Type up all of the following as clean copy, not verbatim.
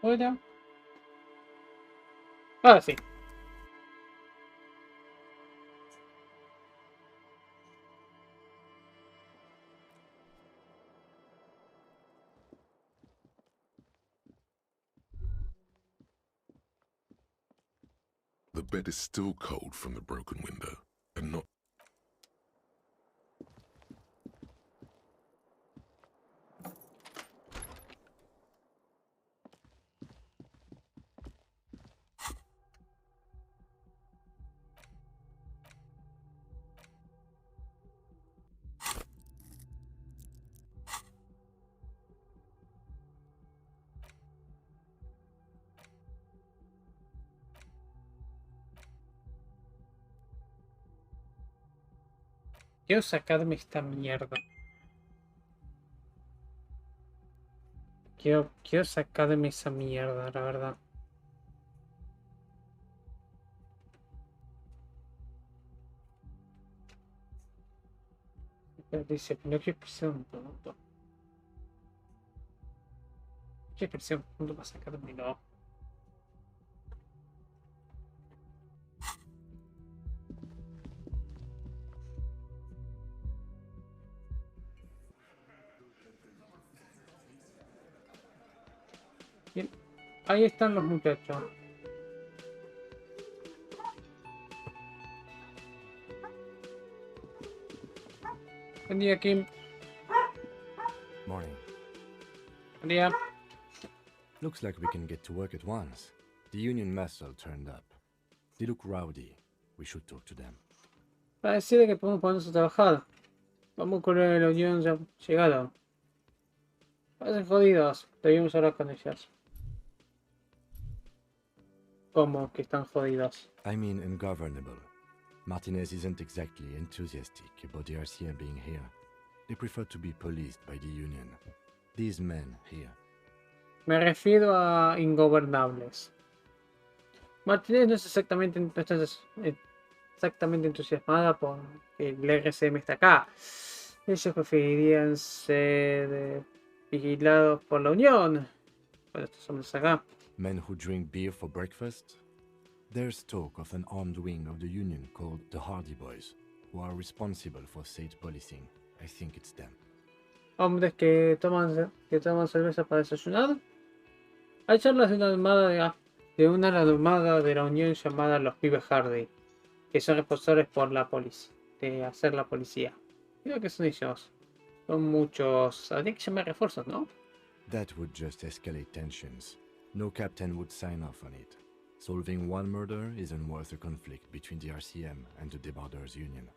Hola. Ahora sí. The bed is still cold from the broken window, and not... Quiero sacarme esta mierda. Quiero sacarme esa mierda, la verdad. Dice, no quiero presión, punto. Quiero presión, punto para sacármelo. Bien. Ahí están los muchachos. Buen día, Kim. Morning. Buen día. Looks like we can get to work at once. The Union Muscle turned up. They look rowdy. We should talk to them. Para decirle que podemos ponernos a trabajar. Vamos con la unión ya llegaron. Parecen jodidos. Debemos hablar con ellos. ¿Cómo que están jodidos? I mean ungovernable. Martinez isn't exactly enthusiastic about the RCM being here. They prefer to be policed by the Union. These men here. Me refiero a ingobernables. Martínez no es exactamente, exactamente entusiasmada por que el RCM está acá. Ellos preferirían ser vigilados por la Unión. Por estos hombres acá. Men who drink beer for breakfast? There's talk of an armed wing of the Union called the Hardy Boys, who are responsible for state policing. I think it's them. Hombres que toman cerveza para desayunar. Hay charlas de una armada de la Unión llamada los Pibes Hardy, que son responsables por la policía, de hacer la policía. Creo que son ellos. Son muchos. Habría que llamar refuerzos, ¿no? That would just escalate tensions. No captain would sign off on it. Solving one murder isn't worth a conflict between the RCM and the Debarders Union.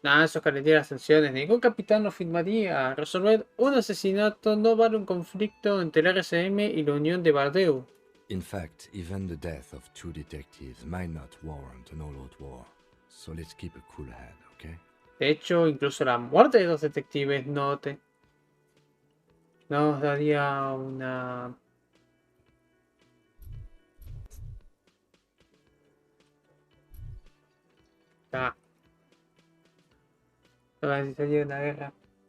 Nada, eso calentaría las tensiones. Ningún capitán lo firmaría. Resolver un asesinato no vale un conflicto entre el RCM y la Unión de Bardeu. In fact, even the death of two detectives might not warrant an all-out war. So let's keep a cool head, okay? De hecho, incluso la muerte de dos detectives nos daría una... Ah, sería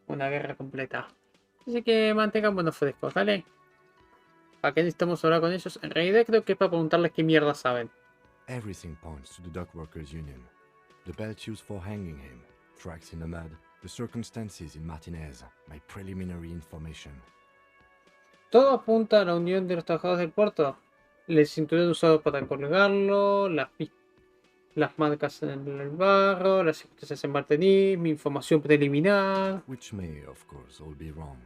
una guerra completa. Así que mantengámonos frescos, ¿vale? ¿Para qué necesitamos hablar con ellos? En realidad creo que es para preguntarles qué mierda saben. Everything points to the Dockworkers Union. The belt used for hanging him, tracks in the mud, the circumstances in Martinez, my preliminary information. Todo apunta a la unión de los trabajadores del puerto. El cinturón usado para colgarlo, las marcas en el barro, las circunstancias en Martení, mi información preliminar. Which may, of course, all be wrong.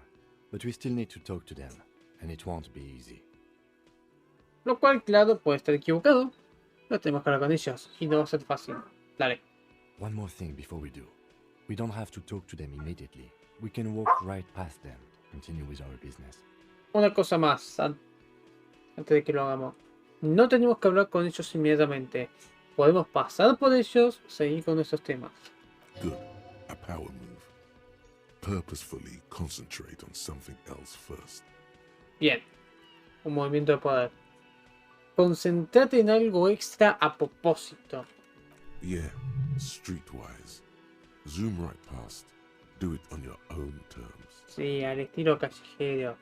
But we still need to talk to them, and it won't be easy. Lo cual, claro, puede estar equivocado. No tenemos que hablar con ellos y no va a ser fácil. Dale. One more thing before we do. We don't have to talk to them immediately. We can walk right past them, continue with our business. Una cosa más, antes de que lo hagamos. No tenemos que hablar con ellos inmediatamente. Podemos pasar por ellos, seguir con nuestros temas. Good. A power move. Purposefully concentrate on something else first. Bien. Un movimiento de poder. Concentrate en algo extra a propósito. Yeah, streetwise. Zoom right past. Do it on your own terms. Sí, al estilo callejero.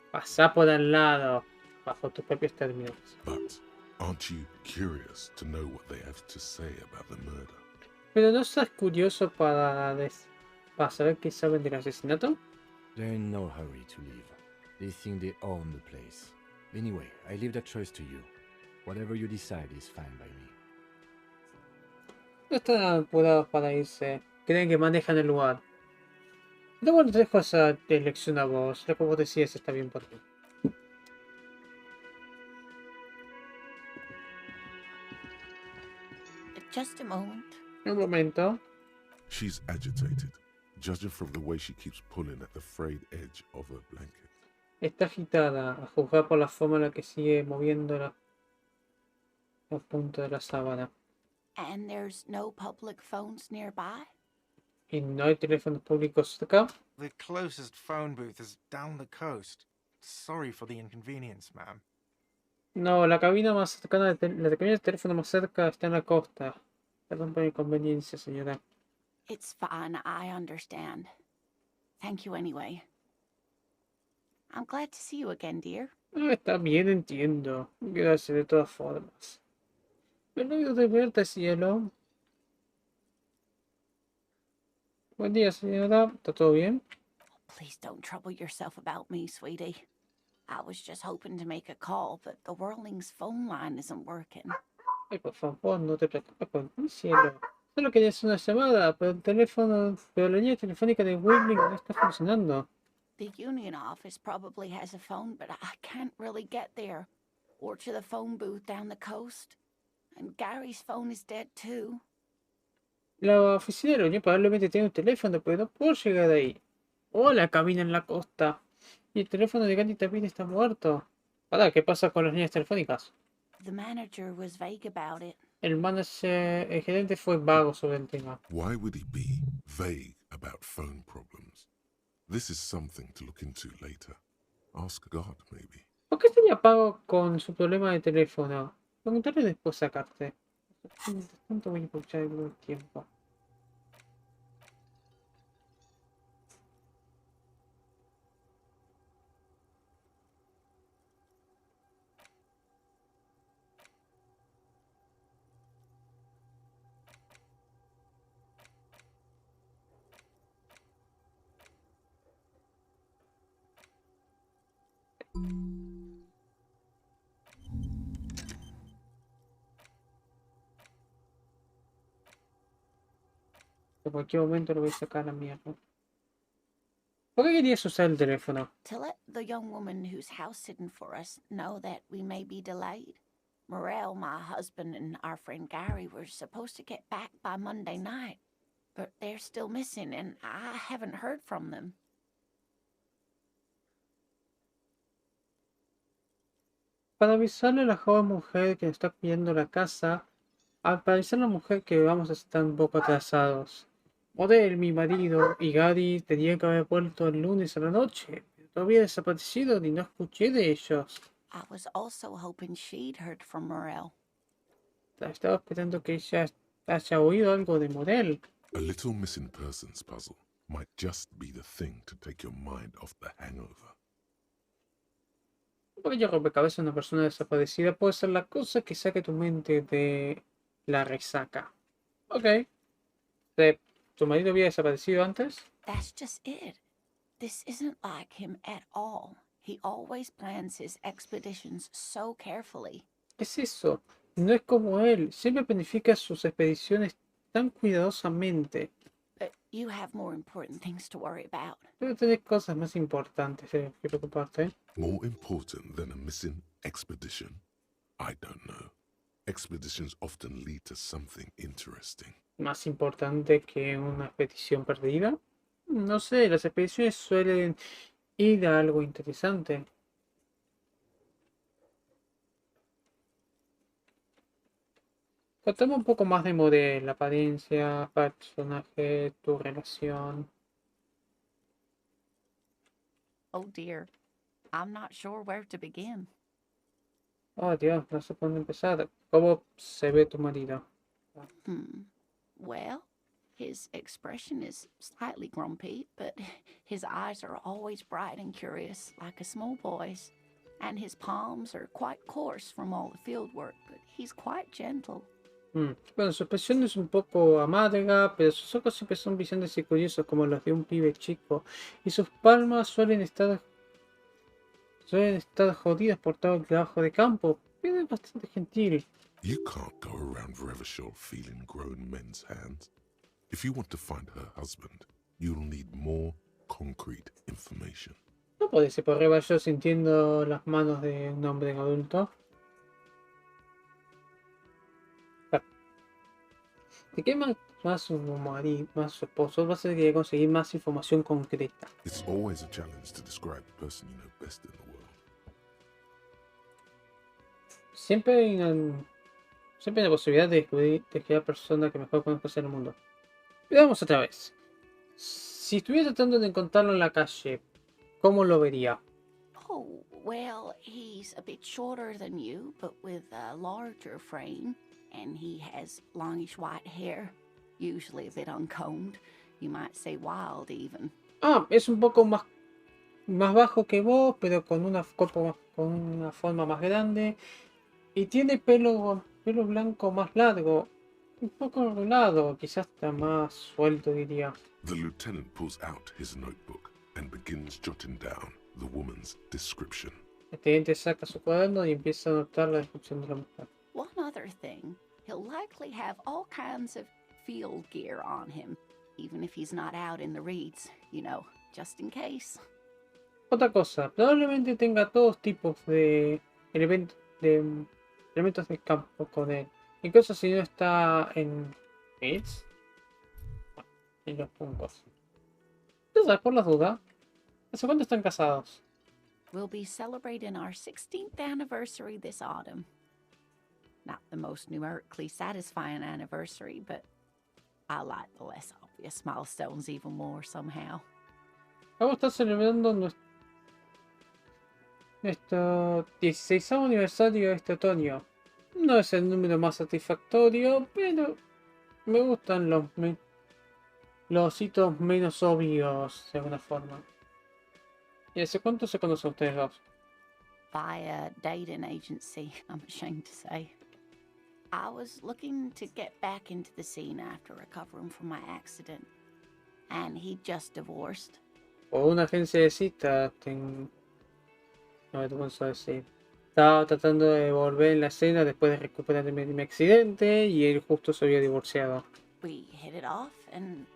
Pasá por al lado. bajo tus propios términos. But aren't you curious to know what they have to say about the murder? Pero ¿no estás curioso para saber qué saben del asesinato? They're in no hurry to leave. They think they own the place. Anyway, I leave that choice to you. Whatever you decide is fine by me. No están apurados para irse. Creen que manejan el lugar. Pero bueno, te dejo esa elección a vos. Lo que vos decides está bien por ti. Just a moment. Un momento. She's agitated, judging from the way she keeps pulling at the frayed edge of her blanket. Está agitada, a juzgar por la forma en la que sigue moviendo los puntos de la sábana. And there's no public phones nearby? ¿Y no hay teléfonos públicos acá? The closest phone booth is down the coast. Sorry for the inconvenience, ma'am. No, la cabina más cercana, la cabina de teléfono más cerca está en la costa. Perdón por la inconveniencia, señora. It's fine, I understand. Thank you anyway. I'm glad to see you again, dear. Ah, está bien, entiendo. Gracias de todas formas. Me alegro de verte, cielo. Buen día, señora. ¿Está todo bien? Please don't trouble yourself about me, sweetie. I was just hoping to make a call, but the Whirling's phone line isn't working. Ay, por favor, no te preocupes por mi cielo. Solo quería hacer una llamada, pero la línea telefónica de Whirling no está funcionando. The union office probably has a phone, but I can't really get there. Or to the phone booth down the coast. And Gary's phone is dead too. La oficina de la Unión probablemente tiene un teléfono, pero no puedo llegar ahí. O la cabina en la costa. Y el teléfono de Gandhi también está muerto. Para, ¿qué pasa con las líneas telefónicas? The manager was vague about it. El gerente fue vago sobre el tema. Why would he be vague about phone problems? This is something to look into later. Ask God, maybe. ¿Por qué estaría pago con su problema de teléfono? Preguntarle después sacarte. Mientras tanto voy a escuchar el tiempo. En cualquier momento lo voy a sacar a la mierda. ¿Por qué querías usar el teléfono? To let the young woman who's house sitting for us know that we may be delayed. Morel, my husband, and our friend Gary were supposed to get back by Monday night, but they're still missing, and I haven't heard from them. Para avisarle a la joven mujer que está pidiendo la casa, para avisarle a la mujer que vamos a estar un poco atrasados. Model, mi marido y Gary tenían que haber vuelto el lunes a la noche, pero todavía desaparecido y no escuché de ellos. I was also hoping she'd heard from Morel. Estaba esperando que ella haya oído algo de Model. A little missing persons puzzle might just be the thing to take your mind off the hangover. Un pequeño rompecabezas de una persona desaparecida puede ser la cosa que saque tu mente de la resaca. Ok. ¿Tu marido había desaparecido antes? That's just it. This isn't like him at all. He always plans his expeditions so carefully. Es eso. No es como él. Siempre planifica sus expediciones tan cuidadosamente. But you have more important things to worry about. Debe tener cosas más importantes que preocuparte. More important than a missing expedition? I don't know. Expeditions often lead to something interesting. Más importante que una expedición perdida. No sé, las expediciones suelen ir a algo interesante. Contame un poco más de Model, apariencia, personaje, tu relación. Oh dear. I'm not sure where to begin. Oh Dios, no sé por dónde empezar. ¿Cómo se ve tu marido? Well, his expression is slightly grumpy, but his eyes are always bright and curious, like a small boy's. and his palms are quite coarse from all the field work, but he's quite gentle. Bueno, su expresión es un poco amarga, pero sus ojos siempre son brillantes y curiosos como los de un pibe chico, y sus palmas suelen estar jodidas por todo el trabajo de campo, pero es bastante gentil. You can't go around Revachol feeling grown men's hands. If you want to find her husband, you'll need more concrete information. No puede ser por arriba yo sintiendo las manos de un hombre adulto. ¿De qué más un marido, más su esposo? Vas a tener que conseguir más información concreta. It's always a challenge to describe the person you know best in the world. Siempre hay la posibilidad de descubrir la persona que mejor conozcas en el mundo. Veamos otra vez. Si estuviera tratando de encontrarlo en la calle, ¿cómo lo vería? Oh, well, he's a bit shorter than you, but with a larger frame, and he has longish white hair, usually a bit uncombed. You might say wild, even. Es un poco más bajo que vos, pero con una forma más grande. Y tiene pelo blanco más largo. Un poco enrolado, quizás está más suelto, diría. The lieutenant pulls out his notebook and begins jotting down the woman's description. El teniente saca su cuaderno y empieza a anotar la descripción de la mujer. One other thing, he'll likely have all kinds of field gear on him, even if he's not out in the reeds, you know, just in case. Otra cosa, probablemente tenga todos tipos de elementos de campo con él. Incluso si no está en reeds, en los puntos. Entonces, por las dudas, ¿hace cuánto están casados? We'll be celebrating our 16th anniversary this autumn. Not the most numerically satisfying anniversary, but I like the less obvious milestones even more somehow. Vamos a estar celebrando nuestro 16º aniversario este otoño. No es el número más satisfactorio, pero me gustan los hitos menos obvios de alguna forma. ¿Y hace cuánto se conocen ustedes dos? By a dating agency, I'm ashamed to say. I was looking to get back into the scene after recovering from my accident, and he'd just divorced. Por una agencia de citas, no me vergüenza decir. Estaba tratando de volver en la escena después de recuperar de mi accidente y él justo se había divorciado. We hit it off, and,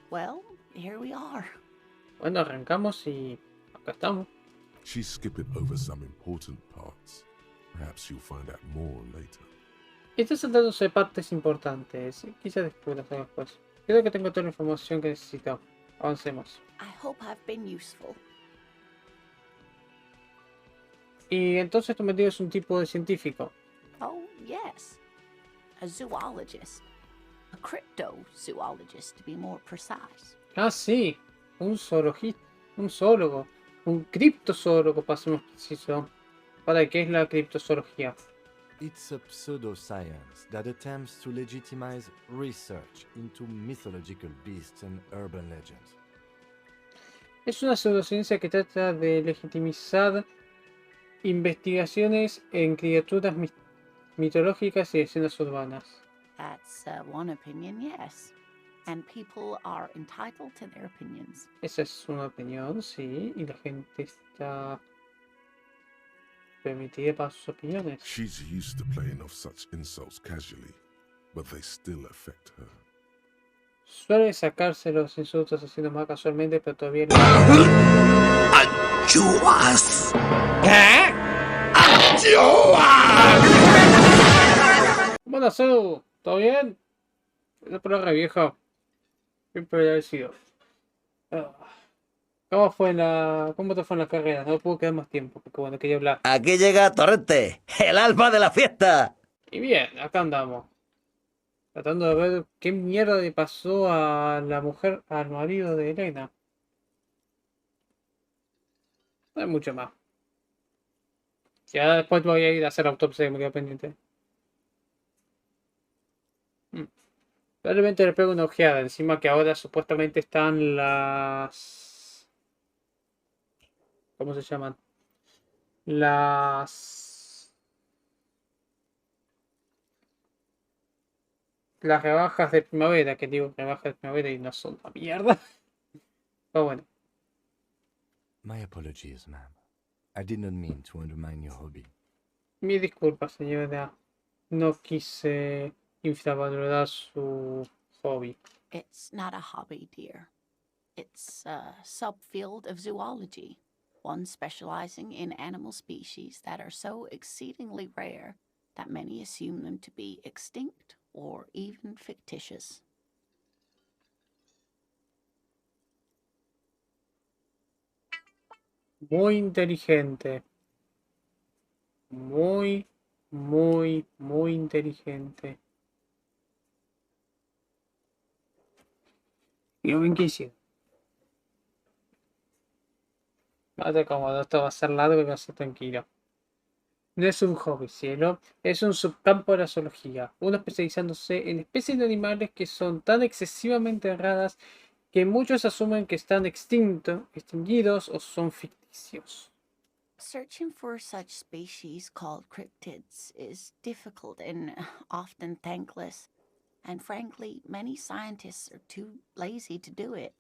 well, here we are. Bueno, arrancamos y acá estamos. She's skipping over some important parts. Perhaps you'll find out more later. Está saltándose partes importantes. Quizás después las haga después. Creo que tengo toda la información que necesito. Avancemos. I hope I've been useful. Y entonces tu metido es un tipo de científico. Oh, yes. A zoologist. A cryptozoologist, to be more precise. Ah, sí. Un zoólogo. Un criptozoólogo, para ser más preciso. ¿Para qué es la criptozoología? It's a pseudoscience that attempts to legitimize research into mythological beasts and urban legends. Es una pseudociencia que trata de legitimizar investigaciones en criaturas mitológicas y escenas urbanas. That's one opinion, yes. And people are entitled to their opinions. Esa es una opinión, sí, y la gente está permitida para sus opiniones. She's used to playing off such insults casually, but they still affect her. Suele sacarse los insultos haciendo más casualmente, pero todavía no. ¡Ayúas! ¿Qué? ¡Ayúas! Bueno, Su, ¿todo bien? Esa palabra vieja. Siempre había sido. ¿Cómo te fue en la carrera? No puedo quedar más tiempo, porque bueno, quería hablar. Aquí llega Torrente, el alma de la fiesta. Y bien, acá andamos. Tratando de ver qué mierda le pasó a la mujer, al marido de Elena. No hay mucho más. Ya después voy a ir a hacer autopsia, me quedo pendiente. Probablemente le pego una ojeada, encima que ahora supuestamente están ¿cómo se llaman? las rebajas de primavera, que digo rebajas de primavera y no son una mierda. Pero bueno, My apologies, ma'am. I did not mean to undermine your hobby. mi disculpa, señora. No quise infravalorar su hobby. It's not a hobby, dear. It's a subfield of zoology, one specializing in animal species that are so exceedingly rare that many assume them to be extinct or even fictitious. Muy inteligente. Muy, muy inteligente. Y bien que hicieron. Mate cómodo, esto va a ser largo y va a ser tranquilo. No es un hobby, cielo, es un subcampo de la zoología, uno especializándose en especies de animales que son tan excesivamente raras que muchos asumen que están extinguidos o son ficticios. Searching for such species called cryptids is difficult and often thankless, and frankly, many scientists are too lazy to do it.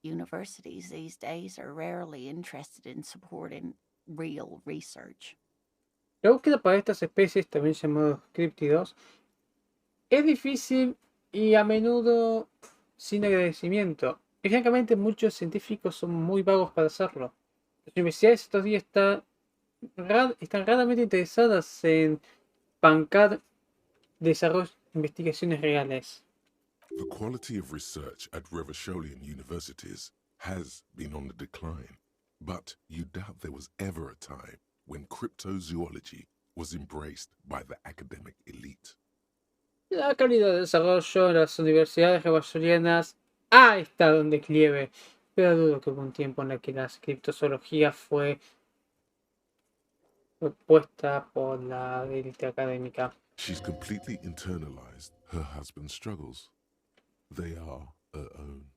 Universities these days are rarely interested in supporting real research. La búsqueda para estas especies, también llamados críptidos, es difícil y a menudo sin agradecimiento. Y francamente muchos científicos son muy vagos para hacerlo. Las universidades estos días están raramente interesadas en bancar desarrollo de investigaciones reales. The quality of research at Revacholian universities has been on the decline, but you doubt there was ever a time when cryptozoology was embraced by the academic elite. La calidad de desarrollo en las universidades rebasolianas ha estado en declive, pero dudo que hubo un tiempo en el que la criptozoología fue puesta por la élite académica. She's completely internalized her husband's struggles. They are her own.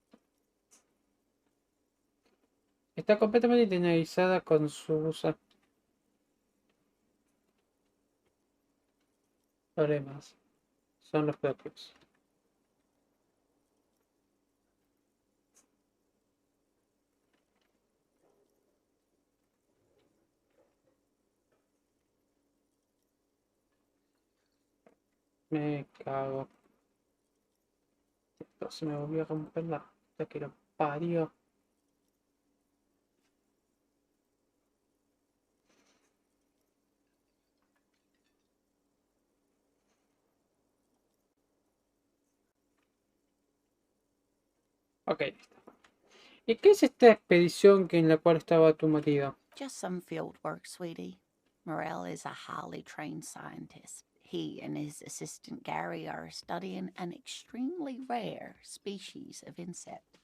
Está completamente internalizada con sus problemas. Son los propios. Me cago. Esto se me volvió a romper la puta que lo parió. Ok. ¿Y qué es esta expedición en la cual estaba tu marido? Just some field work, sweetie. Morel is a highly trained scientist. He and his assistant Gary are studying an extremely rare species of insect.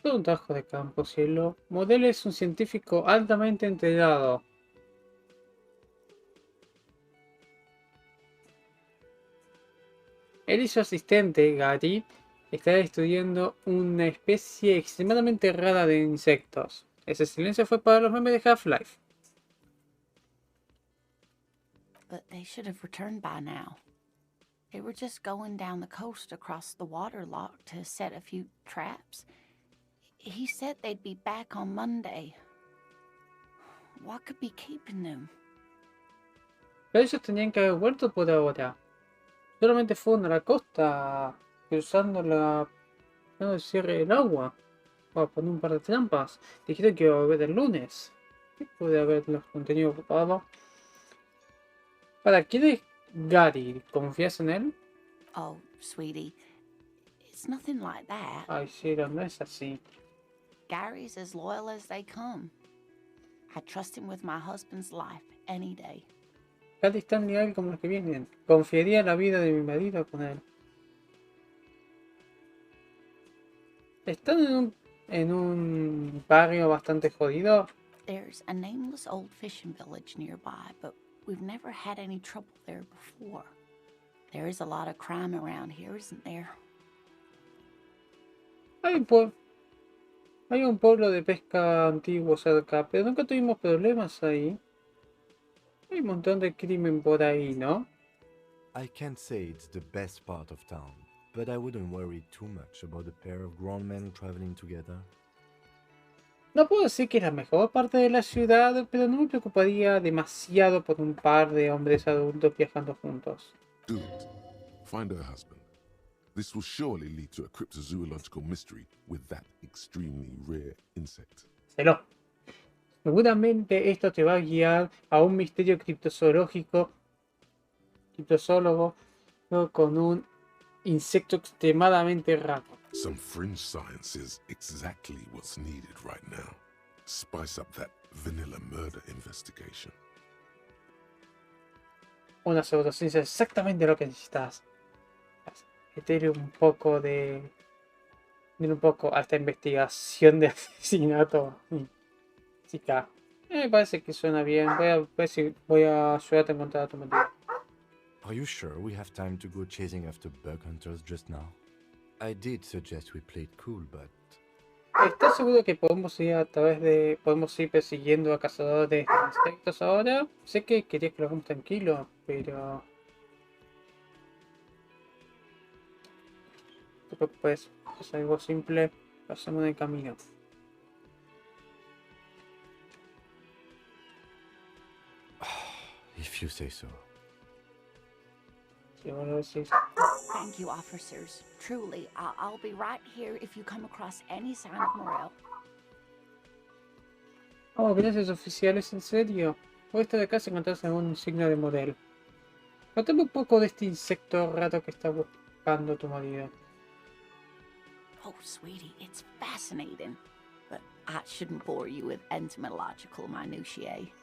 Todo un trabajo de campo, cielo. Model es un científico altamente entrenado. Él y su asistente, Gary, están estudiando una especie extremadamente rara de insectos. Ese silencio fue para los memes de Half-Life. But they should have returned by now. They were just going down the coast across the water lock to set a few traps. He said they'd be back on Monday. What could be keeping them? Pero ellos tenían que haber vuelto por ahora. Solamente fueron a la costa, cruzando el cierre del agua. Para poner un par de trampas. Dijeron que iba a volver el lunes. ¿Qué puede haberlos contenido ocupado? ¿Para quién es Gary? ¿Confías en él? Oh, sweetie, it's nothing like that. Ay, cielo, no es así. Gary's as loyal as they come. I trust him with my husband's life any day. Gary es tan leal como los que vienen. Confiaría la vida de mi marido con él. Están en un barrio bastante jodido. There's a nameless old fishing village nearby, but we've never had any trouble there before. There is a lot of crime around here, isn't there? Hay un Hay un pueblo de pesca antiguo cerca, pero nunca tuvimos problemas ahí. Hay un montón de crimen por ahí, ¿no? I can't say it's the best part of town, but I wouldn't worry too much about a pair of grown men traveling together. No puedo decir que es la mejor parte de la ciudad, pero no me preocuparía demasiado por un par de hombres adultos viajando juntos. Do it. Find her husband. This will surely lead to a cryptozoological mystery with that extremely rare insect. Celo. Seguramente esto te va a guiar a un misterio criptozoólogo con un insecto extremadamente raro. Some fringe science is exactly what's needed right now. Spice up that vanilla murder investigation. Una pseudociencia es exactamente lo que necesitas. Meterle un poco a esta investigación de asesinato. Chica, me parece que suena bien. Voy a ayudarte a encontrar a tu marido. Are you sure we have time to go chasing after bug hunters just now? I did suggest we played cool, but ¿Estás seguro que podemos ir persiguiendo a cazadores de insectos ahora? Sé que querías que lo hagamos tranquilo, pero no te preocupes, es algo simple, lo hacemos en el camino. if you say so. Si vos lo decís. Thank you, officers. Truly, I'll be right here if you come across any sign of Morel. Oh, gracias oficiales, en serio. Voy a estar acá si encontrás algún signo de modelo. Contame un poco de este insecto raro que está buscando tu marido. Oh, sweetie, it's fascinating. But I shouldn't bore you with entomological minutiae.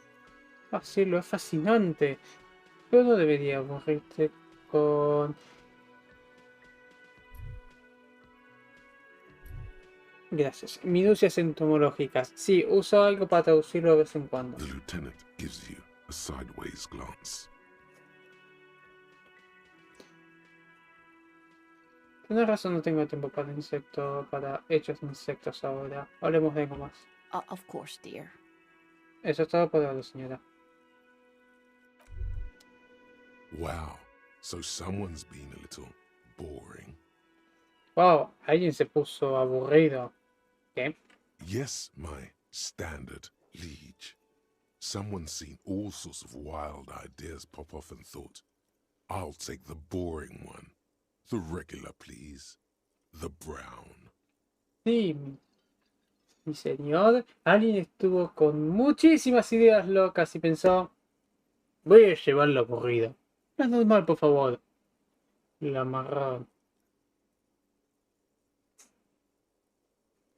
Ah, sí, lo es fascinante. Pero no debería aburrirte con... Gracias. Minucias entomológicas. Sí, uso algo para traducirlo de vez en cuando. The lieutenant gives you a sideways glance. Tienes razón, no tengo tiempo para hechos de insectos ahora. Hablemos de algo más. Of course, dear. Eso es todo por ahora, señora. Wow, so someone's been a little boring. Wow, alguien se puso aburrido. ¿Qué? Yes, my standard liege. Someone's seen all sorts of wild ideas pop off and thought, I'll take the boring one. The regular, please. The brown. Sí, mi señor. Alguien estuvo con muchísimas ideas locas y pensó, voy a llevarlo aburrido. No es normal, por favor. La amarraron.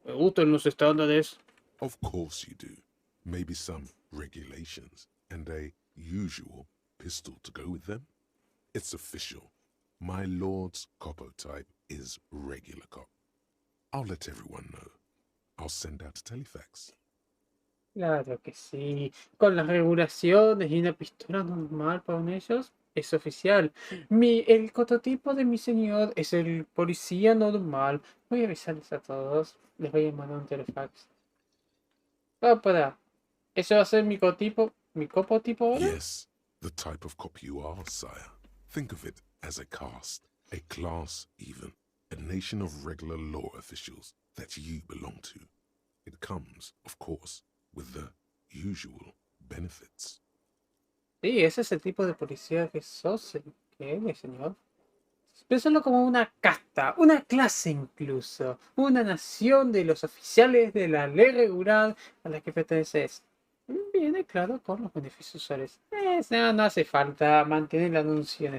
Me gustan los estándares. Of course you do. Maybe some regulations and a usual pistol to go with them. It's official. My lord's coppo type is regular cop. I'll let everyone know. I'll send out a telefax. Claro que sí. Con las regulaciones y una pistola normal para ellos, es oficial. El prototipo de mi señor es el policía normal. Voy a avisarles a todos. Les voy a mandar un telefax. Para. ¿Eso va a ser mi cotipo? ¿Mi copotipo ahora? Yes, the type of cop you are, sire. Think of it as a caste, a class even, a nation of regular law officials that you belong to. It comes, of course, with the usual benefits. Sí, ese es el tipo de policía que sos. ¿Qué, mi señor? Piénsalo como una casta, una clase incluso, una nación de los oficiales de la ley regular a la que perteneces. Viene claro con los beneficios sociales. No hace falta mantener el anuncio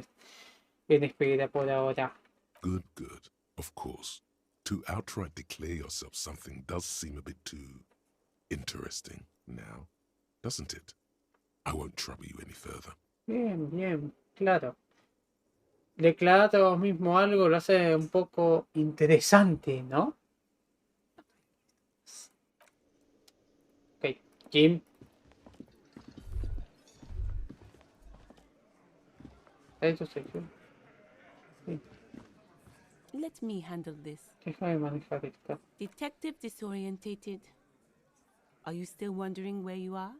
en espera por ahora. Good, good. Of course. To outright declare yourself something does seem a bit too interesting now, doesn't it? I won't trouble you any further. Bien, bien, claro. Declararte a vos mismo algo lo hace un poco interesante, ¿no? Ok, Jim. Eso soy yo. Sí. Let me handle this. Déjame manejar esto. Detective disorientated. Are you still wondering where you are?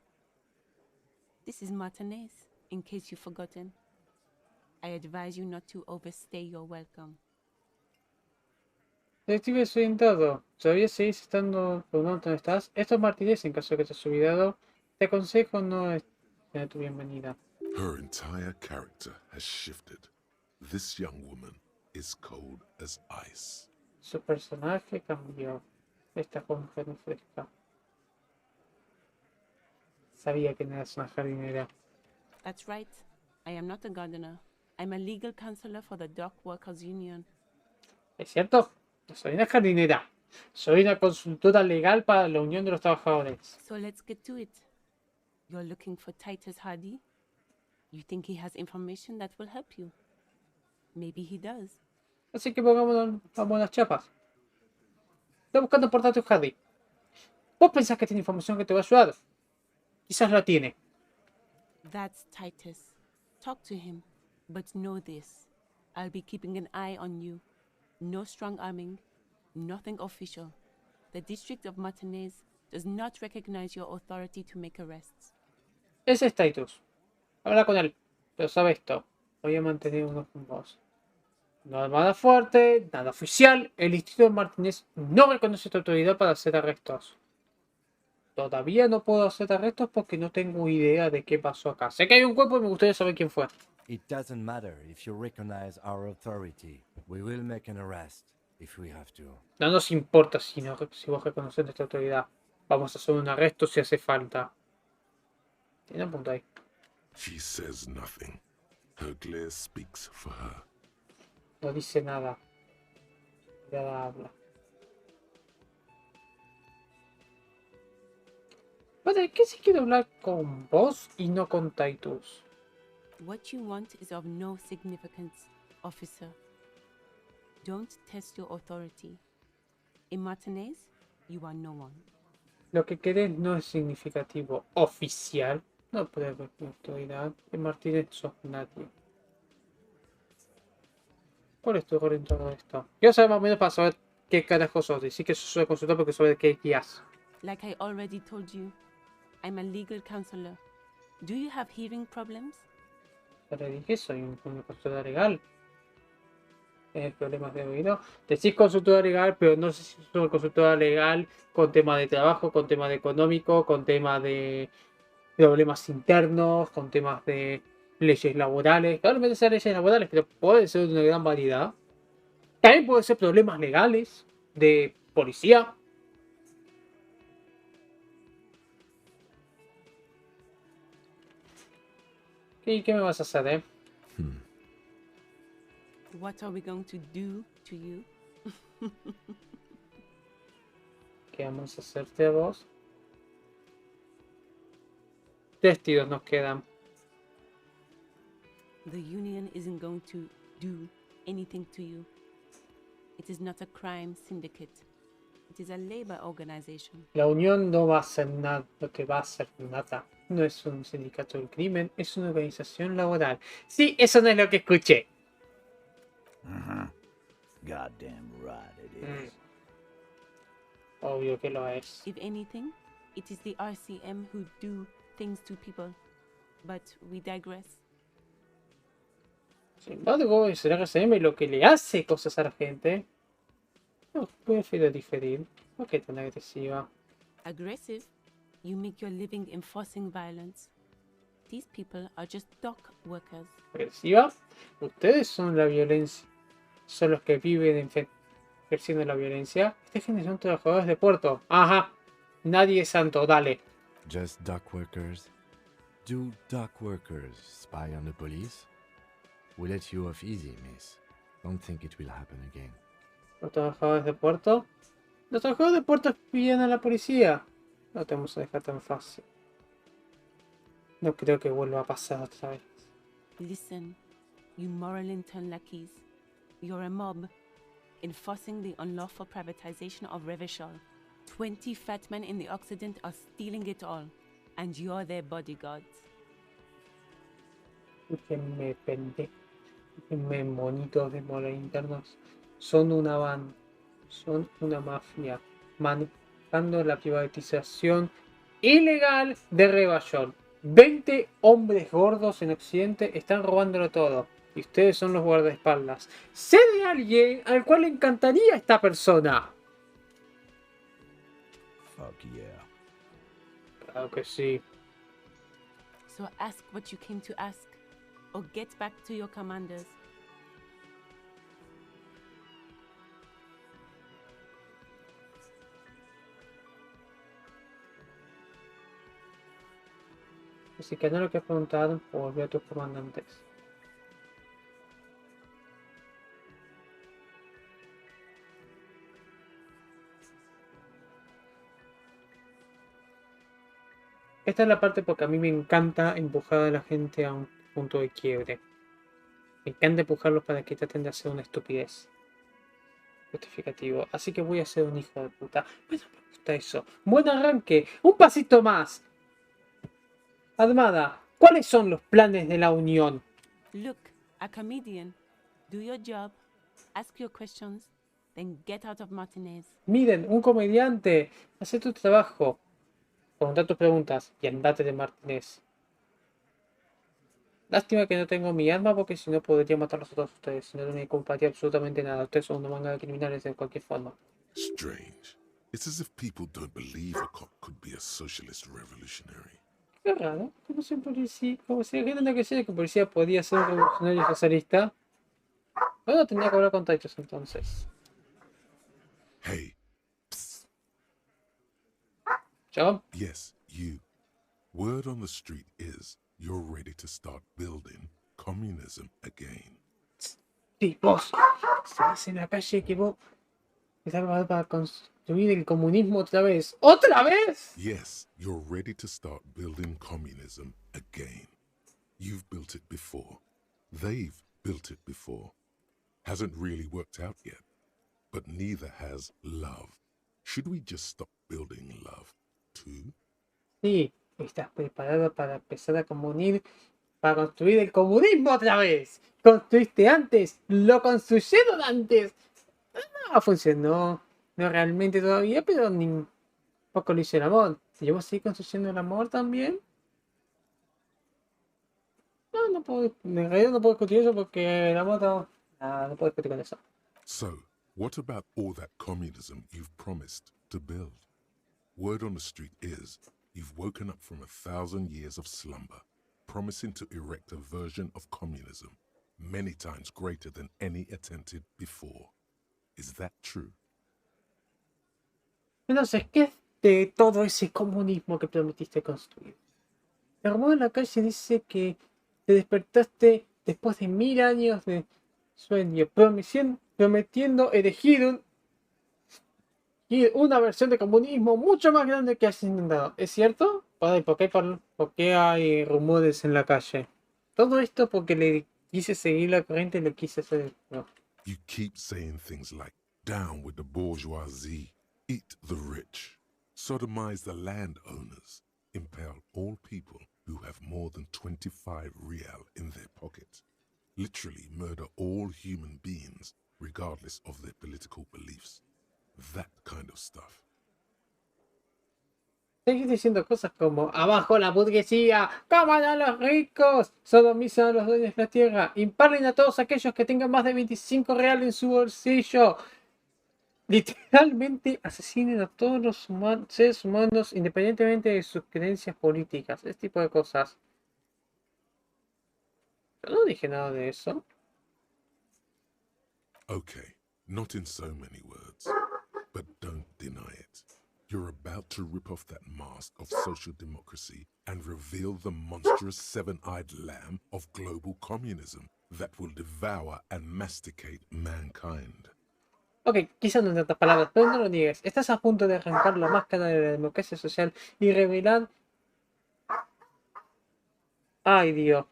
This is Martinez, in case you've forgotten. I advise you not to overstay your welcome. Detective desorientado. ¿Todavía seguís estando preguntando dónde estás? Esto es Martínez, en caso de que te hayas olvidado. Te aconsejo no tener tu bienvenida. Her entire character has shifted. This young woman is cold as ice. Su personaje cambió. Esta joven joven fresca. Sabía que no eras una jardinera. That's right. I am not a gardener. I'm a legal counselor for the Dock Workers Union. ¿Es cierto? No soy una jardinera. Soy una consultora legal para la Unión de los Trabajadores. So let's get to it. You're looking for Titus Hardy? You think he has information that will help you? Maybe he does. Así que vamos a las chapas. Estoy buscando por Tatus Hardy. ¿Vos pensás que tiene información que te va a ayudar? Quizás la tiene. That's Titus. Talk to him. But know this. I'll be keeping an eye on you. No strong arming. Nothing official. The District of Martinez does not recognize your authority to make arrests. Ese es Titus. Habla con él. Pero sabe esto. Voy a mantener unos con vos. No hay nada fuerte, nada oficial. El Distrito de Martínez no reconoce tu autoridad para hacer arrestos. Todavía no puedo hacer arrestos porque no tengo idea de qué pasó acá. Sé que hay un cuerpo y me gustaría saber quién fue. It doesn't matter if you recognize our authority. We will make an arrest if we have to. No nos importa si vos reconoces nuestra autoridad. Vamos a hacer un arresto si hace falta. Tiene un punto ahí. She says nothing. Her glare speaks for her. No dice nada. Nada habla. ¿Para qué si quiero hablar con vos y no con Titus? What you want is of no significance, officer. Don't test your authority. In Martinez, you are no one. Lo que querés no es significativo. Oficial. No pruebes mi autoridad. En Martínez sos nadie. ¿Cuál es tu error en todo esto? Quiero saber más o menos para saber qué carajo sos. Decir que sos consultor porque sobre qué guías. Like I already told you, I'm a legal counselor. Do you have hearing problems? Ya le dije, soy una consultora legal. Problemas de oído. Decís consultora legal, pero no sé si sos una consultora legal con tema de trabajo, con tema de económico, con tema de problemas internos, con temas de leyes laborales. Probablemente sean leyes laborales, pero puede ser de una gran variedad. También puede ser problemas legales de policía. ¿Qué me vas a hacer, What are we going to do to you? ¿Qué vamos a hacerte a vos? 3 tiros nos quedan. The union isn't going to do anything to you. It is not a crime syndicate. It is a labor organization. La unión no va a hacer nada, no te va a hacer nada. No es un sindicato del crimen, es una organización laboral. Sí, eso no es lo que escuché. Goddamn right it is. Obvio que lo es. If anything, it is the RCM who do things to people. But we digress. Sin embargo, es el RCM lo que le hace cosas a la gente. No, prefiero diferir. ¿Por qué tan agresiva? Aggressive? You make your living enforcing violence. These people are just dock workers. ¿Agresiva? Ustedes son la violencia. Son los que viven ejerciendo la violencia. Esta gente son trabajadores de puerto. Ajá. Nadie es santo, dale. Just dock workers? Do dock workers spy on the police? We let you off easy, miss. Don't think it will happen again. Los trabajadores de puerto. Los trabajadores de puerto espían a la policía. No te vamos a dejar tan fácil. No creo que vuelva a pasar otra vez. Listen, you moral intern lackeys. You're a mob, enforcing the unlawful privatization of Revachol. 20 fat men in the Occident are stealing it all, and you're their bodyguards. Déjenme pendejo. Déjenme monitos de mola internos. son una banda, son una mafia, manejando la privatización ilegal de Nueva York. 20 hombres gordos en Occidente están robándolo todo. Y ustedes son los guardaespaldas. Sé de alguien al cual le encantaría esta persona. Fuck yeah. Claro que sí. So ask what you came to ask, or get back to your commanders. Si que no lo que has preguntado, volví a tus comandantes. Esta es la parte porque a mí me encanta empujar a la gente a un punto de quiebre. Me encanta empujarlos para que traten de hacer una estupidez. Justificativo. Así que voy a ser un hijo de puta. Bueno, me gusta eso. Buen arranque. Un pasito más. Armada, ¿cuáles son los planes de la Unión? Look, a comedian. Do your job, ask your questions, then get out of Martinez. Miren, un comediante. Haz tu trabajo. Pregunta tus preguntas y andate de Martínez. Lástima que no tengo mi arma porque si no podría matarlos a todos ustedes. Si no me compartía absolutamente nada. Ustedes son una manga de criminales de cualquier forma. Strange. It's as if people don't believe a cop could be a socialist revolutionary. Qué raro. Como si un policía. Como si la gente no quisiera que un policía podía ser un revolucionario socialista. Bueno, tendría que hablar con Titus entonces. Hey, psst. ¿Yo? Yes, you. Word on the street is you're ready to start building communism again. Sí, vos. Estás en la calle que vos. Estás para construir el comunismo otra vez. ¿Otra vez? Yes, you're ready to start building communism again. You've built it before. They've built it before. Hasn't really worked out yet. But neither has love. Should we just stop building love, too? Sí, estás preparado para empezar a para construir el comunismo otra vez. Construiste antes, lo construyeron antes. No funcionó, no realmente todavía, pero ni poco lo hizo el amor. ¿Y yo voy a seguir construyendo el amor también? No, no puedo, en realidad no puedo discutir eso porque el amor no puedo discutir con eso. So, what about all that communism you've promised to build? Word on the street is you've woken up from 1,000 years of slumber, promising to erect a version of communism many times greater than any attempted before. Is that true? Entonces, ¿qué es de todo ese comunismo que prometiste construir? El rumor en la calle dice que te despertaste después de 1000 años de sueño, prometiendo elegir una versión de comunismo mucho más grande que has intentado. ¿Es cierto? ¿Por qué hay rumores en la calle? Todo esto porque le quise seguir la corriente y le quise hacer... No. You keep saying things like, down with the bourgeoisie, eat the rich, sodomize the landowners, impale all people who have more than 25 real in their pocket, literally murder all human beings regardless of their political beliefs. That kind of stuff. Seguís diciendo cosas como abajo la burguesía, coman a los ricos, sodomizan a los dueños de la tierra, imparen a todos aquellos que tengan más de 25 reales en su bolsillo. Literalmente asesinen a todos los seres humanos independientemente de sus creencias políticas, ese tipo de cosas. Yo no dije nada de eso. Okay, not in so many words, but don't deny it. You're about to rip off that mask of social democracy and reveal the monstrous seven-eyed lamb of global communism that will devour and masticate mankind. Ok, quizás no en tantas palabras, pero no lo niegues. Estás a punto de arrancar la máscara de la democracia social y revelar... ¡Ay, Dios!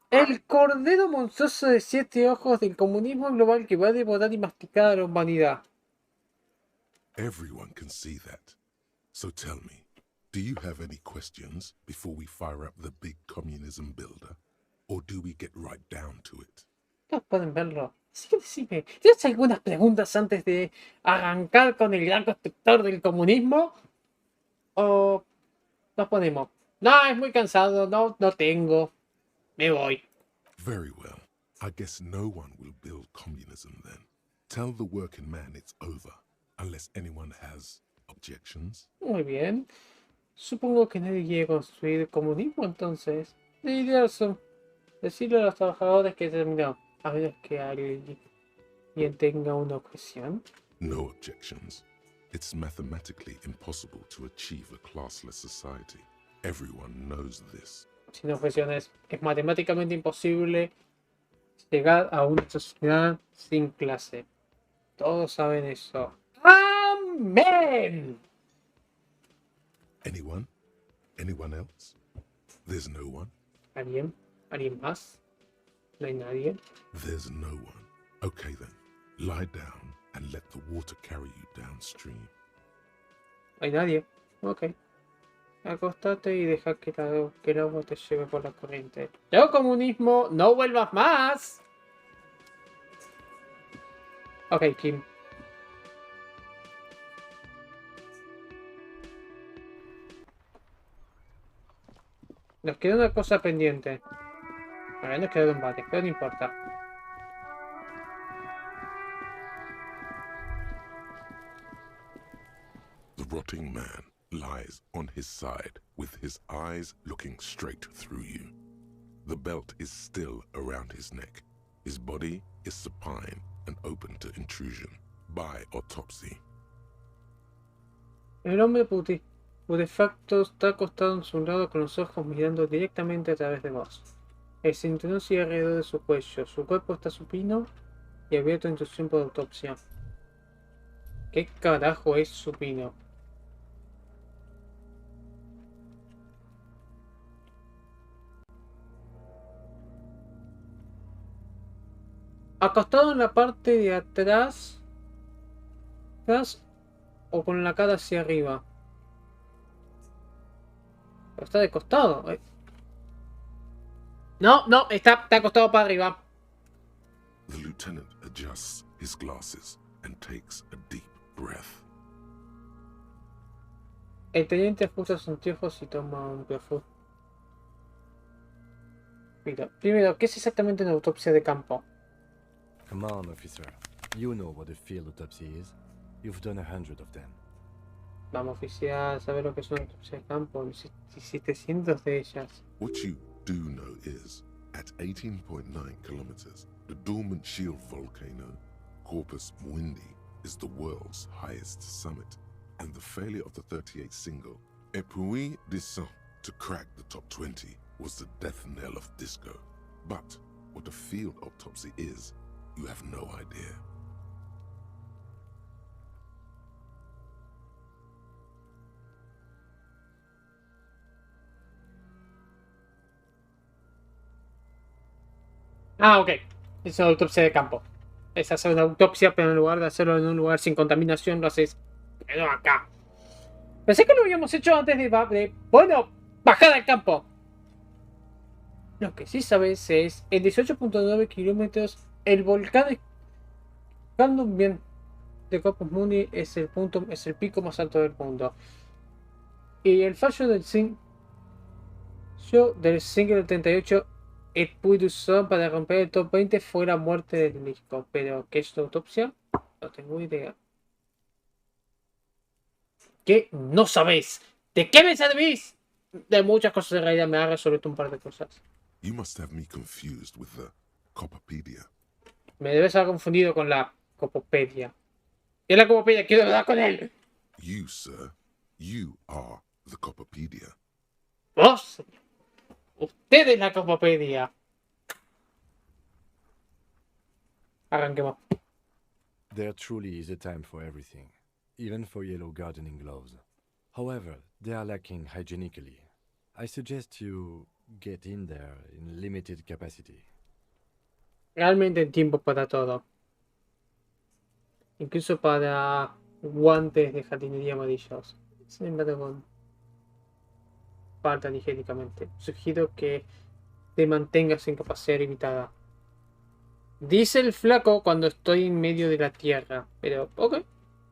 El cordero monstruoso de 7 ojos del comunismo global que va a devorar y masticar a la humanidad. Everyone can see that. So tell me, do you have any questions before we fire up the big communism builder? Or do we get right down to it? No pueden verlo. Así que decime, ¿tienes algunas preguntas antes de arrancar con el gran constructor del comunismo? ¿O nos ponemos? No, es muy cansado, no tengo. Me voy. Very well. I guess no one will build communism then. Tell the working man it's over, unless anyone has objections. Muy bien. Supongo que nadie quiere construir el comunismo, entonces. Decirle a los trabajadores que terminó, a menos que alguien tenga una objeción. No objections. It's mathematically impossible to achieve a classless society. Everyone knows this. Sin objeciones, es matemáticamente imposible llegar a una sociedad sin clase. Todos saben eso. ¡Amén! Anyone? Anyone else? There's no one? ¿Alguien? ¿Alguien más? ¿No hay nadie? There's no one. Okay then. Lie down and let the water carry you downstream. ¿No hay nadie? Ok. Acostate y deja que el agua te lleve por la corriente. ¡Yo, comunismo! ¡No vuelvas más! Ok, Kim. Nos queda una cosa pendiente. Ahora nos queda un bate, pero no importa. The rotting man lies on his side with his eyes looking straight through you. The belt is still around his neck. His body is supine and open to intrusion by autopsy. El hombre putefacto está acostado en su lado con los ojos mirando directamente a través de vos. El cinturón sigue alrededor de su cuello. Su cuerpo está supino y abierto en instrucción por autopsia. ¿Qué carajo es supino? Acostado en la parte de atrás o con la cara hacia arriba. Pero está de costado. No, está acostado para arriba. The lieutenant adjusts his glasses and takes a deep breath. El teniente ajusta sus anteojos y toma un profundo. Primero, ¿qué es exactamente una autopsia de campo? Come on, officer. You know what a field autopsy is. You've done 100 of them. Vamos, oficial, saber lo que es una autopsia de campo. Hiciste cientos de ellas. What you do know is, at 18.9 kilometers, the dormant shield volcano, Corpus Muindi, is the world's highest summit, and the failure of the 38 single, Et puis descend, to crack the top 20 was the death knell of disco. But what a field autopsy is, you have no idea. Ah, ok. Es una autopsia de campo. Es hacer una autopsia, pero en lugar de hacerlo en un lugar sin contaminación, lo haces pero acá. Pensé que lo habíamos hecho antes bueno, bajar al campo. Lo que sí sabes es, en 18.9 kilómetros, el volcán bien de Corpus Mundi es el pico más alto del mundo. Y el fallo del single del 38, el Puy para romper el top 20 fue la muerte del disco. Pero, ¿qué es la autopsia? No tengo idea. ¿Qué? No sabéis. ¿De qué me servís? De muchas cosas en realidad, me ha resuelto un par de cosas. You must have me confused with the Copapedia. Me debes haber confundido con la Copopedia. ¿Qué es la Copopedia? Quiero hablar con él. You, sir, you are the Copapedia. Vos, señor. Usted es la Copopedia. Arranquemos. There truly is a time for everything, even for yellow gardening gloves. However, they are lacking hygienically. I suggest you get in there in limited capacity. Realmente hay tiempo para todo. Incluso para guantes de jardinería amarillos. Sin embargo, faltan higiénicamente. Sugiero que te mantengas en capacidad limitada. Dice el flaco cuando estoy en medio de la tierra. Pero, ok,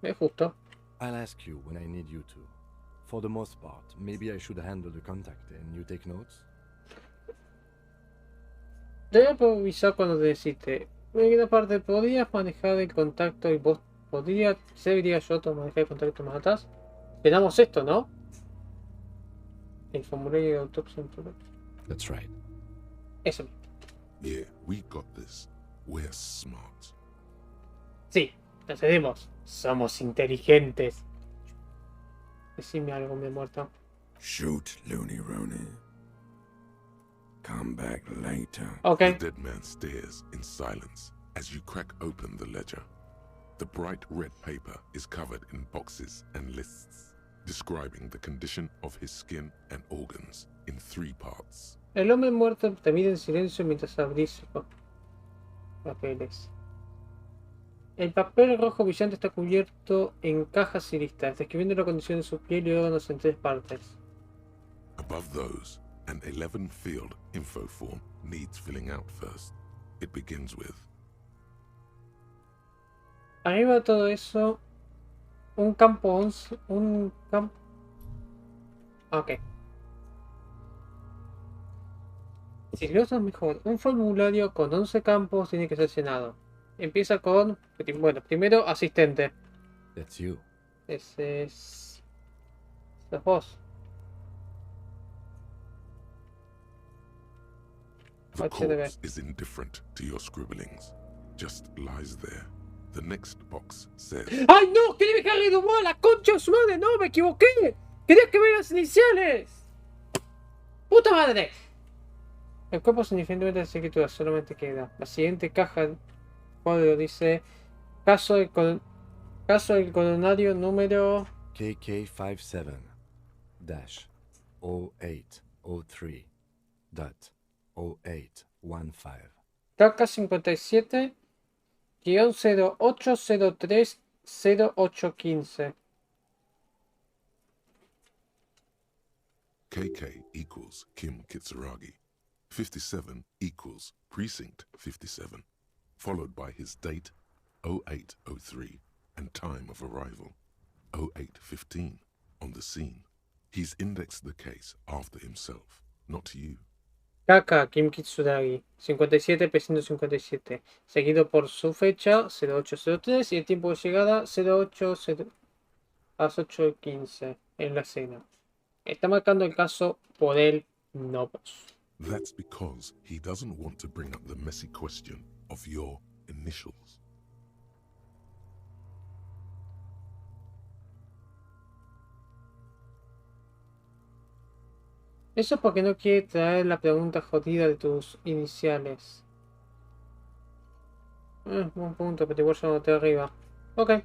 es justo. I'll ask you when I need you to. For the most part, maybe I should handle the contact and you take notes? Te voy a avisar cuando te necesite. Una parte, ¿podrías manejar el contacto y vos podrías, sería yo manejar el contacto más atrás? Esperamos esto, ¿no? El formulario de autopsia. That's right. Eso. Yeah, we got this. We're smart. Sí, lo tenemos. Somos inteligentes. Decime algo, mi muerto. Shoot, Looney Rooney. Come back later. Okay. The dead man stares in silence as you crack open the ledger. The bright red paper is covered in boxes and lists, describing the condition of his skin and organs in 3 parts. El hombre muerto te mira en silencio mientras abrís los papeles. El papel rojo brillante está cubierto en cajas y listas, describiendo la condición de su piel y órganos en 3 partes. Above those, an 11-field info form needs filling out first. It begins with: Arriba de todo eso, un campo 11, un campo... Ok. Si lo usas mejor, un formulario con 11 campos tiene que ser llenado. Empieza con, bueno, primero asistente. That's you. Ese es... sos vos. The HDB. corpse is indifferent to your scribblings, just lies there. The next box says: ¡Ay, no! ¡Quería dejar de humor! ¡La concha de su madre! ¡No, me equivoqué! ¡Quería que vean las iniciales! ¡Puta madre! El cuerpo es indiferentemente de las escrituras, solamente queda. La siguiente caja del código dice: caso del coronario número... KK57-0803.0815. KK57 0803-0815. KK equals Kim Kitsuragi. 57 equals Precinct 57, followed by his date 0803 and time of arrival 0815 on the scene. He's indexed the case after himself, not you. KK Kim Kitsuragi 57 P157, seguido por su fecha 0803 y el tiempo de llegada 08 a las 8:15 en la escena. Está marcando el caso por él, no vos. That's because he doesn't want to bring up the messy question of your initials. Eso es porque no quiere traer la pregunta jodida de tus iniciales. Buen punto, pero igual yo noté arriba. Ok.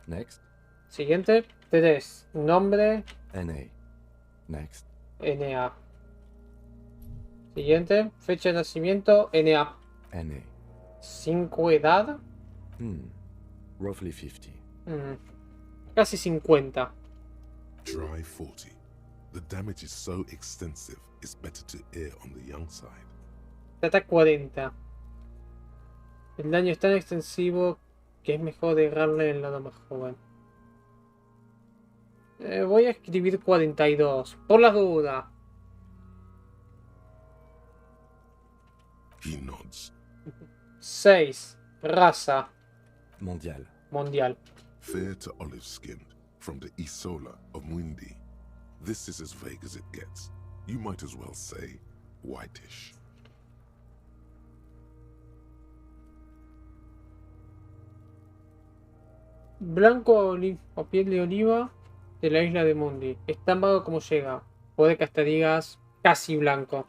Next. Siguiente. 3. Nombre. NA. Next. NA. Siguiente. Fecha de nacimiento. NA. NA. 5 edad. Roughly 50. Casi 50. Try 40. The damage is so extensive, it's better to err on the young side. Trata 40. El daño es tan extensivo que es mejor errarle el lado más joven. Voy a escribir 42. Por las dudas. He nods. 6. Raza. Mondial. Mundial. Fair to olive-skinned, from the Isola of Mwindi. This is as vague as it gets. You might as well say whitish. Blanco o piel de oliva de la isla de Mundi. Es tan vago como llega. Puede que hasta digas casi blanco.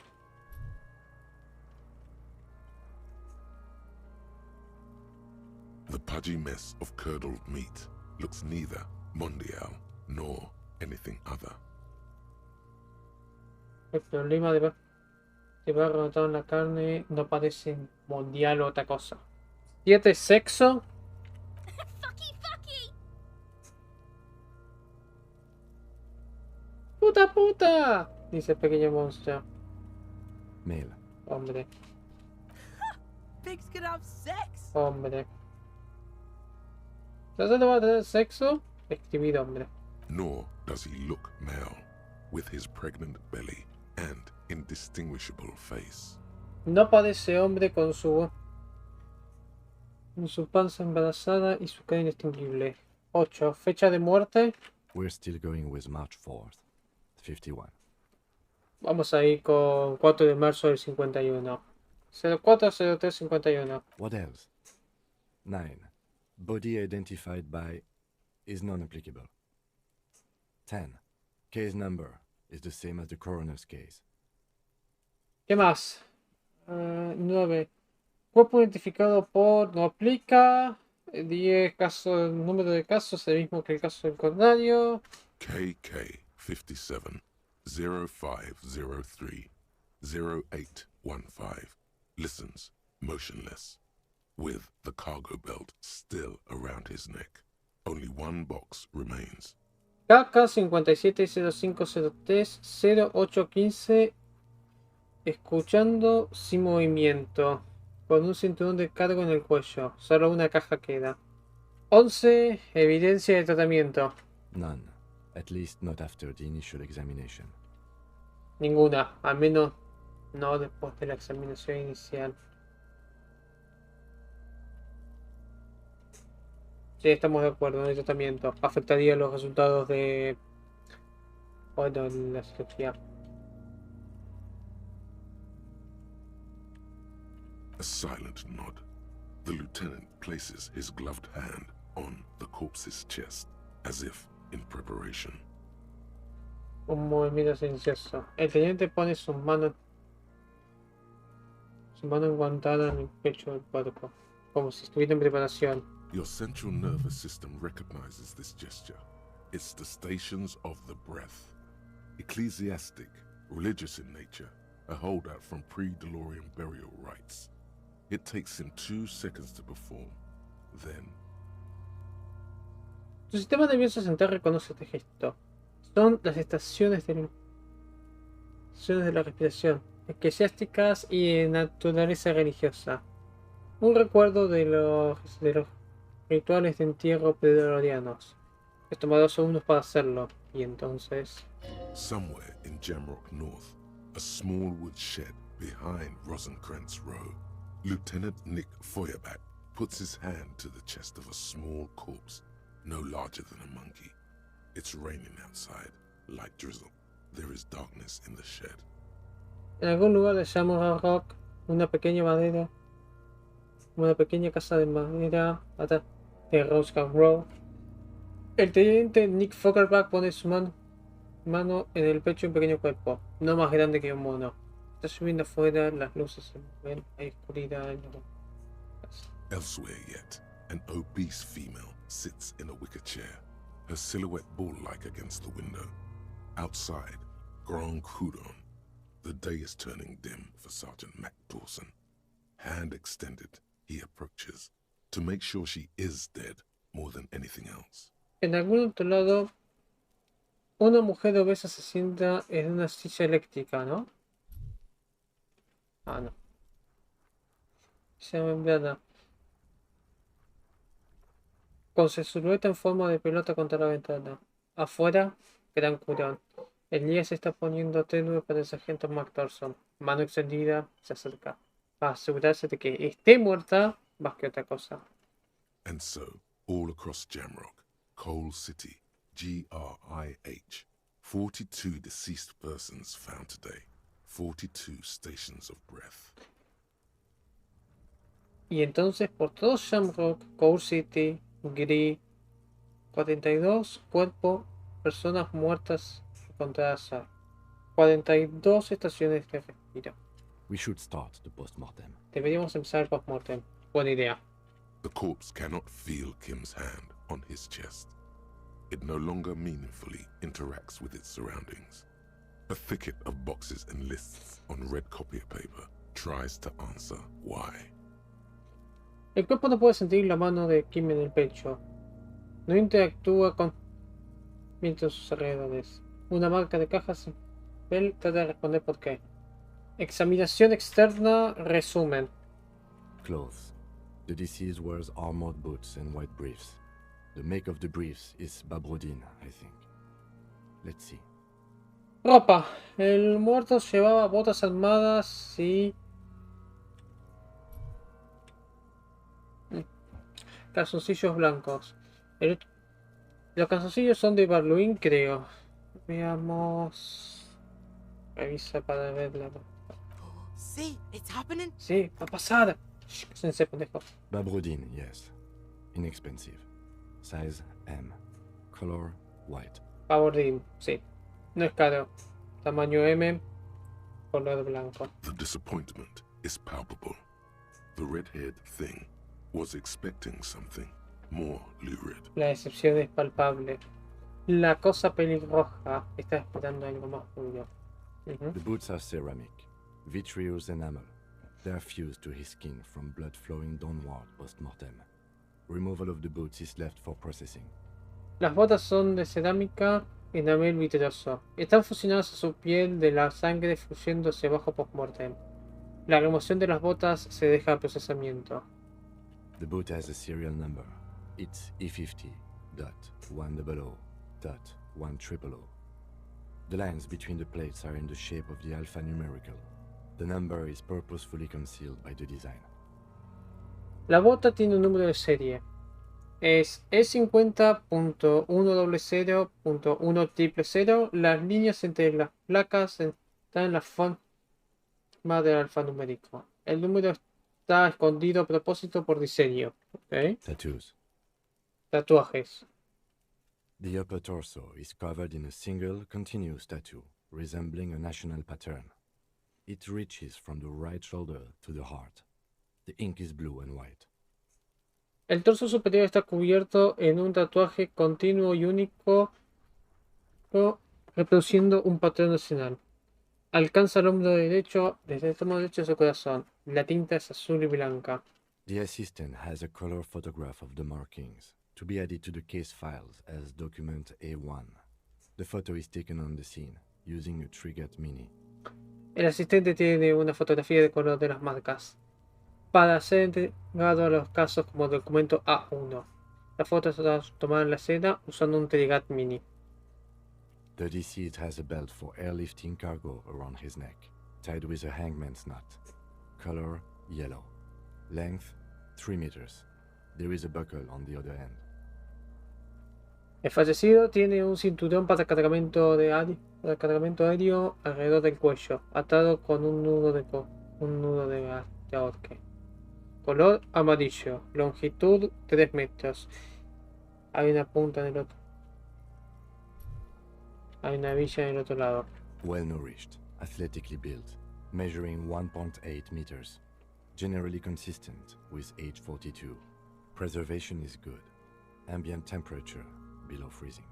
The pudgy mess of curdled meat looks neither mondial nor anything other. El problema de barro anotado en la carne no parece mundial o otra cosa. 7. Sexo. ¡Puta puta! Dice el pequeño monstruo. Male. Hombre. snakes can have sex? Hombre. ¿Entonces no va a tener sexo? Escribir hombre. Nor does he look male, with his pregnant belly and indistinguishable face. No parece hombre con su panza embarazada y su cara indistinguible. 8. Fecha de muerte. We're still going with March 4th, 51. Vamos a ir con 4 de marzo del 51. 040351. What else? 9. Body identified by is non-applicable. 10. Case number is the same as the coroner's case. ¿Qué más? 9. Cuerpo identificado por no aplica. 10. Número de casos, el mismo que el caso del coronario. KK57 0503 0815 listens motionless, with the cargo belt still around his neck. Only one box remains. KK 570503 0815 escuchando sin movimiento, con un cinturón de cargo en el cuello. Solo una caja queda. 11. Evidencia de tratamiento. None. At least not after the initial examination. Ninguna, al menos no después de la examinación inicial. Sí, estamos de acuerdo, no hay tratamiento. Afectaría los resultados de... Bueno, la cirugía. A silent nod. The lieutenant places his gloved hand on the corpse's chest, as if in preparation. Un movimiento silencioso. El teniente pone su mano enguantada en el pecho del cuerpo, como si estuviera en preparación. Your central nervous system recognizes this gesture. It's the stations of the breath. Ecclesiastic, religious in nature, a holdout from pre-DeLorean burial rites. It takes him 2 seconds to perform. Then... Su sistema nervioso central reconoce este gesto. Son las estaciones de la respiración, eclesiásticas y de naturaleza religiosa. Un recuerdo de los rituales de entierro predolorianos. Les tomó 2 segundos para hacerlo, y entonces... Somewhere in Jamrock North, a small wood shed behind Rosencrantz Row, Lieutenant Nick Feuerbach puts his hand to the chest of a small corpse, no larger than a monkey. It's raining outside, light drizzle. There is darkness in the shed. En algún lugar de Shamrock Rock, una pequeña casa de madera de Rosencrantz Row, el teniente Nick Feuerbach pone su mano en el pecho de un pequeño cuerpo, no más grande que un mono. Está lloviendo afuera, las luces se mueven, hay oscuridad en la casa. Elsewhere yet, an obese female sits in a wicker chair, her silhouette bull-like against the window. Outside, Grand Coudon. The day is turning dim for Sergeant Mac Dawson. Hand extended, he approaches, to make sure she is dead more than anything else. En algún otro lado, una mujer obesa se sienta en una silla eléctrica, ¿no? Ah, no. Silla membrana. Con su silueta en forma de pelota contra la ventana. Afuera, Gran Curón. El día se está poniendo tenue para el sargento McDorson. Mano extendida, se acerca. Para asegurarse de que esté muerta más que otra cosa. And so, all across Jamrock, Coal City, GRIH, 42 deceased persons found today. 42 stations of breath. Y entonces por todo Shamrock, Coal City, Gris, 42 cuerpos, personas muertas encontradas. 42 estaciones de respiro. We should start the post-mortem. Deberíamos empezar el post-mortem. Buena idea. The corpse cannot feel Kim's hand on his chest. It no longer meaningfully interacts with its surroundings. A thicket of boxes and lists on red copier paper tries to answer why. El cuerpo no puede sentir la mano de Kim en el pecho. No interactúa con mientras sus alrededores. Una marca de cajas. Él trata de responder por qué. Examinación externa, resumen. clothes. The deceased wears armored boots and white briefs. The make of the briefs is Babrodin, I think. Let's see. Ropa. El muerto llevaba botas armadas y calzoncillos blancos. Los calzoncillos son de Barluín, creo. Veamos. Revisa para verla. See, it's happening. Sí, va a pasar. Shh, cállense, pendejo. Babrodin, yes. Inexpensive. Size M. Color white. Pavordín, sí. No es caro. Tamaño M, color blanco. The disappointment is palpable. The red-haired thing was expecting something more lurid. La decepción es palpable. La cosa pelirroja está esperando algo más duro. The boots are ceramic, vitreous enamel. They are fused to his skin from blood flowing downward post-mortem. Removal of the boots is left for processing. Las botas son de cerámica enamel vitreoso. Están fusionadas a su piel de la sangre fluyendo hacia abajo post-mortem. La remoción de las botas se deja al procesamiento. The boot has a serial number. It's E50.100.100. The lines between the plates are in the shape of the alphanumerical. The number is purposefully concealed by the design. La bota tiene un número de serie. Es E50.100.100. Las líneas entre las placas están en la forma del alfanumérico. El número está escondido a propósito por diseño. ¿Okay? Tattoos. Tatuajes. The upper torso is covered in a single continuous tattoo, resembling a national pattern. It reaches from the right shoulder to the heart. The ink is blue and white. El torso superior está cubierto en un tatuaje continuo y único, reproduciendo un patrón nacional. Alcanza el hombro derecho, desde el hombro derecho a su corazón. La tinta es azul y blanca. The assistant has a color photograph of the markings, to be added to the case files as document A1. The photo is taken on the scene, using a Trigat Mini. El asistente tiene una fotografía de color de las marcas, para ser entregado a los casos como documento A1. La foto será tomada en la escena usando un Trigat Mini. The deceased has a belt for airlifting cargo around his neck, tied with a hangman's knot. Color yellow. Length 3 meters. There is a buckle on the other end. El fallecido tiene un cinturón para cargamento aéreo alrededor del cuello, atado con un nudo de ahorque. Color amarillo. Longitud 3 metros. Hay una punta en el otro. Hay una villa en el otro lado. Well nourished, athletically built, measuring 1.8 meters. Generally consistent with age 42. Preservation is good. Ambient temperature below freezing.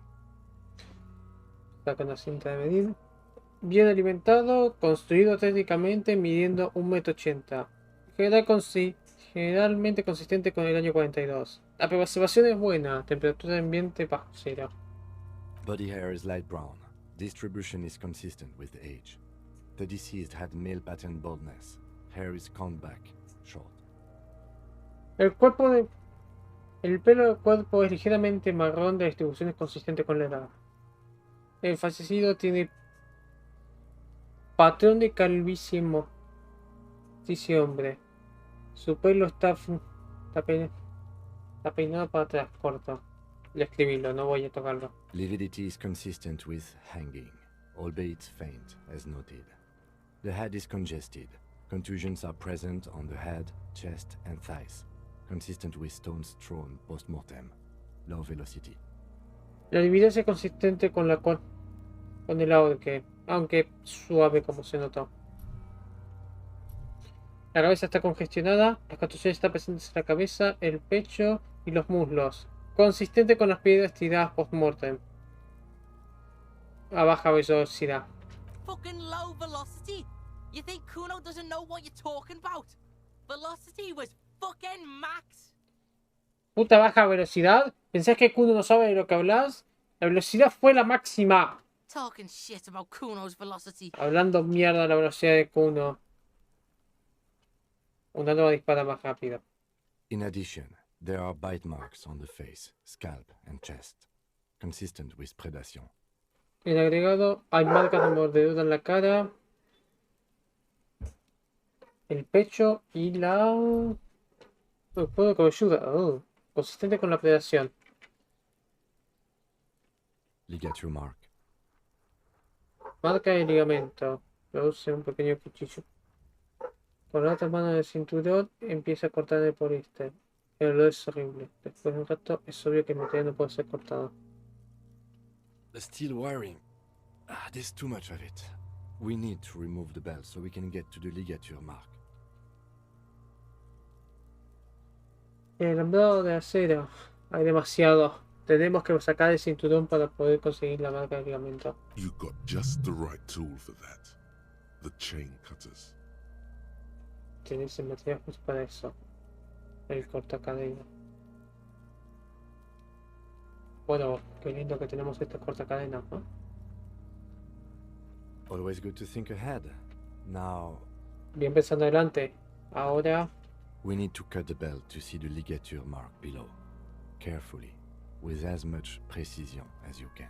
Está con la cinta de medida. Bien alimentado, construido técnicamente, midiendo 1,80 m. Generalmente consistente con el año 42. La preservación es buena, temperatura de ambiente bajo cero. Body hair is light brown. Distribution is consistent with age. The deceased had male pattern baldness. Hair is combed back, short. El pelo del cuerpo es ligeramente marrón, de distribución es consistente con la edad. El fallecido tiene patrón de calvicie dice hombre. Su pelo está peinado para atrás, corto. Le escribílo, no voy a tocarlo. Lividity is consistent with hanging, albeit faint, as noted. The head is congested. Contusions are present on the head, chest, and thighs, consistent with stones thrown post-mortem. Low velocity. La lividez es consistente con el ahorque, aunque suave como se notó. La cabeza está congestionada, las contusiones están presentes en la cabeza, el pecho y los muslos. Consistente con las piedras tiradas post-mortem. A baja velocidad. Fucking low velocity. You think Kuno doesn't know what you're talking about? Velocity was fucking max. Puta baja velocidad. ¿Pensás que Kuno no sabe de lo que hablas? La velocidad fue la máxima. Talking shit about Kuno's velocity. Hablando mierda de la velocidad de Kuno. Una nueva dispara más rápido. In addition, there are bite marks on the face, scalp, and chest, consistent with predation. En agregado, hay marcas de mordedura en la cara, el pecho y el cuero cabelludo. Oh, consistente con la predación. Ligature mark. Marca de ligamento. Produce un pequeño cuchillo. Con la otra mano del cinturón empieza a cortar el poliéster. El olor es horrible. Después de un rato es obvio que el material no puede ser cortado. The steel wiring. There's too much of it. We need to remove the belt so we can get to the ligature mark. El alambrado de acero. Hay demasiado. Tenemos que sacar el cinturón para poder conseguir la marca de ligamento. You got just the right tool for that. The chain cutters. Tienes el material justo para eso. El cortacadena. Bueno, qué lindo que tenemos esta cortacadena, ¿no? Always good to think ahead. Now, Bien pensando adelante. Ahora we need to cut the belt to see the ligature mark below. Carefully, with as much precision as you can.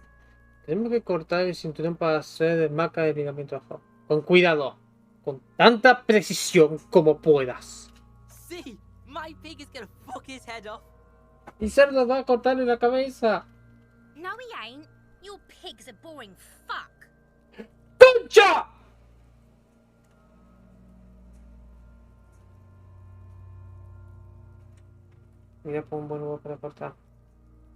tenemos que cortar el cinturón para hacer marca de ligamento abajo. Con cuidado. Con tanta precisión como puedas. See, my pig is gonna fuck his head off. Y cerdo va a cortarle la cabeza. No, he ain't. Your pig's a boring fuck. ¡Concha! Mira por un buen lugar para cortar.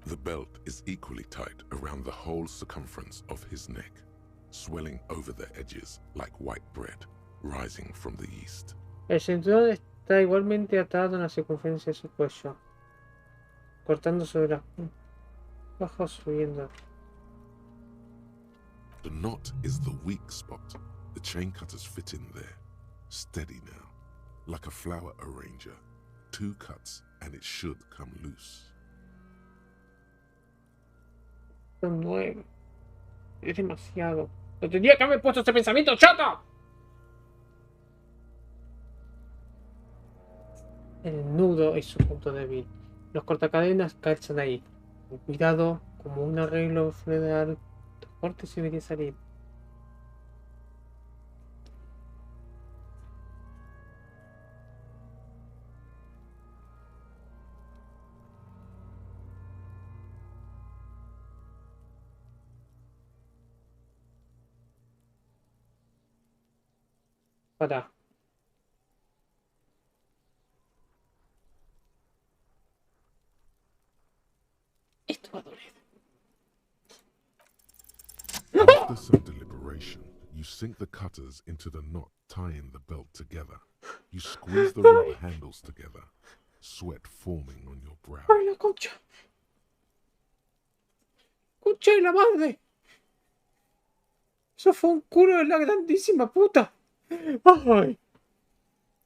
The belt is equally tight around the whole circumference of his neck, swelling over the edges like white bread rising from the east. El cinturón está igualmente atado en la circunferencia de su cuello, cortando sobre las bajas subiendo. The knot is the weak spot. The chain cutters fit in there. Steady now, like a flower arranger. 2 cuts and it should come loose. Son 9. Es demasiado. No tendría que haber puesto ese pensamiento chato. El nudo es su punto débil. Los cortacadenas calzan ahí. Con cuidado, como un arreglo federal. Tu corte se debería salir. Para. Esto va a doler. After some deliberation, you sink the cutters into the knot tying the belt together. You squeeze the rubber handles together, sweat forming on your brow. ¡Ay, la concha! ¡Concha de la madre! Eso fue un culo de la grandísima puta. ¡Ay!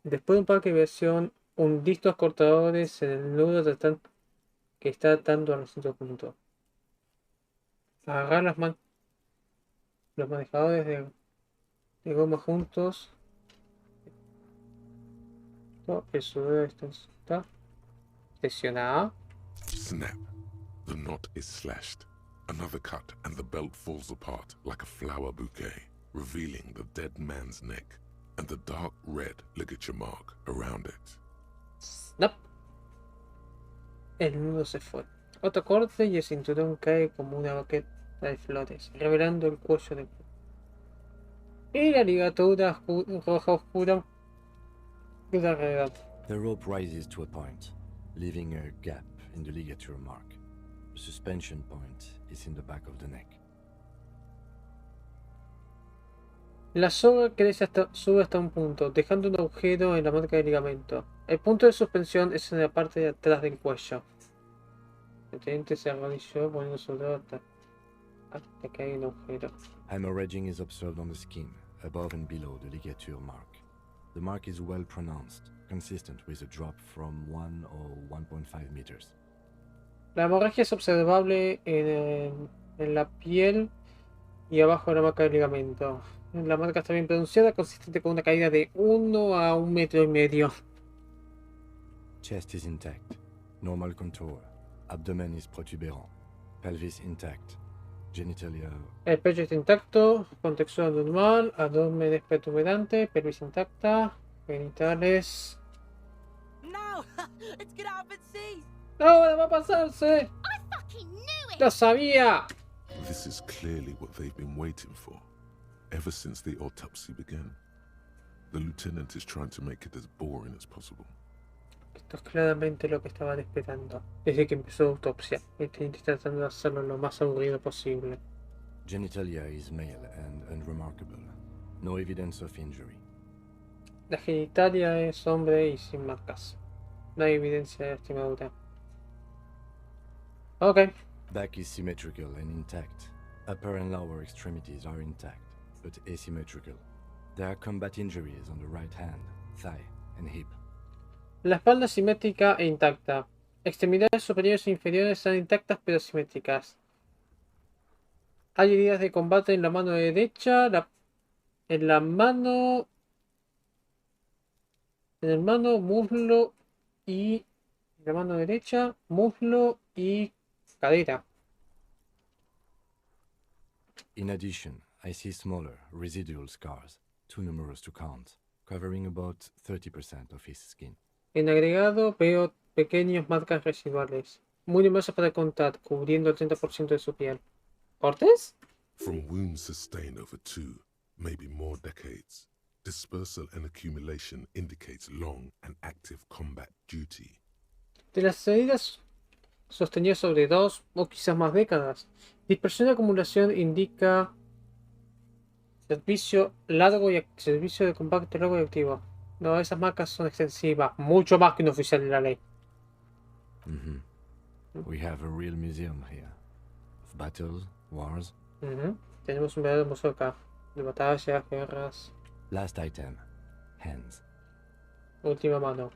Después de un par de versión, hundís los cortadores en el nudo que está atando al recinto punto. Agarrar los manejadores de goma juntos. El sudor está presionado. Snap. The knot is slashed. Another cut and the belt falls apart like a flower bouquet, revealing the dead man's neck and the dark red ligature mark around it. Snap. El nudo se fue. Otro corte y el cinturón cae como una baqueta de flores, revelando el cuello de y la ligatura roja oscura de alrededor. The rope rises to a point, leaving a gap in the ligature mark. The suspension point is in the back of the neck. La soga sube hasta un punto, dejando un agujero en la marca del ligamento. El punto de suspensión es en la parte de atrás del cuello. El teniente se arrodilló poniendo su dedo hasta que hay un agujero. Hemorrhaging is observed on the skin, above and below the ligature mark. The mark is well pronounced, consistent with a drop from 1 or 1.5 meters. La hemorragia es observable en la piel y abajo de la marca del ligamento. La marca está bien pronunciada, consistente con una caída de 1 a 1,5 metros. Chest is intact. Normal contour. Abdomen is protuberant. Pelvis intact. Genitalia... El pecho está intacto, con textura normal, abdomen es protuberante, pelvis intacta, genitales... No! It's gonna happen, see! ¡Ahora va a pasarse! I fucking knew it! ¡Lo sabía! This is clearly what they've been waiting for, ever since the autopsy began. The lieutenant is trying to make it as boring as possible. Esto es claramente lo que estaban esperando desde que empezó la autopsia. El teniente está tratando de hacerlo lo más aburrido posible. Genitalia is male and unremarkable. No evidence of injury. La genitalia es hombre y sin marcas. No hay evidencia de lastimadura. Ok. Back is symmetrical and intact. Upper and lower extremities are intact, but asymmetrical. There are combat injuries on the right hand, thigh, and hip. La espalda es simétrica e intacta. Extremidades superiores e inferiores están intactas pero simétricas. Hay heridas de combate en la mano derecha, en la mano, muslo y en la mano derecha, muslo y cadera. In addition, I see smaller, residual scars, too numerous to count, covering about 30% of his skin. En agregado veo pequeñas marcas residuales, muy numerosas para contar, cubriendo el 30% de su piel. ¿Cortes? From wounds sustained over 2, maybe more decades, dispersal and accumulation indicates long and active combat duty. De las heridas sostenidas sobre 2 o quizás más décadas, dispersión y acumulación indica servicio de combate largo y activo. No, esas marcas son extensivas, mucho más que un oficial de la ley. We have a real museum here. Of battles, wars. Tenemos un verdadero museo acá. De batallas, guerras. Last item. Hands. Última mano.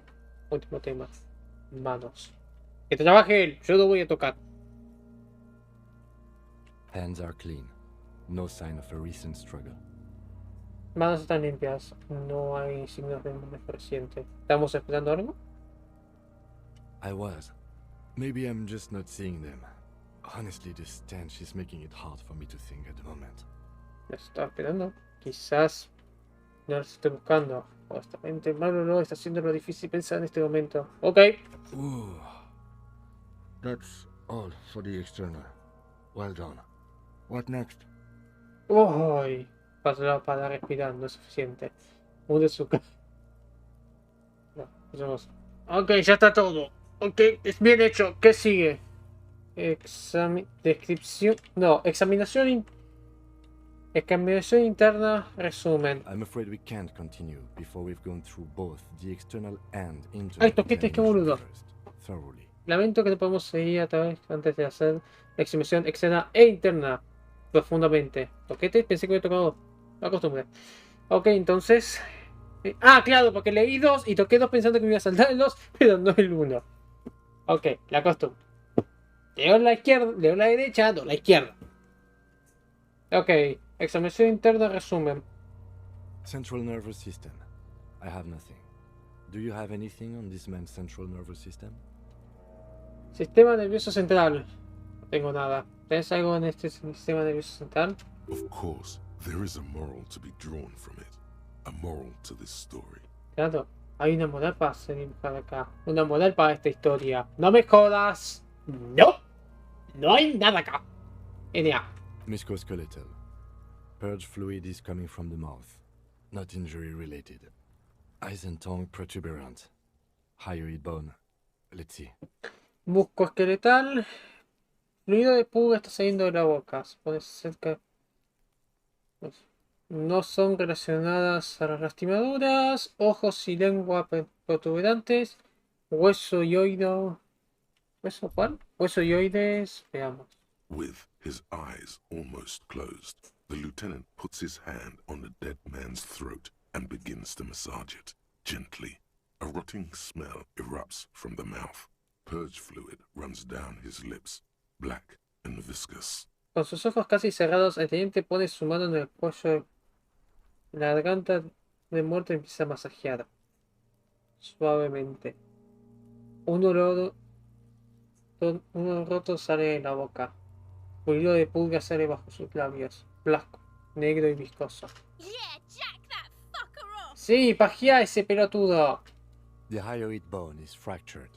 Último tema. Manos. Que te trabaje él, yo no voy a tocar. Hands are clean. No sign of a recent struggle. Manos están limpias. No hay signos de un reciente. ¿Estamos esperando algo? I was. Maybe I'm just not seeing them. Honestly, this stench is making it hard for me to think at the moment. Las estaba esperando. Quizás no las estoy buscando. Honestamente, Marlo está haciendo lo difícil pensar en este momento. Ok. Ooh. That's all for the external. Well done. What next? Uy. Para respirar, no es suficiente. Hunde su cara. No, hacemos. Ok, ya está todo. Ok, es bien hecho. ¿Qué sigue? Descripción. No, examinación interna, resumen. I'm afraid we can't continue before we've gone through both the external and internal. Ay, toquetes, qué boludo. Thoroughly. Lamento que no podemos seguir a través antes de hacer la examinación externa e interna profundamente. Toquetes, pensé que había tocado la costumbre. Ok, entonces. Claro, porque leí 2 y toqué 2 pensando que me iba a saltar el 2, pero no el 1. Ok, la costumbre. Leo la izquierda, leo la derecha, no la izquierda. Ok, examinación interna, resumen. Central nervous system. I have nothing. Do you have anything on this man's central nervous system? Sistema nervioso central. No tengo nada. ¿Tienes algo en este sistema nervioso central? Of course, there is a moral to be drawn from it. A moral to this story. Claro, hay una moral para ser dibujada acá. Una moral para esta historia. ¡No me jodas! ¡No! No hay nada acá. N.A. Musculoskeletal. Purge fluid is coming from the mouth. Not injury related. Eyes and tongue protuberant. Hyoid bone. Let's see. Musculoesqueletal. Fluido de pulga está saliendo de la boca. Se pone cerca. No son relacionadas a las lastimaduras. Ojos y lengua protuberantes. Hueso yoido. ¿Hueso cuál? Hueso yoides. Veamos. With his eyes almost closed, the lieutenant puts his hand on the dead man's throat and begins to massage it, gently. A rotting smell erupts from the mouth. Purge fluid runs down his lips, black and viscous. Con sus ojos casi cerrados, el teniente pone su mano en el cuello. La garganta de muerto empieza a masajear. Suavemente. Uno roto sale de la boca. Un hilo de pulga sale bajo sus labios. Blanco, negro y viscoso. Yeah, jack that fucker off! Sí, pajea ese pelotudo. The hyoid bone is fractured.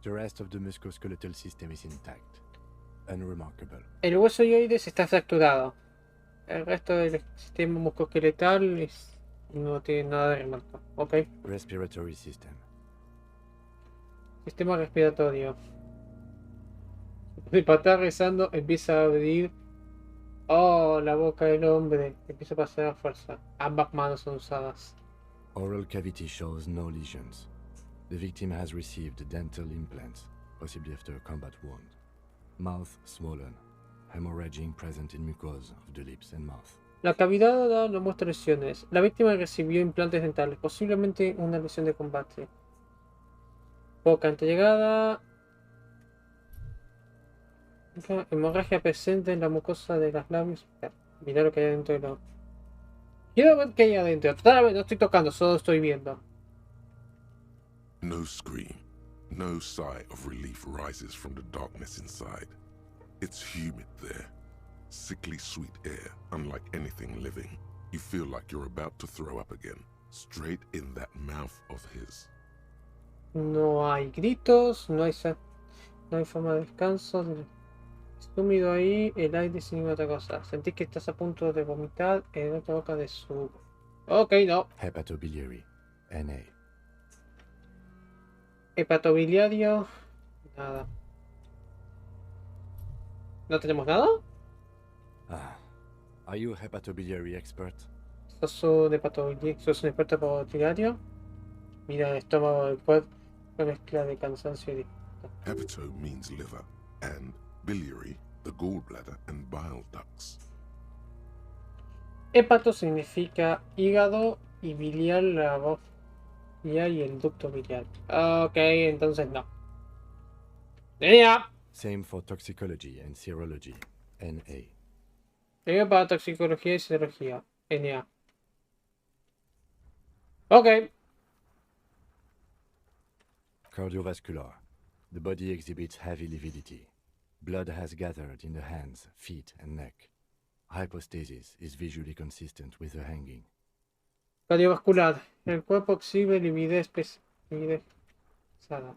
The rest of the musculoskeletal system is intact. Unremarkable. El hueso hioides está fracturado. El resto del sistema musculoesqueletal no tiene nada de remarca. Ok. Respiratory system. Sistema respiratorio. El patá rezando empieza a abrir. Oh, la boca del hombre. Empieza a pasar a fuerza. Ambas manos son usadas. Oral cavity shows no lesions. The victim has received dental implants, possibly after a combat wound. Mouth swollen. Hemorrhaging present in mucosa of the lips and mouth. La cavidad no muestra lesiones. La víctima recibió implantes dentales, posiblemente una lesión de combate. Boca entregada. Hemorragia presente en la mucosa de los labios. Mirá lo que hay adentro de lo... Quiero ver qué hay adentro. Todavía no estoy tocando, solo estoy viendo. No scream, no sigh of relief rises from the darkness inside. It's humid there. Sickly sweet air, unlike anything living. You feel like you're about to throw up again, straight in that mouth of his. No hay gritos, no hay forma de descanso. Está húmedo ahí, el aire sin ninguna otra cosa. Sentís que estás a punto de vomitar en otra boca de su... Ok, no. Hepatobiliary. NA. Hepatobiliario. Nada. ¿No tenemos nada? Are you a hepatobiliary expert? ¿Sos un experto hepatobiliario? Mira el estómago del cuerpo, una mezcla de cansancio y de... Hepato means liver, and biliary, the gallbladder and bile ducts. Hepato significa hígado y biliar la voz y el ducto biliar. Ok, entonces no. ¡Ya! Same for toxicology and serology. NA. Tengo para toxicología y serología. NA. Ok. Cardiovascular. The body exhibits heavy lividity. Blood has gathered in the hands, feet, and neck. Hypostasis is visually consistent with the hanging. Cardiovascular. El cuerpo exhibe lividez pesada.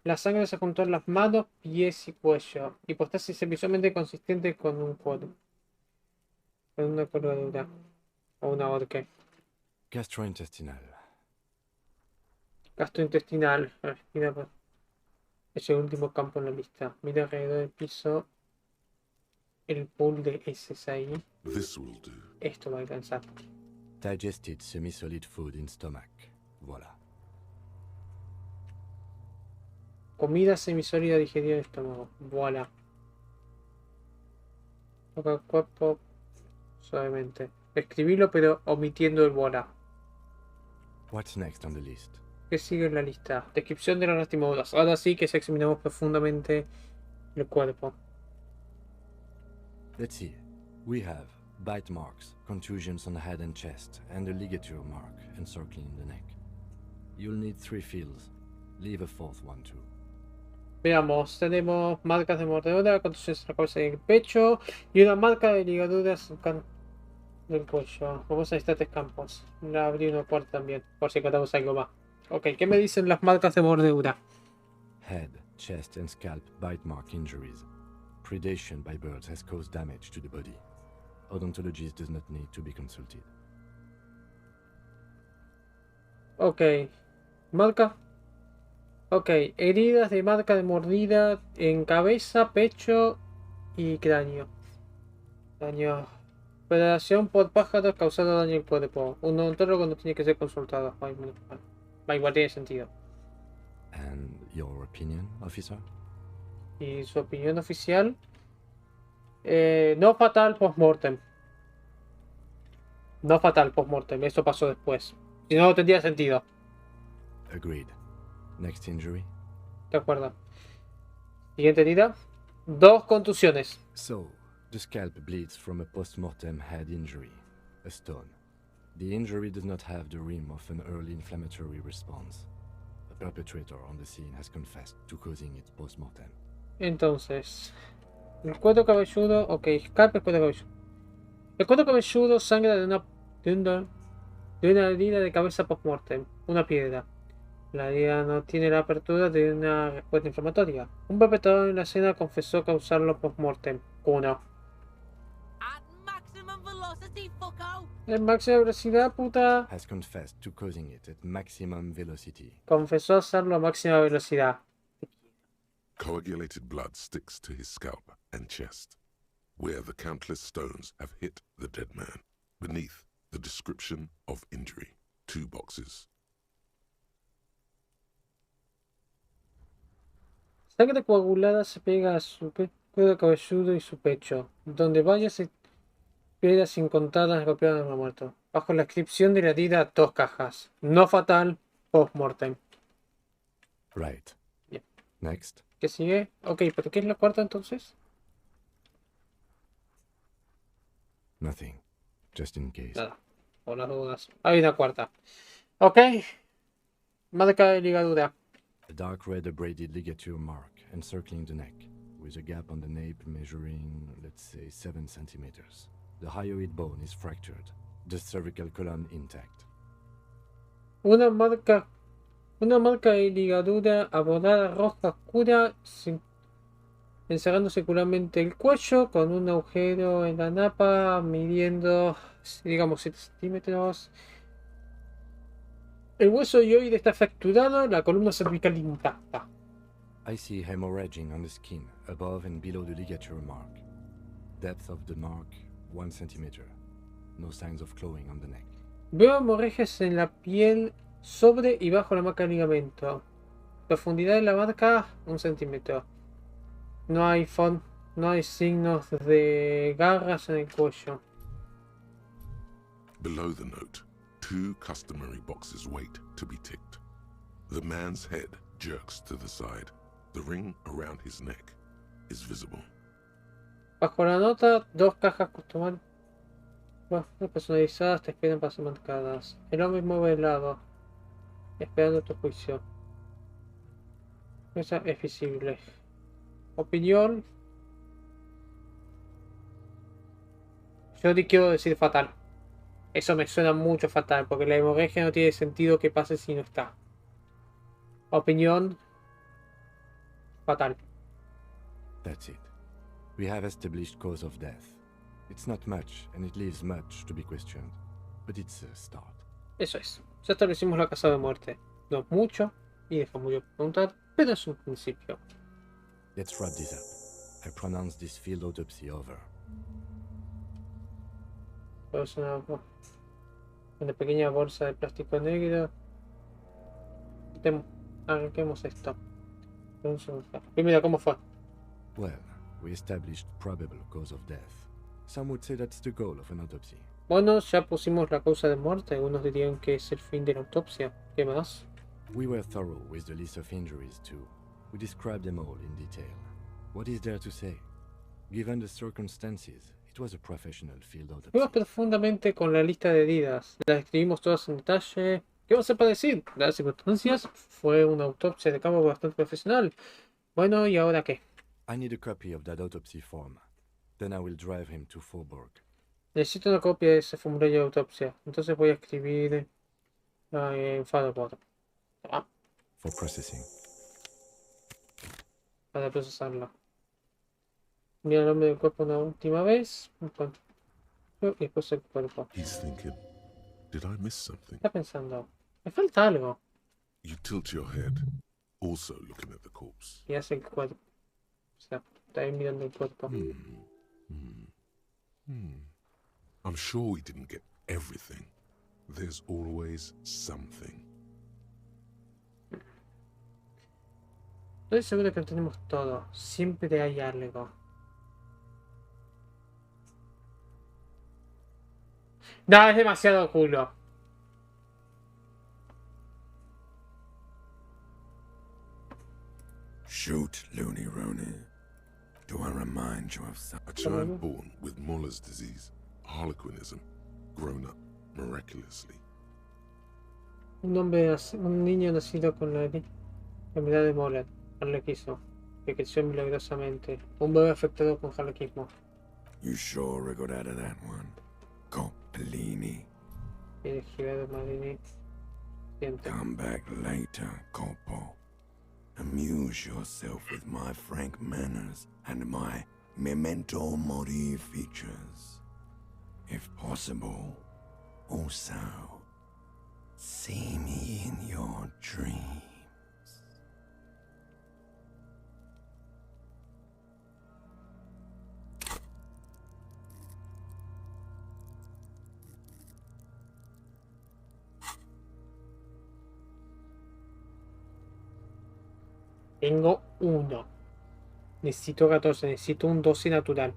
La sangre se juntó en las manos, pies y cuello. Hipostasis es visualmente consistente con un cuerpo. Con una colgadura. O una horca. Gastrointestinal. Gastrointestinal. Es el último campo en la lista. Mira alrededor del piso. El pool de heces ahí. This will do. Esto va a alcanzar. Digested semi-solid food in stomach. Voilà. Comida semisólida digerida en el estómago. Voilà. Toca el cuerpo suavemente. Escribilo pero omitiendo el voilà. What's next on the list? ¿Qué sigue en la lista? Descripción de las lastimaduras. Ahora sí que examinamos profundamente el cuerpo. Let's see. We have bite marks, contusions on the head and chest, and a ligature mark encircling the neck. You'll need 3 feels. Leave a 4th one too. Veamos, tenemos marcas de mordedura, contusiones en la cabeza y el pecho, y una marca de ligaduras del cuello. Vamos a necesitar 3 campos. La abrí una puerta también, por si encontramos algo más. Ok, ¿qué me dicen las marcas de mordedura? Head, chest, and scalp bite mark injuries. Predation by birds has caused damage to the body. Odontologist does not need to be consulted. Ok, marca. Ok, heridas de marca de mordida en cabeza, pecho y cráneo. Daño. Predación por pájaros causando daño al cuerpo. Un odontólogo no tiene que ser consultado. Igual tiene sentido. And your opinion, officer? Y su opinión oficial. No fatal post-mortem. No fatal post-mortem. Eso pasó después. Si no, tendría sentido. Agreed. Next injury? De acuerdo. Siguiente herida. 2 contusiones. So, the scalp bleeds from a post-mortem head injury, a stone. The injury does not have the rim of an early inflammatory response. A perpetrator on the scene has confessed to causing it post-mortem. Entonces, el cuero cabelludo, ok, escape el cuero cabelludo. El cuero cabelludo sangra de una herida de cabeza post-mortem, una piedra. La herida no tiene la apertura de una respuesta inflamatoria. Un perpetrador en la escena confesó causarlo post-mortem. 1. At maximum velocity, fucko! En máxima velocidad, puta. Has confessed to causing it at maximum velocity. Confesó hacerlo a máxima velocidad. Coagulated blood sticks to his scalp and chest, where the countless stones have hit the dead man. Beneath, the description of injury. 2 boxes. Sangre coagulada se pega a su cuero cabelludo y su pecho, donde varias piedras incontadas golpearon al muerto. Bajo la inscripción de la herida, 2 cajas. No fatal, post-mortem. Right. Bien. Next. ¿Qué sigue? Ok, pero ¿qué es la cuarta entonces? Nothing. Just in case. Nada, por las dudas. Hay una cuarta. Ok. Marca de ligadura. A dark red abraded ligature mark encircling the neck, with a gap on the nape measuring, let's say, 7 centimeters. The hyoid bone is fractured. The cervical column intact. Una marca de ligadura abordada roja oscura, encerrando circularmente el cuello, con un agujero en la napa, midiendo, digamos, 7 centímetros. El hueso hyoide está fracturado, la columna cervical intacta. I see hemorrhaging on the skin, above and below the ligature mark. Depth of the mark, 1 centimeter. No signs of clawing on the neck. Veo hemorragias en la piel sobre y bajo la marca de ligamento. Profundidad de la marca, 1 centímetro. No hay signos de garras en el cuello. Below the note, 2 customary boxes wait to be ticked. The man's head jerks to the side. The ring around his neck is visible. Bajo la nota, 2 cajas personalizadas te esperan para ser marcadas. El hombre mueve el lado, esperando tu juicio. Esa es visible. Opinión. Yo te quiero decir fatal. Eso me suena mucho fatal, porque la hemorragia no tiene sentido que pase si no está. Opinión. Fatal. That's it. We have established cause of death. It's not much, and it leaves much to be questioned. But it's a start. Eso es. Ya establecimos la causa de muerte. No es mucho, y deja mucho que preguntar, pero es un principio. Let's wrap this up. I pronounce this field autopsy over. Es una pequeña bolsa de plástico negro. Arranquemos esto. Primero, ¿cómo fue? Well, we established probable cause of death. Some would say that's the goal of an autopsy. Bueno, ya pusimos la causa de muerte. Algunos dirían que es el fin de la autopsia. ¿Qué más? We were thorough with the list of injuries too. We described them all in detail. What is there to say? Given the circumstances, it was a professional field autopsy. Fuimos profundamente con la lista de heridas. Las escribimos todas en detalle. ¿Qué vas a decir? Dadas las circunstancias, fue una autopsia de campo bastante profesional. Bueno, ¿y ahora qué? I need a copy of that autopsy form. Then I will drive him to Faubourg. Necesito una copia de ese formulario de autopsia. Entonces voy a escribir en Faubourg. For processing. Para procesarlo. Mira el nombre del cuerpo una última vez. Y después el cuerpo. He's thinking, did I miss something? Está pensando, me falta algo. You tilt your head, also looking at the corpse. Y hace el cuerpo. O sea, está ahí mirando el cuerpo. I'm sure we didn't get everything. There's always something. Estoy seguro que lo tenemos todo. Siempre hay algo. No, es demasiado culo. Shoot, Looney Rooney. Do I remind you of A something? child born with Muller's disease, harlequinism, grown up miraculously. Un niño nacido con la enfermedad de Moller, Arlequismo, que creció milagrosamente. Un bebé afectado con Arlequismo. You sure wriggled out of that one. Coppolini. Elegido Marini. Come back later, Corpo. Amuse yourself with my frank manners and my memento mori features. If possible, also, see me in your dreams. Tengo 1. Necesito 14. Necesito un 12 natural.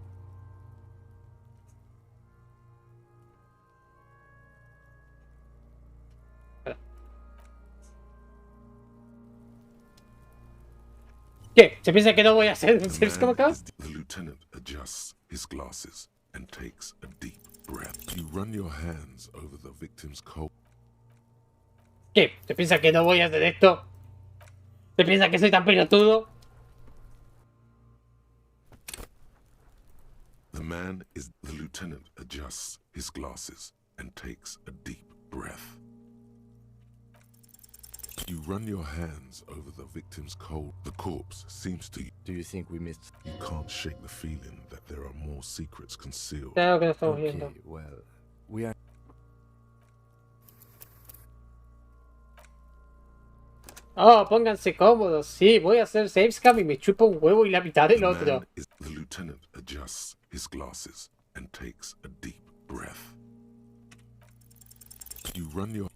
¿Qué? ¿Se piensa que no voy a hacer? ¿Sabes cómo acaba? The lieutenant adjusts his glasses and takes a deep breath. You run your hands over the victim's cold. ¿Qué? ¿Se piensa que no voy a hacer esto? ¿Se piensa que soy tan pelotudo? The lieutenant adjusts his glasses and takes a deep breath. You run your hands over the victim's cold. The corpse seems to. Do you think we missed? You can't shake the feeling that there are more secrets concealed. Claro que lo estamos Okay, viendo. well, we are. Oh, pónganse cómodos. Sí, voy a hacer savescam y me chupo un huevo y la mitad del otro. The lieutenant adjusts his glasses and takes a deep breath. You run your.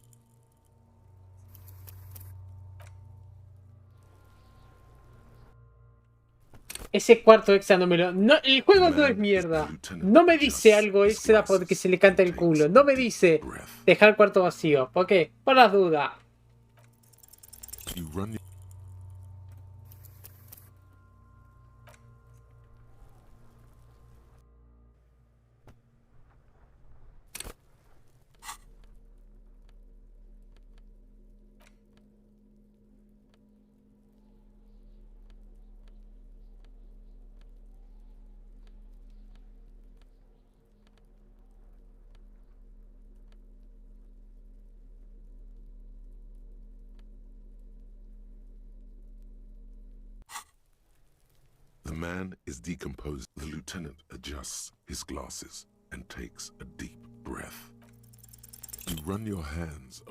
Ese cuarto extra no me lo... No, el juego no es mierda. No me dice algo extra porque se le canta el culo. No me dice dejar el cuarto vacío. ¿Por qué? Por las dudas. You run your. The man is decomposed. The lieutenant adjusts his glasses and takes a deep breath. You run your hands.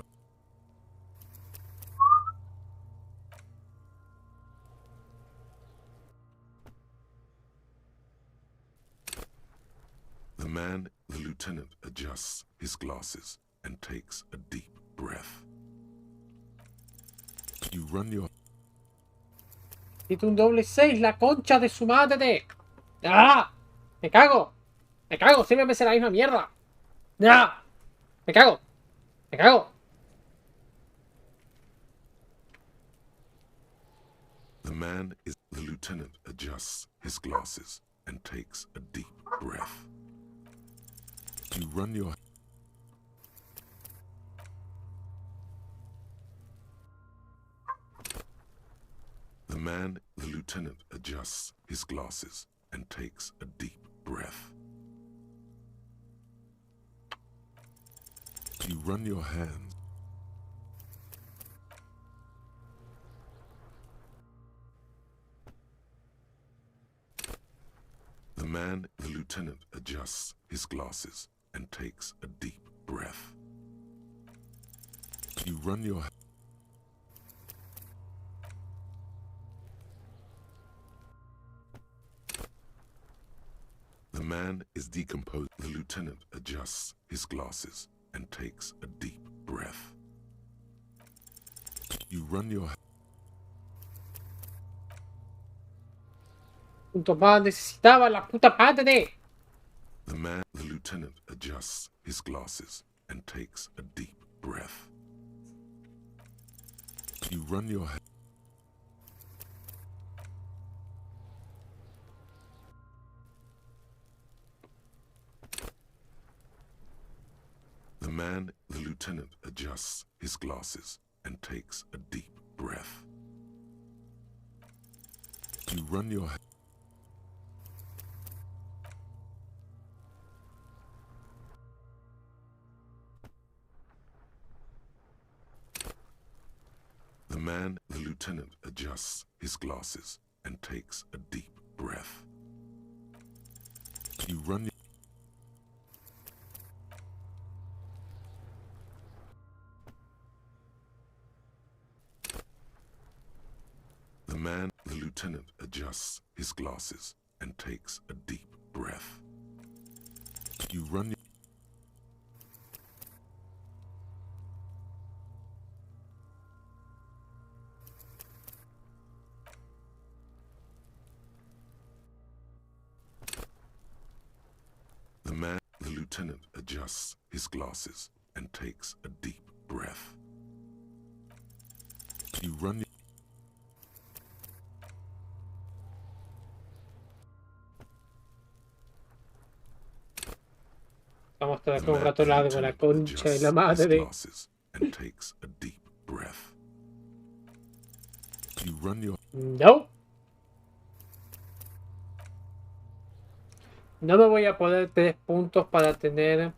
The lieutenant adjusts his glasses and takes a deep breath. You run your. Necesito un doble 6, la concha de su madre. ¡Ah! ¡Me cago! ¡Me cago! Siempre me hace la misma mierda. ¡Ah! ¡Me cago! ¡Me cago! The lieutenant adjusts his glasses and takes a deep breath. You run your. The lieutenant adjusts his glasses and takes a deep breath. You run your hands. The lieutenant adjusts his glasses and takes a deep breath. You run your. The man is decomposed. The lieutenant adjusts his glasses and takes a deep breath. You run your. Punto más necesitaba la puta madre. The lieutenant adjusts his glasses and takes a deep breath. You run your. The lieutenant adjusts his glasses and takes a deep breath. You run your The lieutenant adjusts his glasses and takes a deep breath. You run The lieutenant adjusts his glasses and takes a deep breath. You run The lieutenant adjusts his glasses and takes a deep breath. You run Vamos a estar un rato largo, la concha de la madre. glasses and takes a deep breath. You run your No. No me voy a poner 3 puntos para tener.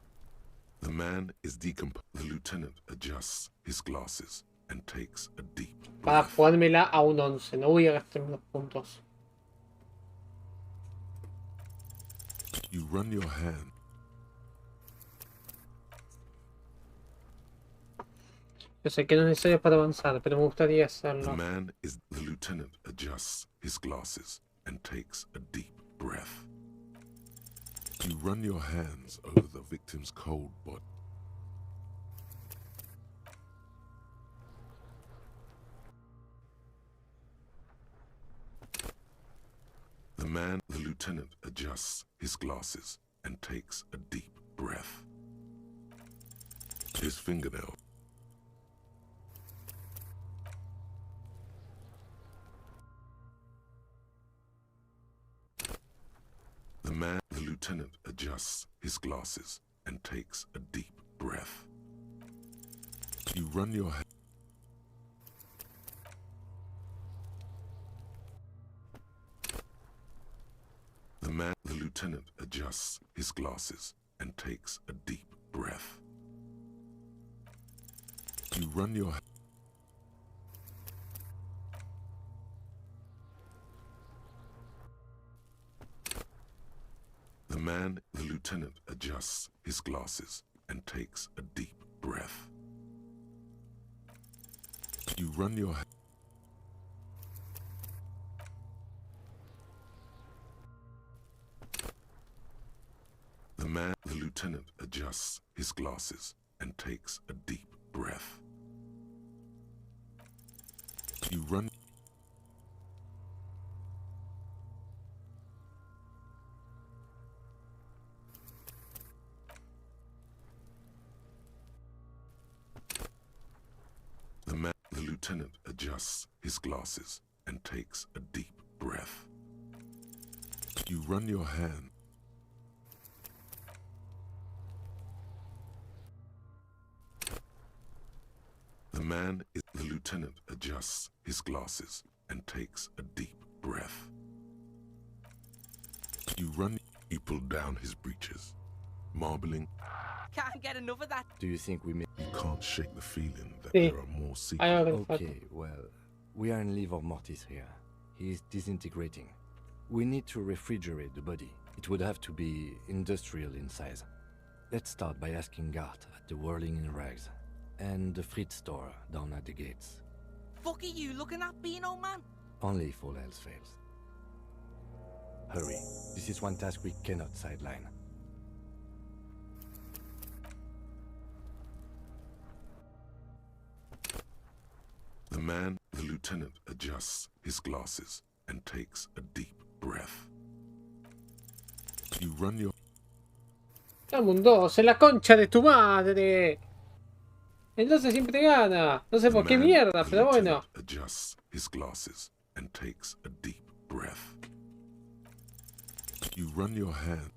The man is decomposed. The lieutenant adjusts his glasses and takes a deep Para breath. jugármela a un 11. No voy a gastar unos puntos. You run your hand. Yo sé que no es necesario para avanzar, pero me gustaría hacerlo. The lieutenant adjusts his glasses and takes a deep breath. You run your hands over the victim's cold body. The lieutenant adjusts his glasses and takes a deep breath. His fingernail. The lieutenant adjusts his glasses and takes a deep breath. You run your hand. The lieutenant adjusts his glasses and takes a deep breath. You run your hand. The lieutenant adjusts his glasses and takes a deep breath. You run your hand. The lieutenant adjusts his glasses and takes a deep breath. You run. The lieutenant adjusts his glasses and takes a deep breath. You run your hand. The lieutenant adjusts his glasses and takes a deep breath. You run. You pull down his breeches, marbling. Can't get enough of that. Do you think we may... You can't shake the feeling that Sí. there are more secrets. Okay, well, we are in livor mortis here. He is disintegrating. We need to refrigerate the body. It would have to be industrial in size. Let's start by asking Gart at the Whirling in Rags and the Fritz store down at the gates. Fuck are you looking at, Beano man? Only if all else fails. Hurry. This is one task we cannot sideline. The lieutenant adjusts his glasses and takes a deep breath. You run your... Dame un 12, la concha de tu madre. El 12 siempre gana. No sé por qué mierda, pero bueno. Adjusts his glasses and takes a deep breath. You run your hand.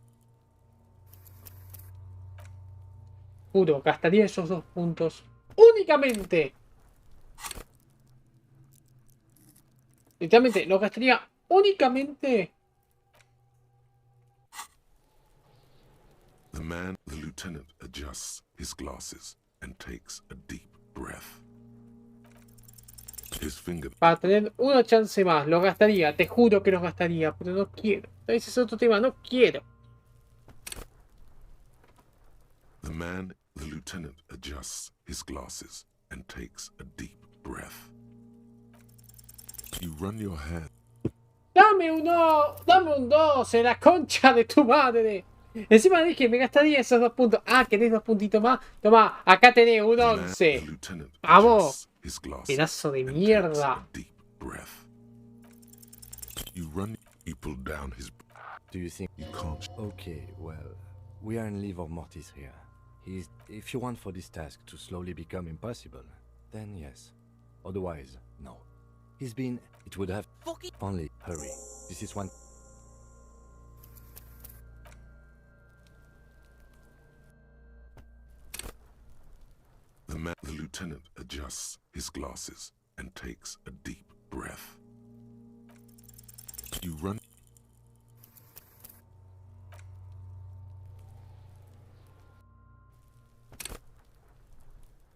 juro, gastaría esos 2 puntos únicamente. Literalmente, lo gastaría únicamente. The lieutenant adjusts his glasses and takes a deep breath. His finger. Para tener una chance más, lo gastaría, te juro que lo gastaría, pero no quiero. Ese es otro tema, no quiero. The lieutenant adjusts his glasses and takes a deep breath. You run your hand. Dame un 12, la concha de tu madre. Encima dije, me gastaría esos 2 puntos. Ah, ¿querés 2 puntitos más? Toma, acá tenés un 11. Vamos. Pedazo de mierda. You pull down his. Do you think you can't? Okay, well, we are in livor mortis here. If you want for this task to slowly become impossible, then yes. Otherwise, no. It would have only hurry. This is one. The lieutenant adjusts his glasses and takes a deep breath. You run.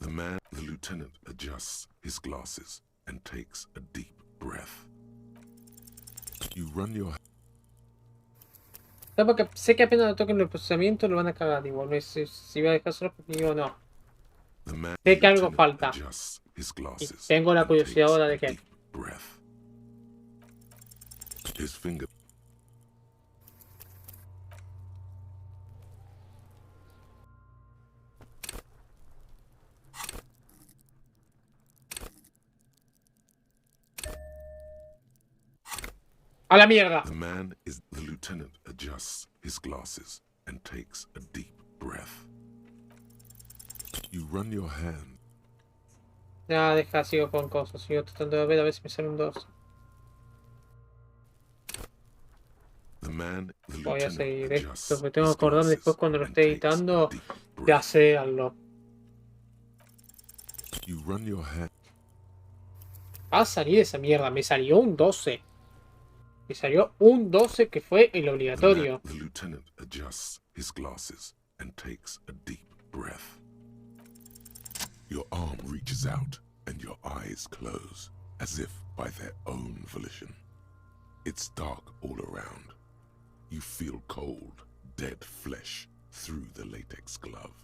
The lieutenant adjusts his glasses and takes a deep breath. You run your. No, porque sé que apenas lo toquen el procesamiento lo van a cagar igual. No sé si voy a dejar solo porque digo no. Sé que algo falta. Y tengo la curiosidad ahora de qué. His finger. A la mierda. The lieutenant adjusts his glasses and takes a deep breath. You run your hand. Ya, deja, sigo con cosas. Sigo tratando de ver a ver si me sale un 2. Voy a seguir esto, me tengo que acordar después cuando lo esté editando de hacerlo. Va a salir esa mierda, me salió un 12. Me salió un 12 que fue el obligatorio. The lieutenant adjusts his glasses and takes a deep breath. Your arm reaches out and your eyes close, as if by their own volition. It's dark all around. You feel cold, dead flesh through the latex glove.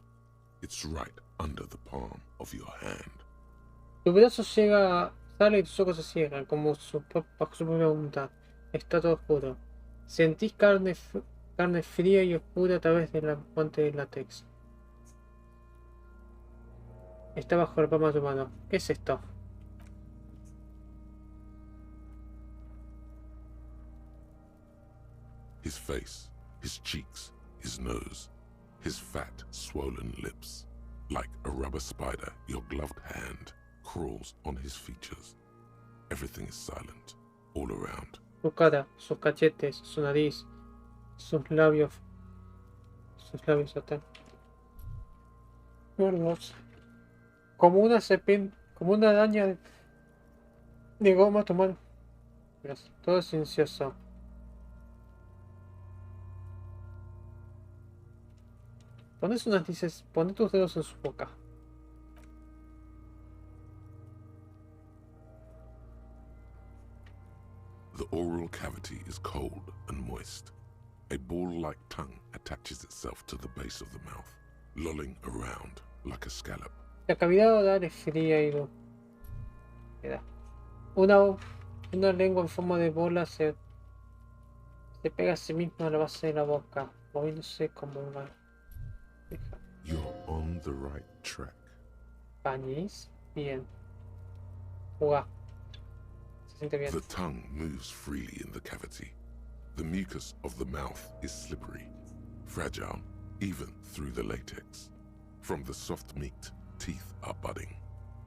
It's right under the palm of your hand. Tu brazo llega, sale y tus ojos se cierran, como bajo su propia voluntad. Está todo oscuro. Sentís carne fría y oscura a través del guante de látex. Está bajo la palma de tu mano. ¿Qué es esto? His face, his cheeks, his nose, his fat, swollen lips. Like a rubber spider, your gloved hand crawls on his features. Everything is silent, all around. Su cara, sus cachetes, su nariz, sus labios atán. Gordos. Como una serpiente, como una araña de goma tomar. Todo es silencioso. Poné tus dedos en su boca. The oral cavity is cold and moist. A ball-like tongue attaches itself to the base of the mouth, lolling around like a scallop. La cavidad oral es fría y dura. Una lengua en forma de bola se pega a sí misma a la base de la boca, moviéndose como una... You're on the right track. Pañís, bien. Jugá. Se siente bien. The tongue moves freely in the cavity. The mucus of the mouth is slippery, fragile, even through the latex. From the soft meat, teeth are budding.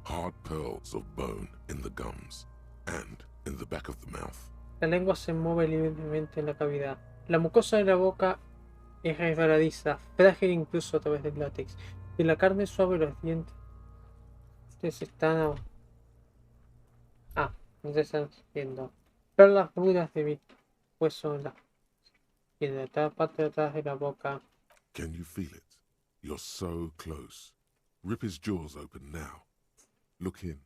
Hard pearls of bone in the gums and in the back of the mouth. La lengua se mueve libremente en la cavidad. La mucosa de la boca es resbaladiza, frágil incluso a través del látex. De la carne suave los dientes. Ustedes están... no se están viendo. Perlas rudas de mi hueso en la... Y en la parte de atrás de la boca. Can you feel it? You're so close. Rip his jaws open now. Look in.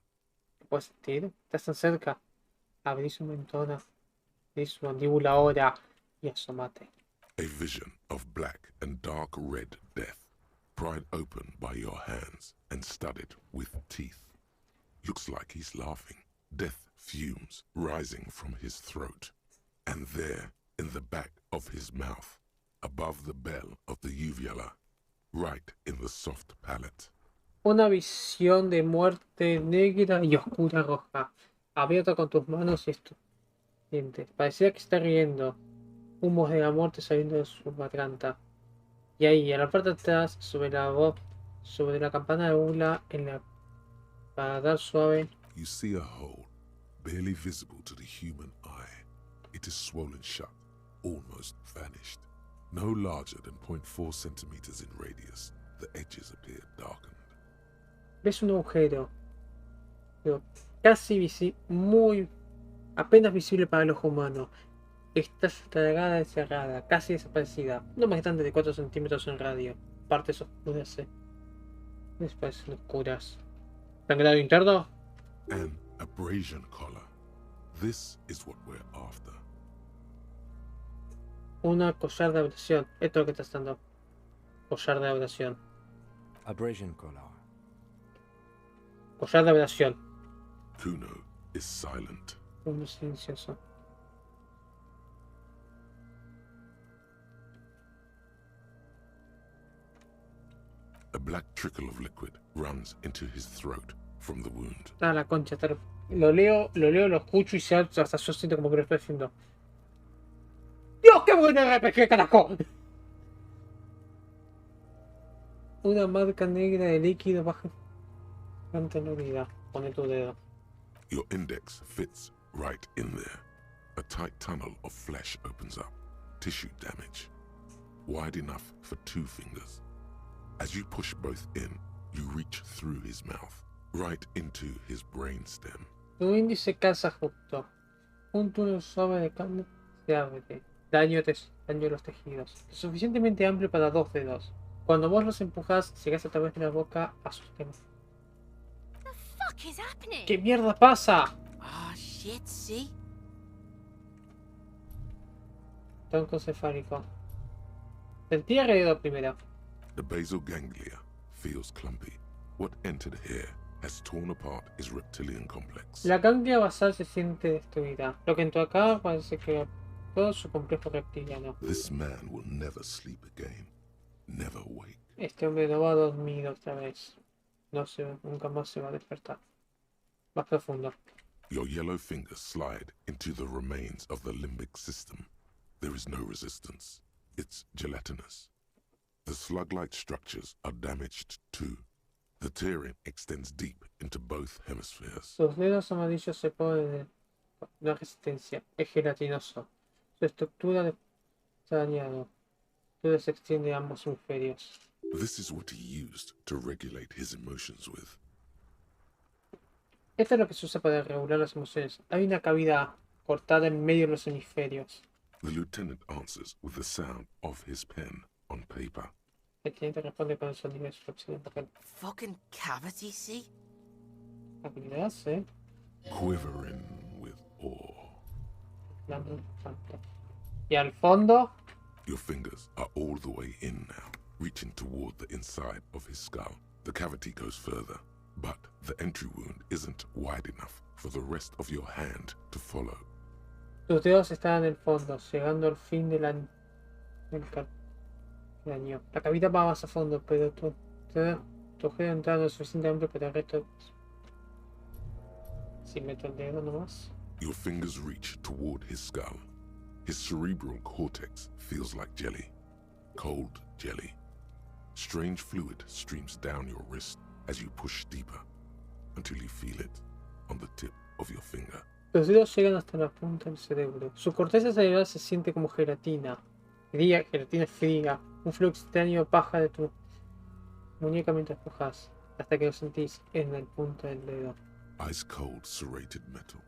¿Lo puedes sentir? Estás tan cerca. Abrí su mentona. Abrí su mandíbula ahora. Y asomate. A vision of black and dark red death, pried open by your hands and studded with teeth. Looks like he's laughing. Death fumes rising from his throat. And there, in the back of his mouth, above the bell of the uvula, right in the soft palate. Una visión de muerte negra y oscura roja, abierta con tus manos y tus dientes. Parecía que está riendo. Humos de la muerte saliendo de su garganta. Y ahí, a la parte de atrás, sobre la campana de bula, en la paladar suave. You see a hole, barely visible to the human eye. It is swollen shut, almost vanished. No larger than 0.4 centimeters in radius, the edges appear darkened. Ves un agujero, pero casi visible, apenas visible para el ojo humano. Está tragada y cerrada, casi desaparecida, no más grande de 4 centímetros en radio. Partes oscuras parecen oscuras. ¿Sangrado interno? An abrasion collar. This is what we're after. Una collar de abrasión. Esto es lo que está dando. Collar de abrasión. Abrasion collar. Collar de abrasión. Kuno is silent. Uno silencioso. A black trickle of liquid runs into his throat from the wound. Ah, la concha. Lo leo, lo escucho y hasta yo siento como que lo estoy haciendo. ¡Dios, qué bueno RPG, carajo! Una marca negra de líquido baja ante la unidad. Pone tu dedo. Your index fits right in there. A tight tunnel of flesh opens up. Tissue damage. Wide enough for 2 fingers. As you push both in, you reach through his mouth, right into his brainstem. Tu índice calza justo. Un túnel suave de carne se abre. Daño a los tejidos. Lo suficientemente amplio para 2 dedos. Cuando vos los empujás, llegas a través de la boca a sus temas. ¿Qué mierda pasa? Ah, shit, see? Tronco cefálico. Sentí alrededor primero. The basal ganglia feels clumpy. What entered here has torn apart his reptilian complex. La ganglia basal se siente destruida. Lo que entró acá parece que todo su complejo reptiliano. This man will never sleep again. Never wake. Este hombre no va a dormir otra vez. Nunca más se va a despertar. Más profundo. Your yellow fingers slide into the remains of the limbic system. There is no resistance. It's gelatinous. The slug-like structures are damaged too. The tearing extends deep into both hemispheres. Sus dedos amarillos se ponen no resistencia. Es gelatinoso. Su estructura está dañada. Todo se extiende a ambos hemisferios. This is what he used to regulate his emotions with. Esto es lo que se usa para regular las emociones. Hay una cavidad cortada en medio de los hemisferios. The lieutenant answers with the sound of his pen on paper. El teniente responde con el sonido de su flexión en papel. Fucking cavity, see? Habilidad, ¿eh? Quivering with awe. Y al fondo. Your fingers are all the way in now, reaching toward the inside of his skull. The cavity goes further, but the entry wound isn't wide enough for the rest of your hand to follow. Tus dedos están en el fondo, llegando al fin del daño. La cavidad va más a fondo, pero tu agujero entrado es suficiente amplio para el resto. Si meto el dedo nomás. Your fingers reach toward his skull. His cerebral cortex feels like jelly. Cold jelly. Strange fluid streams down your wrist as you push deeper until you feel it on the tip of your finger. Los dedos llegan hasta la punta del cerebro. Su corteza cerebral se siente como gelatina. Gelatina fría. Un flujo extraño baja de tu muñeca mientras pujas, hasta que lo sentís en el punto del dedo. Ice cold serrated metal.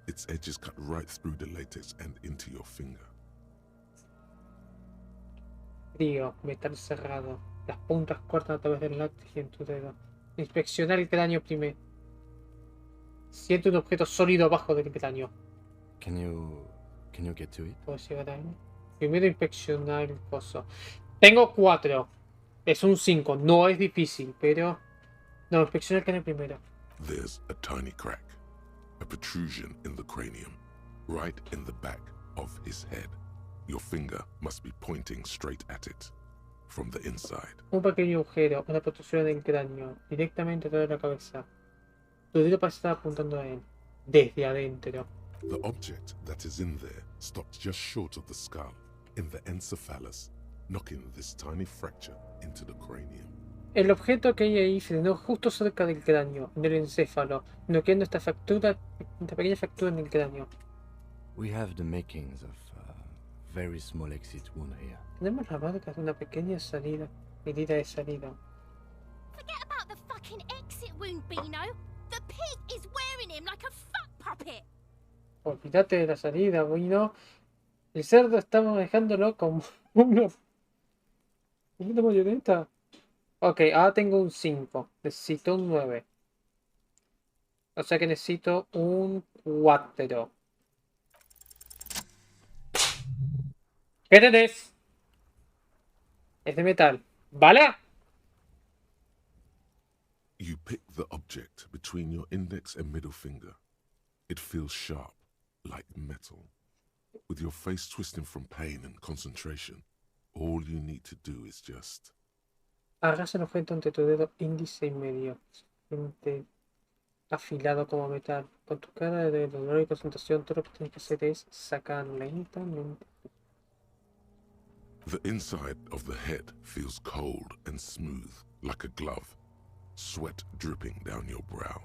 Its edges cut right through the latex and into your finger. Frío, metal cerrado. Las puntas cortan a través del látex y en tu dedo. Inspeccionar el cráneo primero. Siente un objeto sólido abajo del cráneo. Can you get to it? ¿Puedo llegar ahí? Primero inspeccionar el coso. Tengo 4. Es un 5. No es difícil, pero... No, inspeccionar el cráneo primero. There's a tiny crack. A protrusion in the cranium. Right in the back of his head. Your finger must be pointing straight at it. From the inside. Un pequeño agujero, una protrusión en el cráneo. Directamente atrás de la cabeza. Tu dedo parece estar apuntando a él. Desde adentro. The object that is in there stops just short of the skull, in the encephalus, knocking this tiny fracture into the cranium. El objeto que hay ahí frenó justo cerca del cráneo, en el encéfalo, noqueando esta pequeña fractura en el cráneo. We have the makings of a very small exit wound here. Tenemos la marca de una pequeña salida, herida de salida. Forget about the fucking exit wound, Beano. The pig is wearing him like a fuck puppet. Olvídate de la salida, bueno. El cerdo estamos dejándolo como una marioneta. Ok, ahora tengo un 5. Necesito un 9. O sea que necesito un 4. ¿Qué tenés? Es de metal. ¿Vale? You pick the object between your index and middle finger. It feels sharp, like metal. With your face twisting from pain and concentration, all you need to do is just... Agarras el objeto entre tu dedo índice y medio. Afilado como metal. Con tu cara de dolor y concentración, todo lo que tienes que hacer es sacar lentamente. The inside of the head feels cold and smooth, like a glove. Sweat dripping down your brow.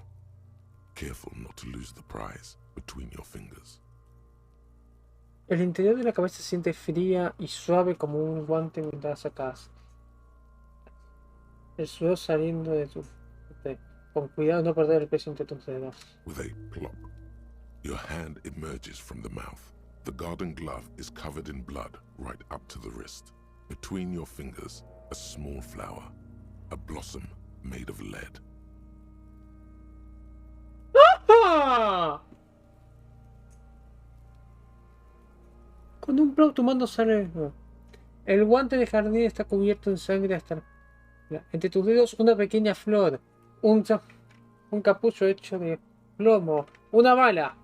Careful not to lose the prize between your fingers. El interior de la cabeza se siente fría y suave como un guante mientras sacas. El sudor saliendo de tu... Con cuidado no perder el peso entre tus dedos. With a plop, your hand emerges from the mouth. The garden glove is covered in blood right up to the wrist. Between your fingers, a small flower, a blossom made of lead. ¡Ah! Con un plop tu mano sale... El guante de jardín está cubierto en sangre hasta... Entre tus dedos una pequeña flor. Un capucho hecho de plomo. Una bala.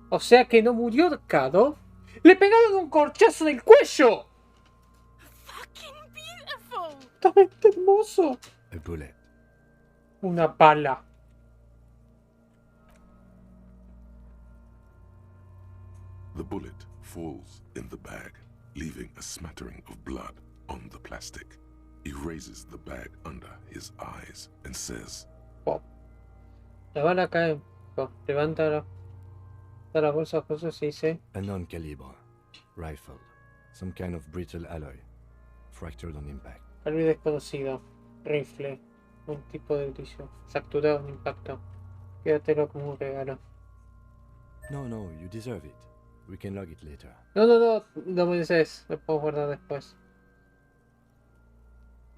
O sea que no murió ahorcado. ¡Le pegaron un corchazo en el cuello! Fucking beautiful. ¡Está hermoso! A bullet. Una bala. The bullet falls in the bag, leaving a smattering of blood on the plastic. He raises the bag under his eyes and says, Pop. La bala cae. Pop. Levanta la bolsa de cosas y dice... A non-caliber rifle. Some kind of brittle alloy. Fractured on impact. Algo desconocido. Rifle. Un tipo de brillo. Fracturado en impacto. Quédatelo como un regalo. No, you deserve it. We can log it later. No me dices. Lo puedo guardar después.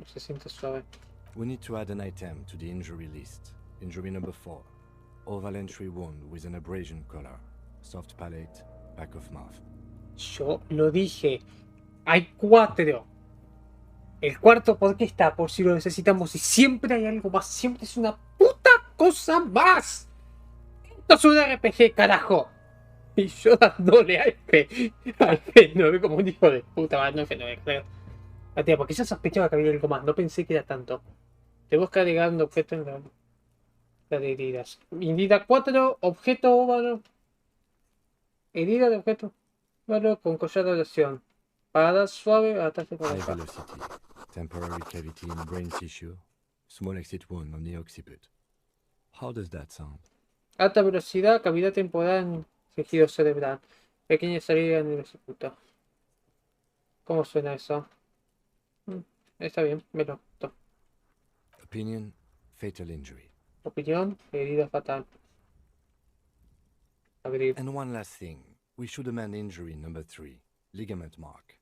Se siente suave. We need to add an item to the injury list. Injury number 4. Oval entry wound with an abrasion color. Soft palate, back of mouth. Yo lo dije. Hay 4. El cuarto, ¿por qué está? Por si lo necesitamos. Y siempre hay algo más. Siempre es una puta cosa más. Esto es un RPG, carajo. Y yo dándole a F9 como un hijo de puta. No F9, claro. Tía, porque ya sospechaba que había algo más. No pensé que era tanto. Te busca agregando objetos en la de heridas. Herida 4, objeto óvalo. Herida de objeto óvalo con collar de oración. Parada suave, ataque por High velocity. Temporary cavity in brain tissue. Small exit wound on the occiput. How does that sound? Alta velocidad, cavidad temporal en tejido cerebral. Pequeña salida en el occiputo. ¿Cómo suena eso? Está bien, me lo noto. Opinion, fatal injury. Opinión, herida fatal. Agreed. And one last thing. We should amend injury number 3, ligament mark.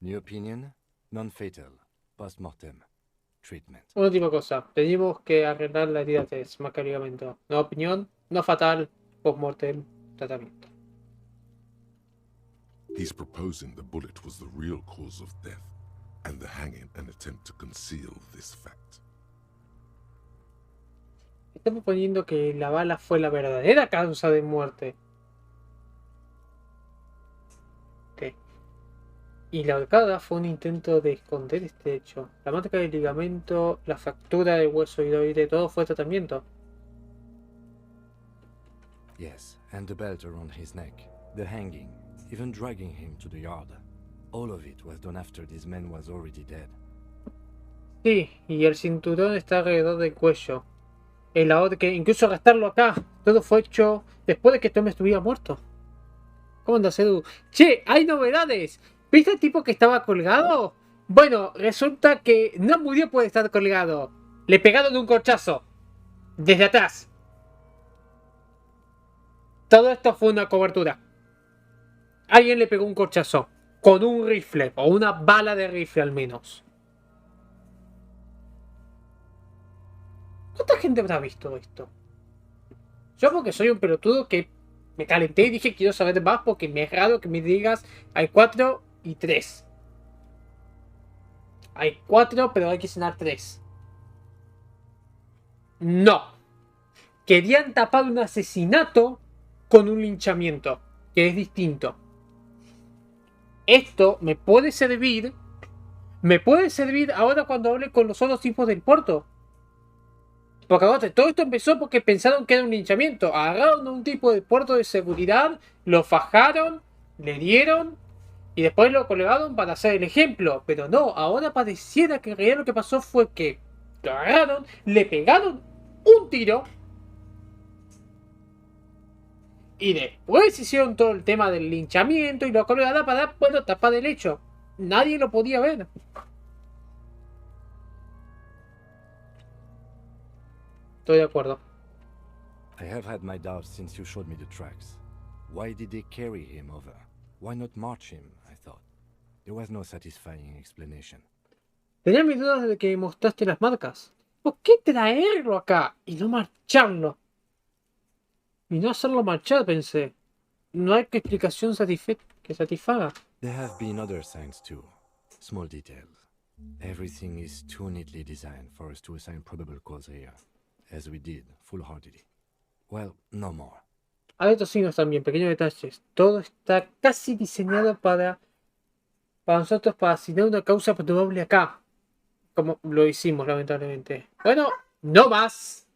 New opinion, non-fatal, post-mortem, treatment. Una última cosa. Tenemos que arreglar la herida 3, marca ligamento. No opinión, no fatal, post-mortem, tratamiento. He's proposing the bullet was the real cause of death, and the hanging an attempt to conceal this fact. Está proponiendo que la bala fue la verdadera causa de muerte. Ok. Y la ahorcada fue un intento de esconder este hecho. La marca del ligamento, la fractura del hueso hidroide, todo fue tratamiento. Yes, and the belt around his neck, the hanging, even dragging him to the yard. All of it was done after this man was already dead. Sí, y el cinturón está alrededor del cuello. El ahorque, incluso arrastrarlo acá. Todo fue hecho después de que Tom estuviera muerto. ¿Cómo andas, Edu? ¡Che! ¡Hay novedades! ¿Viste el tipo que estaba colgado? Bueno, resulta que no murió por estar colgado. Le pegaron un corchazo. Desde atrás. Todo esto fue una cobertura. Alguien le pegó un corchazo. Con un rifle. O una bala de rifle al menos. ¿Cuánta gente habrá visto esto? Yo porque soy un pelotudo que me calenté y dije quiero saber más porque me es raro que me digas hay 4 y 3. Hay 4 pero hay que cenar 3. No. Querían tapar un asesinato con un linchamiento, que es distinto. Esto me puede servir ahora cuando hable con los otros tipos del puerto. Porque ahora todo esto empezó porque pensaron que era un linchamiento. Agarraron a un tipo del puerto de seguridad, lo fajaron, le dieron y después lo colgaron para hacer el ejemplo. Pero no, ahora pareciera que en realidad lo que pasó fue que lo agarraron, le pegaron un tiro y después hicieron todo el tema del linchamiento y lo colgaron para, bueno, tapar el hecho. Nadie lo podía ver. Estoy de acuerdo. I have had my doubts since you showed me the tracks. Why did they carry him over? Why not march him, I thought. There was no satisfying explanation. Tenía mis dudas de que mostraste las marcas. ¿Por qué traerlo acá y no marcharlo? Y no hacerlo marchar, pensé. No hay explicación que satisfaga. There have been other signs too. Small details. Everything is too neatly designed for us to assign probable cause here. As we did, full-heartedly. Well, no more. Hay otros signos también, pequeños detalles. Todo está casi diseñado para nosotros, para asignar una causa probable acá. Como lo hicimos, lamentablemente. Bueno, no más.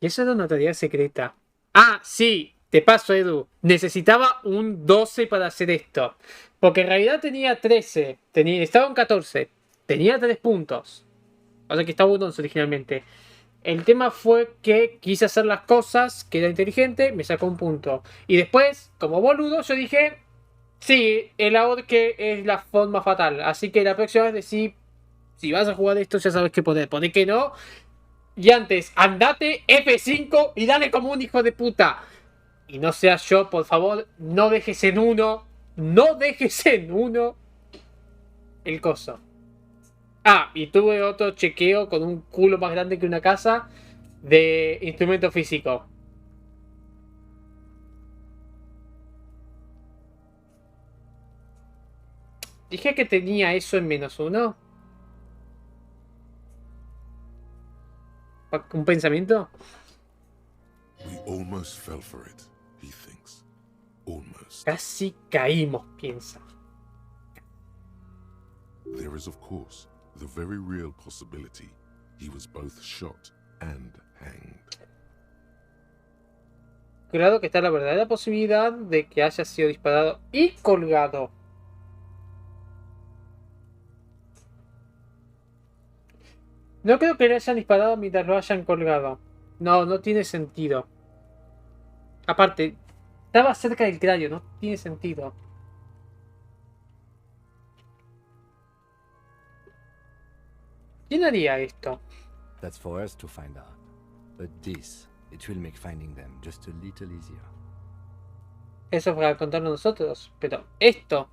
Y eso era una tarea secreta. Ah, sí, te paso, Edu. Necesitaba un 12 para hacer esto. Porque en realidad tenía 13. Estaba en 14. Tenía 3 puntos. O sea que estaba un 11 originalmente. El tema fue que quise hacer las cosas, que era inteligente, me sacó un punto. Y después, como boludo, yo dije, sí, el ahorque es la forma fatal. Así que la próxima vez decí, si vas a jugar esto ya sabes qué poner. Poné que no. Y antes, andate F5 y dale como un hijo de puta. Y no seas yo, por favor, no dejes en uno. No dejes en uno el coso. Ah, y tuve otro chequeo con un culo más grande que una casa de instrumento físico. Dije que tenía eso en -1. ¿Un pensamiento? We almost fell for it, he thinks. Almost. Casi caímos, piensa. There is, of course, the very real possibility he was both shot and hanged. Claro que está la verdadera posibilidad de que haya sido disparado y colgado. No creo que le hayan disparado mientras lo hayan colgado. No, no tiene sentido. Aparte, estaba cerca del cráneo, no tiene sentido. ¿Quién haría esto? That's for us to find out. But this, it will make finding them just a little easier. Eso para contarlo nosotros, pero esto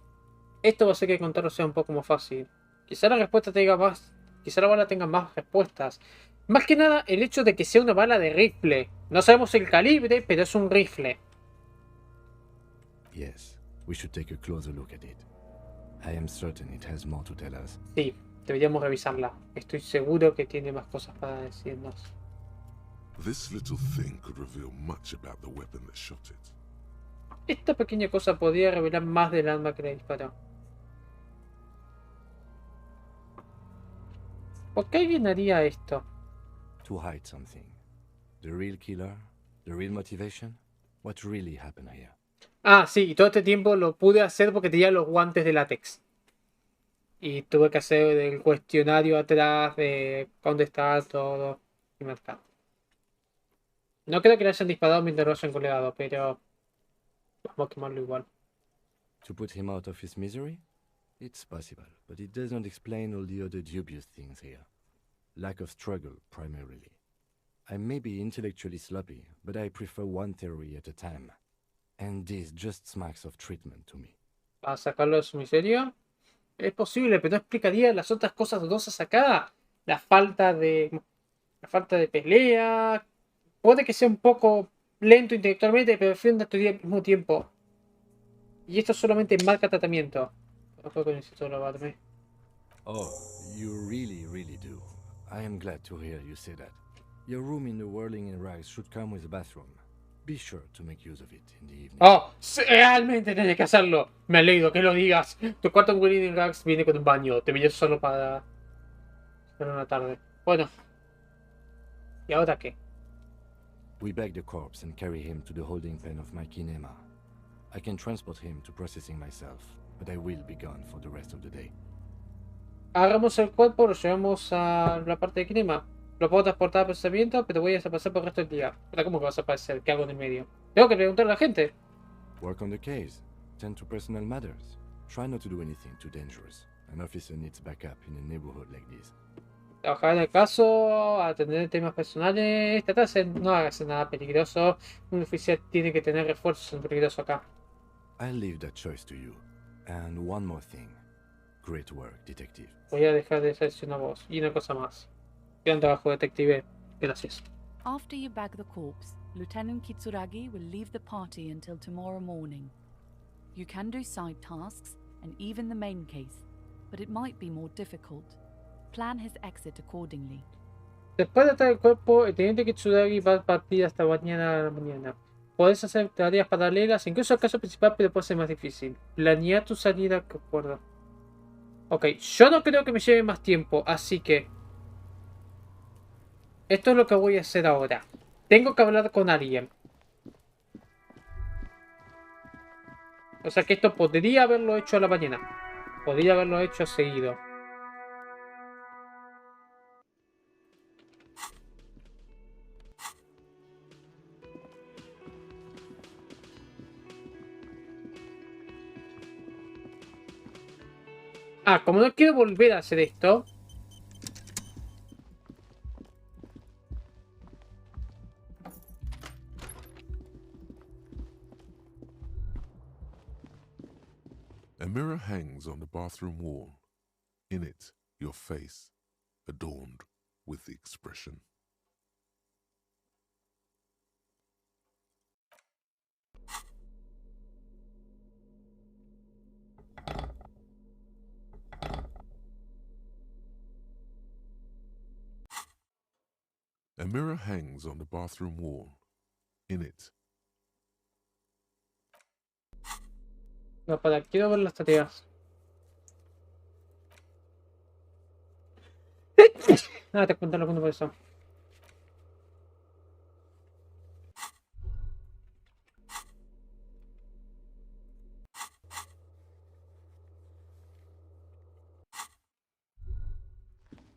va a hacer que contarlo sea un poco más fácil. Quizá la respuesta tenga más, quizá la bala tenga más respuestas. Más que nada el hecho de que sea una bala de rifle. No sabemos el calibre, pero es un rifle. Yes, we should take a closer look at it. I am certain it has more to tell us. Sí, deberíamos revisarla. Estoy seguro que tiene más cosas para decirnos. This little thing could reveal much about the weapon that shot it. Esta pequeña cosa podría revelar más del arma que le disparó. ¿Por qué alguien haría esto? To hide something. The real killer? The real motivation? What really happened here? Ah, sí, y todo este tiempo lo pude hacer porque tenía los guantes de látex. Y tuve que hacer el cuestionario atrás de dónde está todo. Y me está. No creo que le hayan disparado mientras lo hayan colgado, pero vamos a quemarlo igual. To put him out of his misery? It's possible, but it doesn't explain all the other dubious things here. Lack of struggle, primarily. I may be intellectually sloppy, but I prefer one theory at a time. And this just smacks of treatment to me. ¿A sacarlo de su miseria? Es posible, pero no explicaría las otras cosas dudosas acá. La falta de pelea. Puede que sea un poco lento intelectualmente, pero prefiero una teoría al mismo tiempo. Y esto solamente marca tratamiento. No creo que necesito lavarme. Oh, you really do. I am glad to hear you say that. Your room in the Whirling in Rags should come with a bathroom. Be sure to make use of it in the evening. Oh, sí, realmente tienes que hacerlo. Me alegro que lo digas. Tu cuarto en Whirling in Rags viene con un baño. Te vienes solo para una tarde. Bueno. ¿Y ahora qué? We bag the corpse and carry him to the holding pen of my kinema. I can transport him to processing myself, but I will be gone for the rest of the day. Agarramos el cuerpo, lo llevamos a la parte de Kinema. Lo puedo transportar a procesamiento, pero voy a desaparecer por el resto del día. ¿Pero cómo que vas a aparecer? ¿Qué hago en el medio? Tengo que preguntarle a la gente. Work on the case. Tend to personal matters. Try not to do anything too dangerous. An officer needs backup in a neighborhood like this. Trabajar en el caso, atender temas personales. No hagas nada peligroso. Un oficial tiene que tener refuerzos en peligroso acá. I'll leave that choice to you. And one more thing. Great work, detective. Voy a dejar de ser una voz. Y una cosa más. Gran trabajo, detective. Gracias. After you bag the corpse, Lieutenant Kitsuragi will leave the party until tomorrow morning. You can do side tasks and even the main case, but it might be more difficult. Plan his exit accordingly. Después de atar el cuerpo, el teniente Kitsuragi va a partir hasta mañana a la mañana. Podés hacer tareas paralelas, incluso el caso principal, pero puede ser más difícil. Planea tu salida, que acuerdo. Ok, yo no creo que me lleve más tiempo, así que... Esto es lo que voy a hacer ahora. Tengo que hablar con alguien. O sea que esto podría haberlo hecho a la mañana. Podría haberlo hecho seguido. Ah, como no quiero volver a hacer esto... A mirror hangs on the bathroom wall. In it, your face, adorned with the expression. A mirror hangs on the bathroom wall. In it. No, quiero ver las tareas. Te cuento lo que no por eso.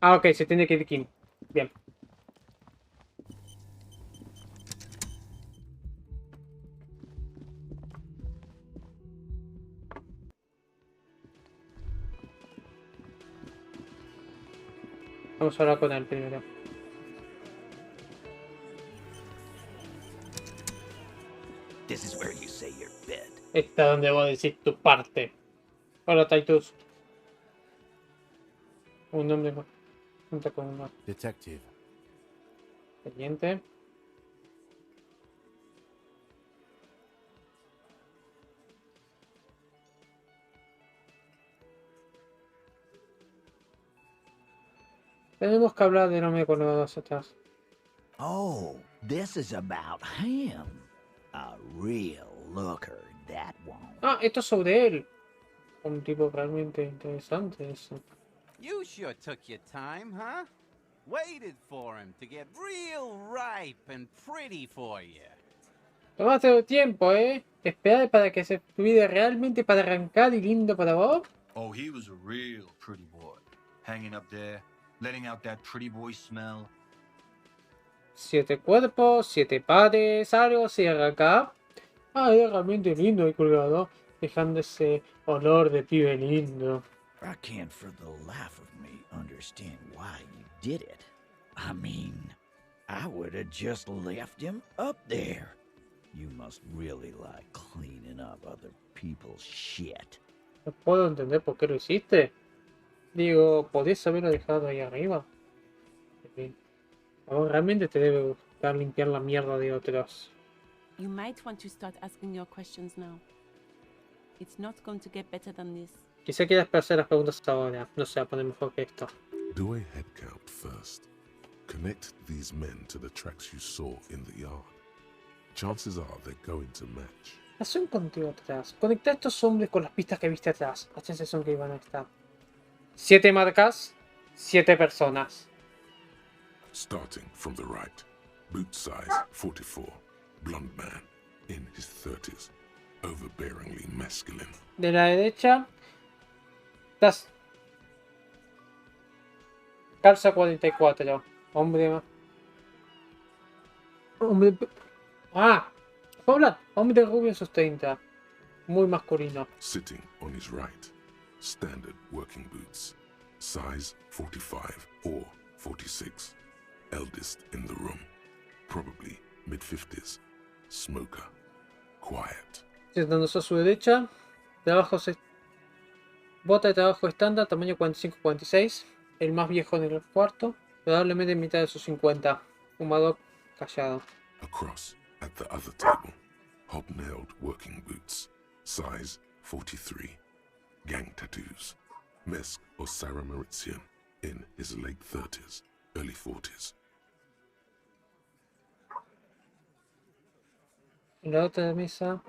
Ah, ok, se tiene que ir Kim. Bien. Vamos a hablar con él primero. Está donde vos decís tu parte. Hola, Titus. Un nombre junto con un Detective. teniente. Tenemos que hablar de no me conozco atrás. Oh, this is about him. A real looker, that one. Ah, esto es sobre él. Un tipo realmente interesante eso. You sure took your time, huh? Waited for him to get real ripe and pretty for you. Tomaste tiempo, ¿eh? Esperar para que se estuviera realmente para arrancar y lindo para vos. Oh, he was a real pretty boy. Hanging up there, letting out that pretty boy smell. 7 cuerpos, 7 pares, algo cierra acá. Ah, era realmente lindo el colgado, dejando ese olor de pibe lindo. I can't for the life of me understand why you did it. I mean, I would have just left him up there. You must really like cleaning up other people's shit. No puedo entender por qué lo hiciste. Digo, podías haberlo dejado ahí arriba. En fin. Ahora realmente te debe gustar limpiar la mierda de otros. You might want to start asking your questions now. It's not going to get better than this. Quizá quieras hacer las preguntas ahora. No sé, poner mejor que esto. Do a head count first. Connect these men to the tracks you saw in the yard. Chances are they're going to match. Haz un conteo atrás. Conecta a estos hombres con las pistas que viste atrás. Las chances son que iban a estar. 7 marcas, 7 personas. Starting from the right. Boot size 44. Blonde man in his 30s. Overbearingly masculine. De la derecha. Estás. Calza 44. Hombre. Hombre. Ah. Hola. Hombre rubio en sus 30. Muy masculino. Sitting on his right. Standard working boots. Size 45 or 46. Eldest in the room. Probably mid-50s. Smoker. Quiet. Sentándose a su derecha. Trabajo bota de trabajo estándar, tamaño 45-46. El más viejo en el cuarto. Probablemente en mitad de sus 50. Fumador callado. Across at the other table. Hobnailed working boots. Size 43. Gang tattoos. Mesk or Sarah Maritzian in his late 30s, early 40s. En la otra mesa.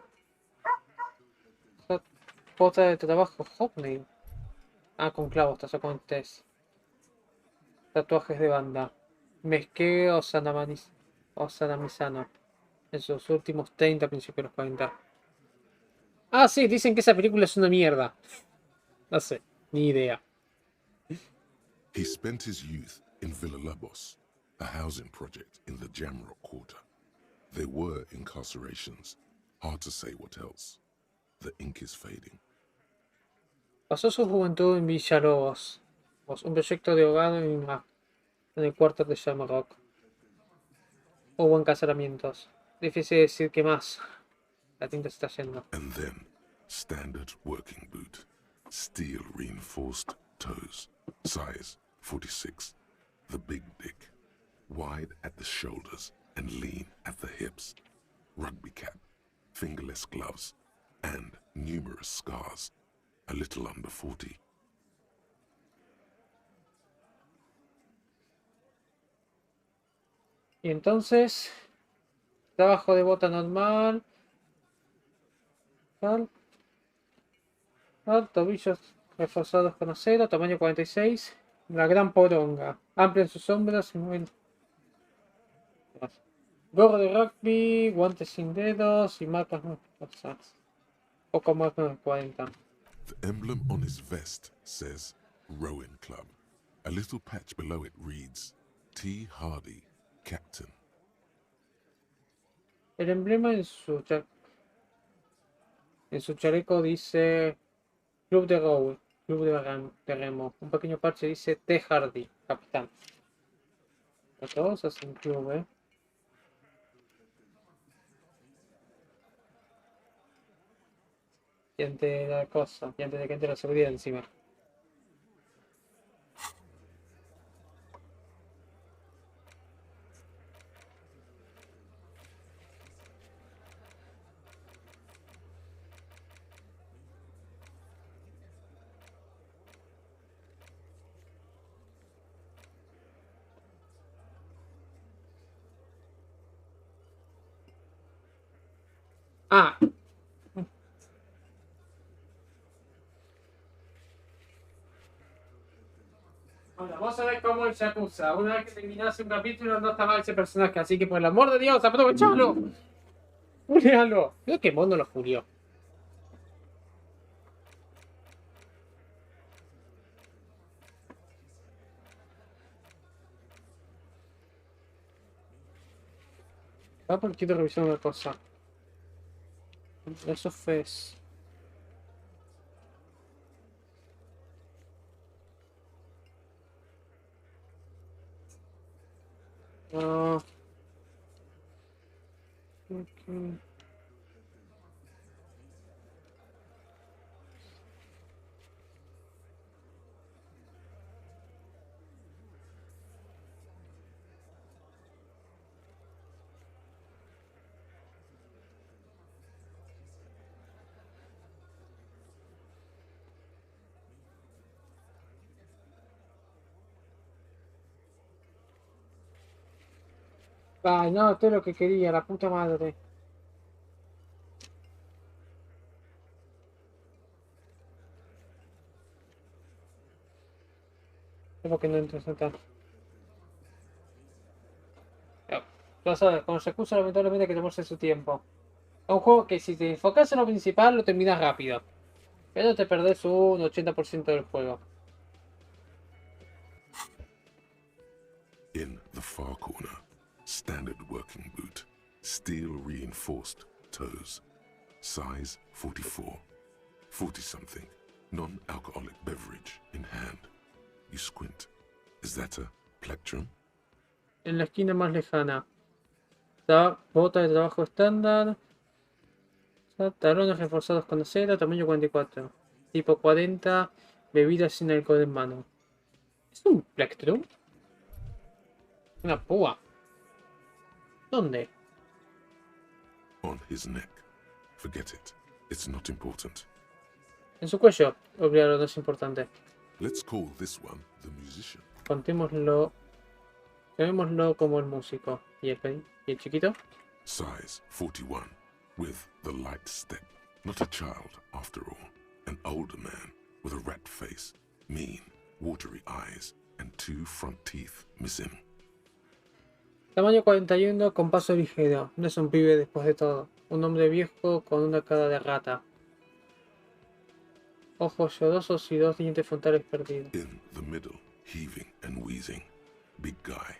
Bota de trabajo hobnail. Ah, con clavos, tazocontes. Tatuajes de banda. Mesqueo o sanamizano. En sus últimos 30, principios de los 40. Ah, sí, dicen que esa película es una mierda. No sé, ni idea. He spent his youth in Villa Labos, a housing project in the Jamrock Quarter. There were incarcerations. Hard to say what else. The ink is fading. Pasó su juventud en Villalobos, un proyecto de hogar en el cuarto de Jamrock. Hubo encarcelamientos. Difícil decir qué más. La tinta se está yendo. And then, standard working boot. Steel reinforced toes. Size 46. The big dick. Wide at the shoulders and lean at the hips. Rugby cap. Fingerless gloves. And numerous scars. A little under 40. Y entonces, trabajo de bota normal. Tobillos reforzados con acero, tamaño 46. La gran poronga. Amplia en sus hombros y muy... Gorro de rugby, guantes sin dedos y marcas muy cosas. Poco más de 40. The emblem on his vest says Rowing Club. A little patch below it reads T. Hardy, Captain. El emblema en su chaleco dice Club de Row, Club de Remo. Un pequeño parche dice T. Hardy, Capitán. A todos hacen club, ¿eh? Y ante la cosa. Y antes de que entre la seguridad encima. Ah. Bueno, vamos a ver cómo el Yakuza. Una vez que terminase un capítulo no está mal ese personaje. Así que por el amor de Dios, aprovechalo. Julialo. Creo que Mono lo jurió. Va porque quiero revisar una cosa. Eso fue. Ah. Ok. Ay, no, esto es lo que quería, la puta madre. Es lo que no entro acá. Ya sabes, con los recursos lamentablemente hay que tomarse su tiempo. Es un juego que si te enfocas en lo principal lo terminas rápido. Pero te perdés un 80% del juego. In the far corner, standard working boot, steel reinforced toes, size 44, 40 something, non-alcoholic beverage in hand. You squint. Is that a plectrum? En la esquina más lejana. Bota de trabajo estándar. Talones reforzados con acero, tamaño 44. Tipo 40, bebida sin alcohol en mano. ¿Es un plectrum? Una púa. ¿Dónde? On his neck. Forget it. It's not important. En su cuello. Olvídalo, no es importante. Let's call this one the musician. Contémoslo. Llamémoslo como el músico. ¿Y el chiquito? Size 41, with the light step. Not a child, after all. An older man, with a rat face, mean, watery eyes, and 2 front teeth missing. Tamaño 41 con paso ligero. No es un pibe después de todo. Un hombre viejo con una cara de rata. Ojos llorosos y 2 dientes frontales perdidos. In the middle, heaving and wheezing. Big guy.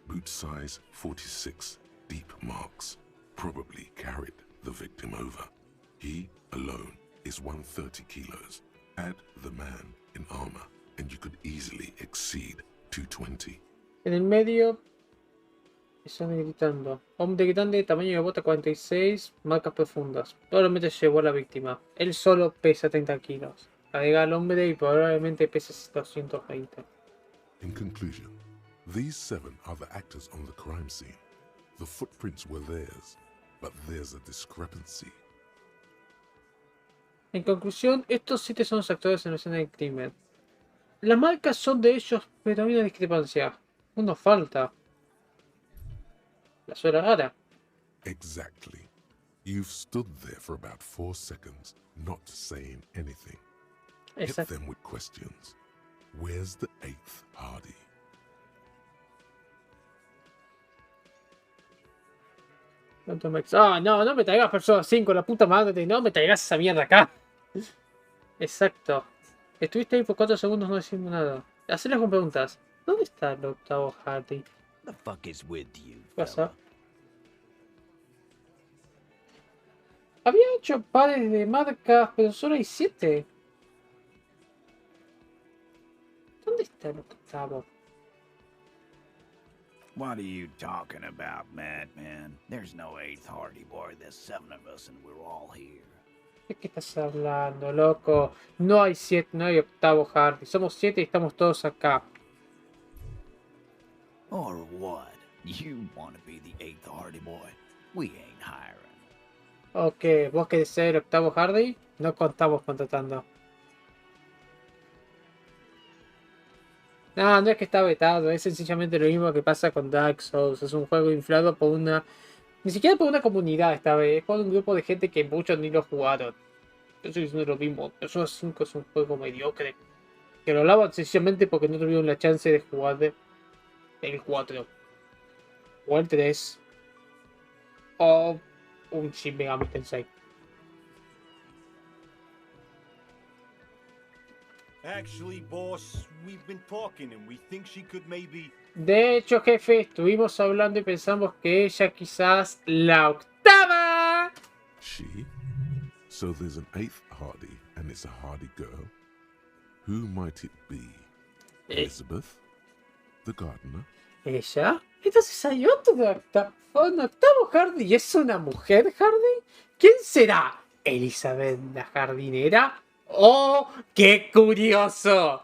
Boot size 46. Deep marks. Probably carried the victim over. He alone is 130 kilos. Add the man in armor, and you could easily exceed 220. En el medio. Están gritando. Hombre grande, tamaño de bota 46, marcas profundas. Probablemente llevó a la víctima. Él solo pesa 30 kilos. Agrega al hombre y probablemente pese 220. In conclusion, these 7 are the actors on the crime scene. The footprints were theirs, but there's a discrepancy. En conclusión, estos 7 son los actores en la escena del crimen. Las marcas son de ellos, pero hay una discrepancia. Uno falta. La suela rara. Exactly. You've stood there for about 4 seconds, not saying anything. Hit them with questions. Where's the 8th Hardy? Ah, no, no me traigas Persona 5, la puta madre. No me traigas esa mierda acá. Exacto. Estuviste ahí por 4 segundos no diciendo nada. Hacerles con preguntas. ¿Dónde está el 8º Hardy? The fuck is with you, ¿Qué pasa? Había hecho pares de marcas, pero solo hay 7. ¿Dónde está el 8º? What are you talking about, madman? There's no 8th Hardy boy. There's 7 of us and we're all here. ¿De qué estás hablando, loco? No hay 7, no hay octavo Hardy. Somos 7 y estamos todos acá. Or what? You want to be the 8th Hardy Boy? We ain't hiring. Ok, vos querés ser el octavo Hardy, no contamos contratando. No, no es que está vetado, es sencillamente lo mismo que pasa con Dark Souls. Es un juego inflado por una... Ni siquiera por una comunidad esta vez, es por un grupo de gente que muchos ni lo jugaron. Yo estoy diciendo lo mismo. Persona 5 es un juego mediocre. Que lo alaban sencillamente porque no tuvieron la chance de jugar el 4 o el 3 o un Shin Megami Tensei. Actually, boss, we've been talking and we think she could maybe... De hecho, jefe, estuvimos hablando y pensamos que ella quizás la octava. She? So there's an 8th Hardy, and it's a Hardy girl? Who might it be? Elizabeth? The gardener? ¿Ella? Entonces hay un octavo Hardy y es una mujer Hardy. ¿Quién será? ¿Elizabeth la jardinera? ¡Oh, qué curioso!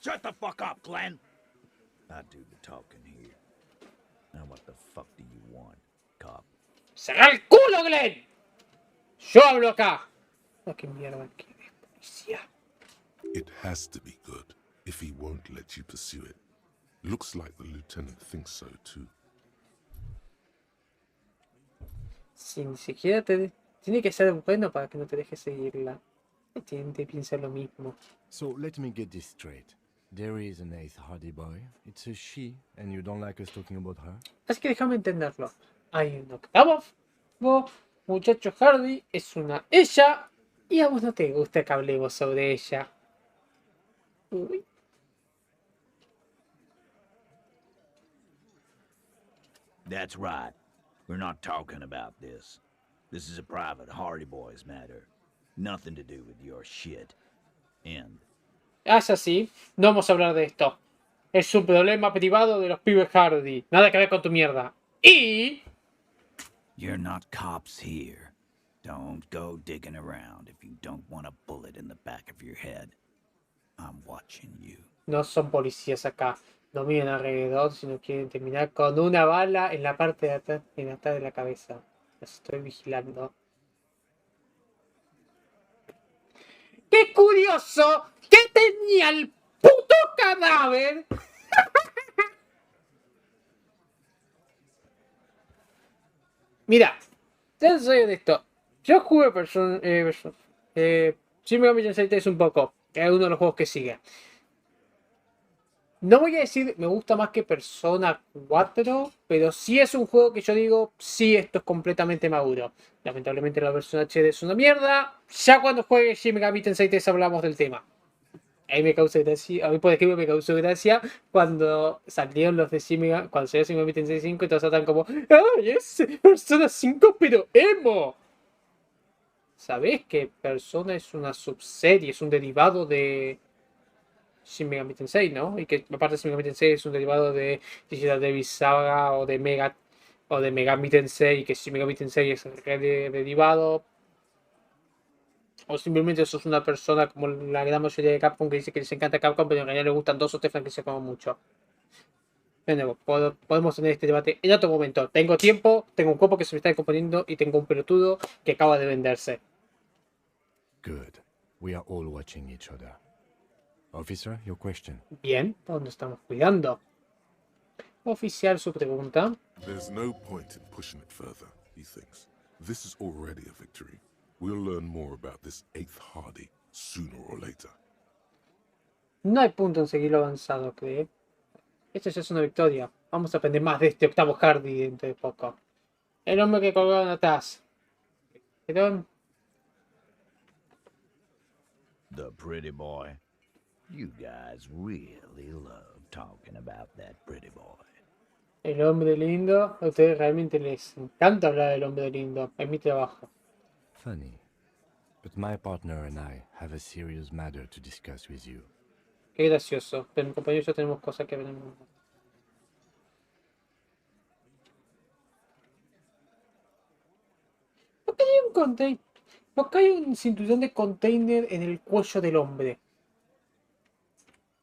Shut the fuck up, Glenn! I do the talking here. Now what the fuck do you want, cop? ¡Cerra el culo, Glenn! Yo hablo acá. Oh, qué mierda, qué policía. It has to be good, if he won't let you pursue it. Looks like the lieutenant thinks so too. Si ni siquiera tiene que ser bueno para que no te dejes seguirla. La gente piensa lo mismo. So let me get this straight. There is an 8th Hardy Boy. It's a she, and you don't like us talking about her? Así que déjame entenderlo. Hay un octavo muchacho Hardy, es una ella, y a vos no te gusta que hablemos sobre ella. Uy. That's right. We're not talking about this. This is a private Hardy Boys matter. Nothing to do with your shit. End. Es así, no vamos a hablar de esto. Es un problema privado de los pibes Hardy. Nada que ver con tu mierda. Y... You're not cops here. Don't go digging around if you don't want a bullet in the back of your head. I'm watching you. No son policías acá. No miren alrededor si no quieren terminar con una bala en la parte de atrás, de la cabeza. Los estoy vigilando. ¡Qué curioso! ¿Qué tenía el puto cadáver? Mira, ya soy honesto. Yo jugué Shin Megami Tensei 3 un poco, que es uno de los juegos que sigue. No voy a decir me gusta más que Persona 4, pero sí es un juego que yo digo, sí, esto es completamente maduro. Lamentablemente la versión HD es una mierda. Ya cuando juegue Shin Megami Tensei 3 hablamos del tema. Ahí me causa gracia, a mí por ejemplo me causó gracia cuando salieron los de cuando salió Shin Megami Tensei 5 y todos están como, ¡ay, es Persona 5 pero emo! ¿Sabés que Persona es una subserie, es un derivado de Shin Megami Tensei, ¿no? Y que aparte Shin Megami Tensei es un derivado de Digital Devil Saga o de Megami Tensei, que Shin Megami Tensei es el derivado. O simplemente sos una persona como la gran mayoría de Capcom que dice que les encanta Capcom, pero en realidad les gustan 2 o 3 franquicias como mucho. De nuevo, podemos tener este debate en otro momento. Tengo tiempo, tengo un copo que se me está descomponiendo y tengo un pelotudo que acaba de venderse. Good. We are all watching each other. Officer, your question. Bien, ¿dónde estamos cuidando? Oficial, su pregunta. There's no point in pushing it further, he thinks. This is already a victory. We'll learn more about this 8th Hardy sooner or later. No hay punto en seguirlo avanzado, creo. Esto ya es una victoria. Vamos a aprender más de este octavo Hardy dentro de poco. El hombre que colgaron atrás. ¿Perdón? The pretty boy. You guys really love talking about that pretty boy. El hombre lindo. A ustedes realmente les encanta hablar del hombre lindo. Es mi trabajo. Funny. But my partner and I have a serious matter to discuss with you. Qué gracioso. Pero mi compañero y yo tenemos cosas que ver en el mundo. ¿Por qué hay un container? Acá hay un cinturón de container en el cuello del hombre.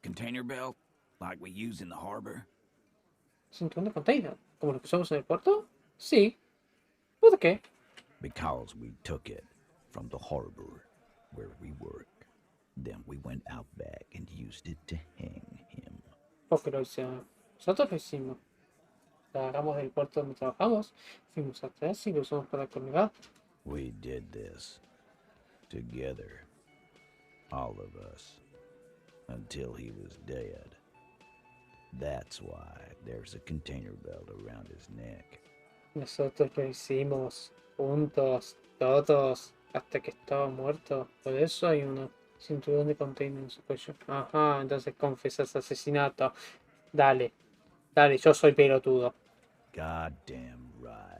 Container belt, like we use in the harbor? ¿Cinturón de container? ¿Como lo que usamos en el puerto? Sí. ¿Por qué? Because we took it from the harbor where we work. Then we went out back and used it to hang him. Porque lo hicimos. Nosotros lo hicimos. Lo agarramos del puerto donde trabajamos, fuimos atrás y lo usamos para colgar. We did this together, all of us, until he was dead. That's why there's a container belt around his neck. Nosotros lo hicimos juntos, todos, hasta que estaba muerto. Por eso hay un cinturón de container en su cuello. Ajá, entonces confesas asesinato. Dale, dale, yo soy pelotudo. Goddamn right.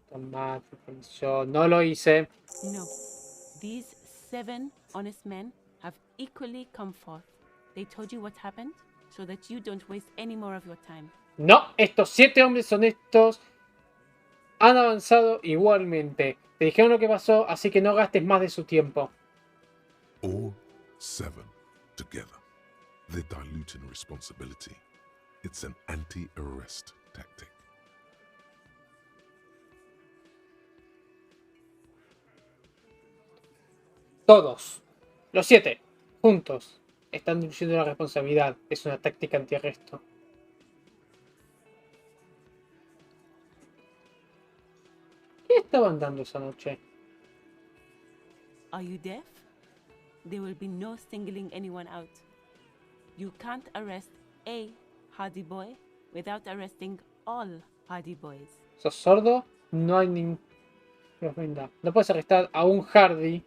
Tomate, yo no lo hice. No. These 7 honest men have equally come forth. They told you what happened so that you don't waste any more of your time. No, estos 7 hombres honestos han avanzado igualmente. Te dijeron lo que pasó, así que no gastes más de su tiempo. All 7 together. They're diluting responsibility. It's an anti-arrest tactic. Todos, los 7, juntos, están diluyendo la responsabilidad. Es una táctica antiarresto. ¿Qué estaban dando esa noche? Are you deaf? There will be no singling anyone out. You can't arrest a Hardy Boy without arresting all Hardy Boys. ¿Sos sordo? No hay ningún... No puedes arrestar a un Hardy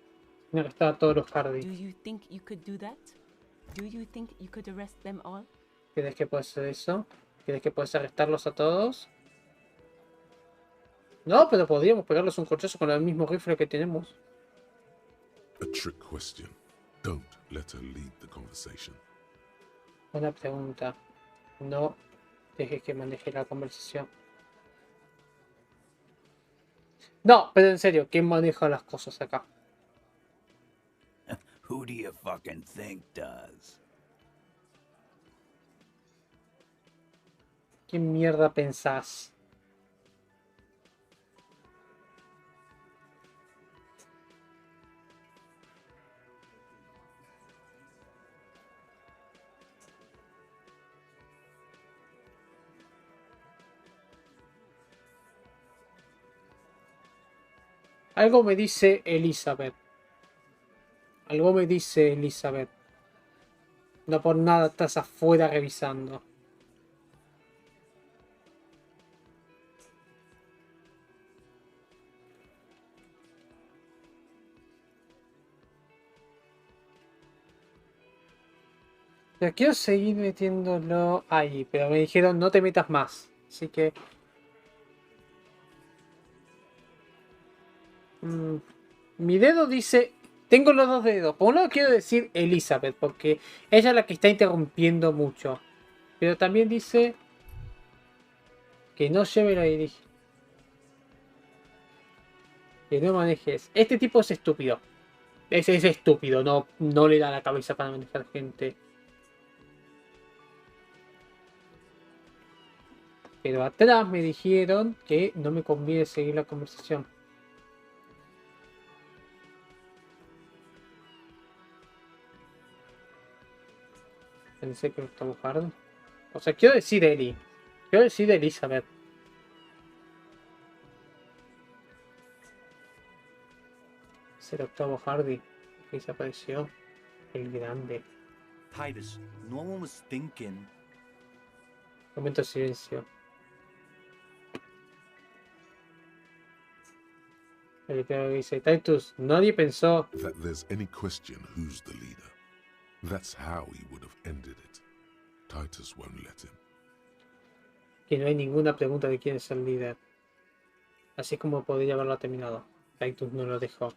sin arrestar a todos los Hardy. Do you think you could do that? Do you think you could arrest them all? ¿Crees que puedes hacer eso? ¿Crees que puedes arrestarlos a todos? No, pero podríamos pegarles un corchazo con el mismo rifle que tenemos. A trick question. Don't let her lead the conversation. Buena pregunta. No dejes que maneje la conversación. No, pero en serio, ¿quién maneja las cosas acá? Who do you fucking think does? ¿Qué mierda pensás? Algo me dice Elizabeth. Algo me dice Elizabeth. No por nada estás afuera revisando. Pero quiero seguir metiéndolo ahí. Pero me dijeron no te metas más. Así que... mi dedo dice... Tengo los 2 dedos. Por un lado quiero decir Elizabeth, porque ella es la que está interrumpiendo mucho. Pero también dice... que no lleve la dirigencia. Que no manejes. Este tipo es estúpido. Es estúpido. No le da la cabeza para manejar gente. Pero atrás me dijeron que no me conviene seguir la conversación. Pensé que lo está buscando. O sea, quiero decir Eli. Quiero decir Elizabeth. Es el octavo Hardy que desapareció. El grande. Titus, no one was thinking. Momento de silencio. El que dice Titus, nadie pensó that there's any question who's the leader. That's how he would have ended it. Titus won't let him. que no hay ninguna pregunta de quién es el líder. Así como podría haberlo terminado. Titus no lo dejó.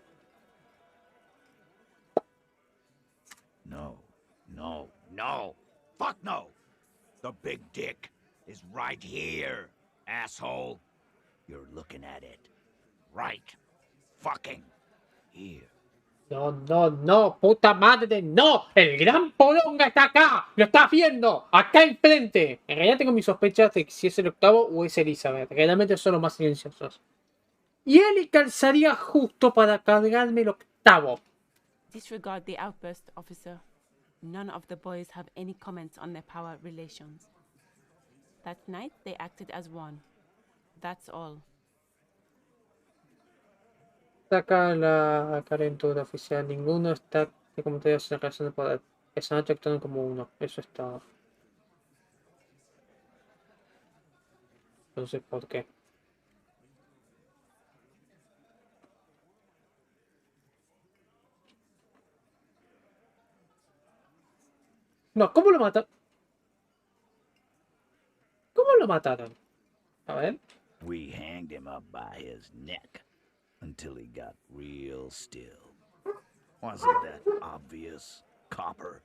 No, no, no. Fuck no. The big dick is right here, asshole. You're looking at it. Right fucking here. No, no, no, puta madre, no. El gran Poronga está acá. Lo estás viendo. Acá enfrente. En realidad tengo mis sospechas de que si es el octavo o es Elizabeth. Realmente son los más silenciosos. Y él calzaría justo para cargarme el octavo. Disregard the outburst, officer. None of the boys have any comments on their power relations. That night, they acted as one. That's all. Saca la calentura oficial. Ninguno está de comentarios en relación de poder. Esa noche actuaron como uno. Eso es todo. No sé por qué. No, ¿cómo lo mataron? ¿Cómo lo mataron? A ver. We hanged him up by his neck until he got real still. Wasn't that obvious, Copper?